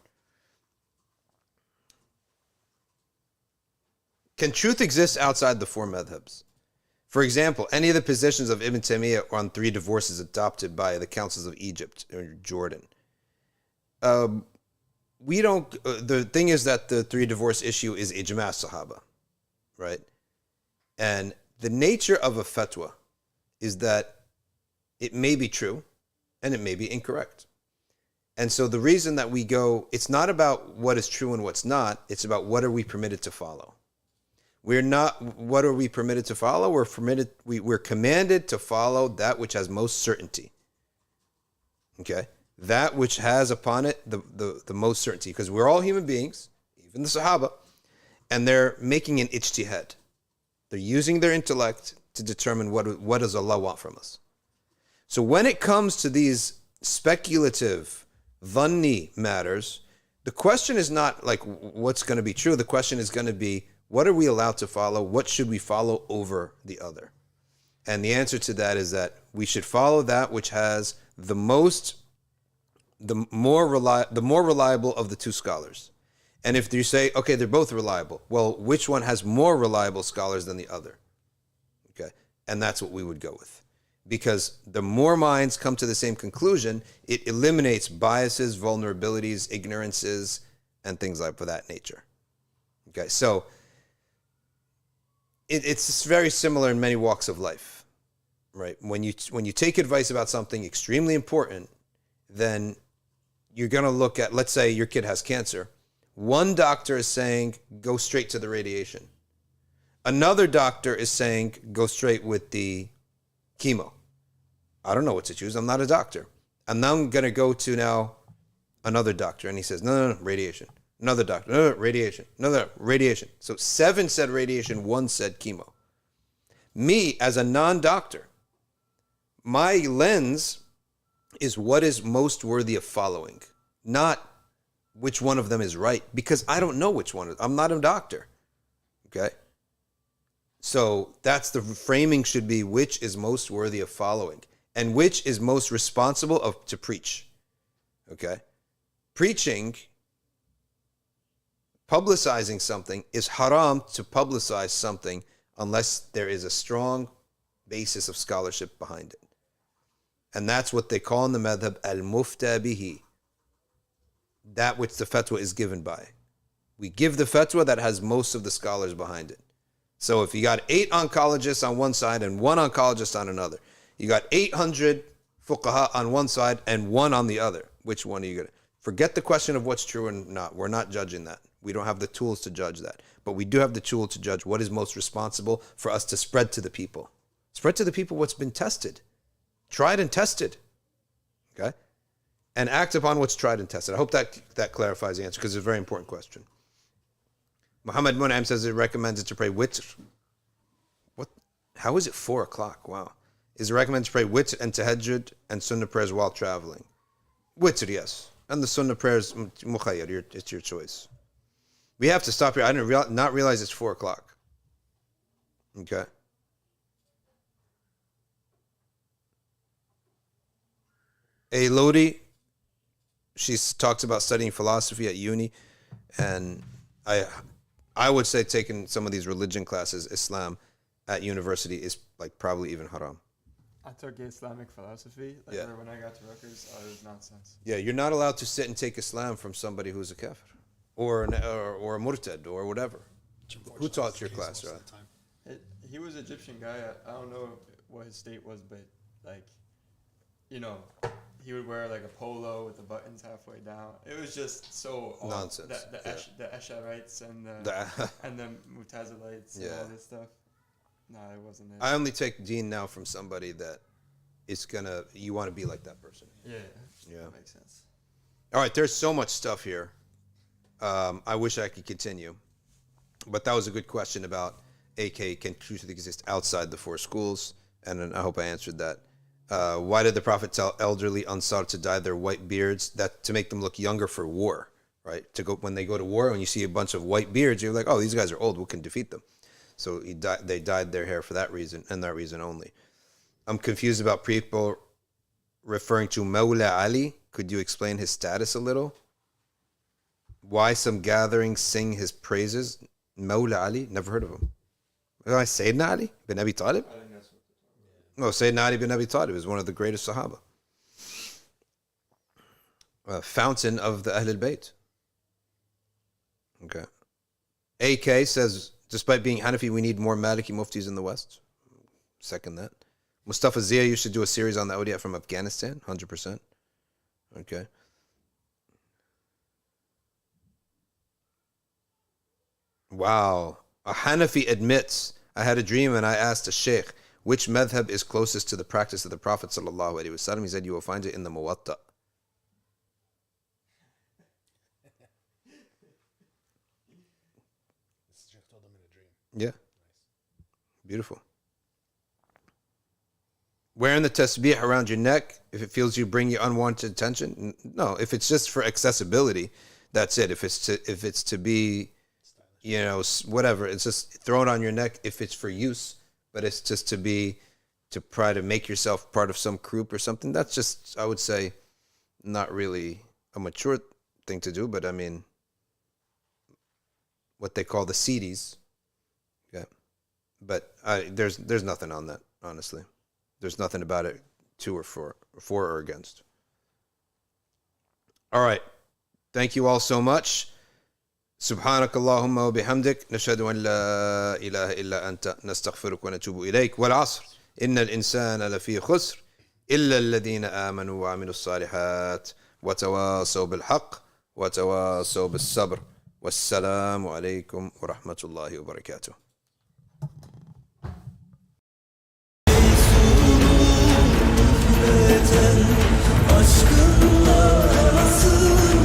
Can truth exist outside the 4 madhabs? For example, any of the positions of Ibn Taymiyyah on 3 divorces adopted by the councils of Egypt or Jordan. We don't. The thing is that the 3 divorce issue is ijma' sahaba, right? And the nature of a fatwa is that it may be true and it may be incorrect. And so the reason that we go, it's not about what is true and what's not, it's about what are we permitted to follow. We're not, what are we permitted to follow? We're commanded to follow that which has most certainty. Okay? That which has upon it the most certainty. Because we're all human beings, even the Sahaba, and they're making an ijtihad. They're using their intellect to determine what does Allah want from us. So when it comes to these speculative, dhanni matters, the question is not like what's going to be true. The question is going to be, what are we allowed to follow? What should we follow over the other? And the answer to that is that we should follow that which has the more reliable of the 2 scholars. And if you say, okay, they're both reliable, well, which one has more reliable scholars than the other? Okay, and that's what we would go with. Because the more minds come to the same conclusion, it eliminates biases, vulnerabilities, ignorances, and things like that nature. Okay, so it's very similar in many walks of life, right? When you take advice about something extremely important, then you're going to look at, let's say your kid has cancer. One doctor is saying, go straight to the radiation. Another doctor is saying, go straight with the chemo. I don't know what to choose. I'm not a doctor. And now I'm going to go to now another doctor. And he says, no, radiation. Another doctor, no, radiation. Another, radiation. So 7 said radiation, 1 said chemo. Me, as a non-doctor, my lens is what is most worthy of following, not which one of them is right, because I don't know which one. I'm not a doctor. Okay? So that's the framing should be which is most worthy of following and which is most responsible to preach. Okay? Preaching, publicizing something is haram to publicize something unless there is a strong basis of scholarship behind it. And that's what they call in the madhab al-mufta bihi, that which the fatwa is given by. We give the fatwa that has most of the scholars behind it. So if you got 8 oncologists on one side and 1 oncologist on another, you got 800 fuqaha on one side and 1 on the other. Which one are you going to? Forget the question of what's true and not. We're not judging that. We don't have the tools to judge that. But we do have the tool to judge what is most responsible for us to spread to the people. Spread to the people what's been tested. Tried and tested. Okay? And act upon what's tried and tested. I hope that clarifies the answer, because it's a very important question. Muhammad Mun'im says it recommends to pray witr. What? How is it 4 o'clock? Wow. Is it recommended to pray witr and tahajjud and sunnah prayers while traveling? Witr, yes. And the sunnah prayers, mukhayyar, it's your choice. We have to stop here. I didn't not realize it's 4 o'clock. Okay. A Lodi, she talks about studying philosophy at uni, and I would say taking some of these religion classes, Islam, at university is like probably even haram. I took Islamic philosophy. Yeah. When I got to Rutgers, it was nonsense. Yeah, you're not allowed to sit and take Islam from somebody who's a kafir or a murtad or whatever. Who taught your class, right? He was an Egyptian guy. I don't know what his state was, but like, you know, he would wear like a polo with the buttons halfway down. It was just so nonsense. The Ash'arites and the Mutazilites and all this stuff. No, it wasn't it. I only take deen now from somebody that is you want to be like that person. Yeah. That makes sense. All right, there's so much stuff here. I wish I could continue, but that was a good question about AK can truth exist outside the 4 schools, and I hope I answered that. Why did the Prophet tell elderly Ansar to dye their white beards? That to make them look younger for war, right? When they go to war, when you see a bunch of white beards, you're like, oh, these guys are old. We can defeat them. So they dyed their hair for that reason and that reason only. I'm confused about people referring to Mawla Ali. Could you explain his status a little? Why some gatherings sing his praises? Mawla Ali? Never heard of him. Sayyidina Ali bin Abi Talib? No, Sayyidina Ali bin Abi Talib is one of the greatest Sahaba. Fountain of the Ahl al-Bayt. Okay. AK says, despite being Hanafi, we need more Maliki muftis in the West. Second that. Mustafa Zia, you should do a series on the Awliya from Afghanistan. 100%. Okay. Wow. A Hanafi admits, I had a dream and I asked a sheikh, which madhab is closest to the practice of the Prophet sallallahu alaihi wasallam? He said, you will find it in the Muwatta. Yeah. Beautiful. Wearing the tasbih around your neck, if it feels you bring you unwanted attention, no. If it's just for accessibility, that's it. If it's to be, you know, whatever, it's just throw it on your neck if it's for use, but it's just to try to make yourself part of some group or something. That's just, I would say, not really a mature thing to do, but I mean, what they call the seedies. Yeah. But there's nothing on that, honestly. There's nothing about it to or for or against. All right. Thank you all so much. سبحانك اللهم وبحمدك نشهد أن لا إله إلا أنت نستغفرك ونتوب إليك والعصر إن الإنسان لفي خسر إلا الذين آمنوا وعملوا الصالحات وتواصوا بالحق وتواصوا بالصبر والسلام عليكم ورحمة الله وبركاته. Aşkınla nasıl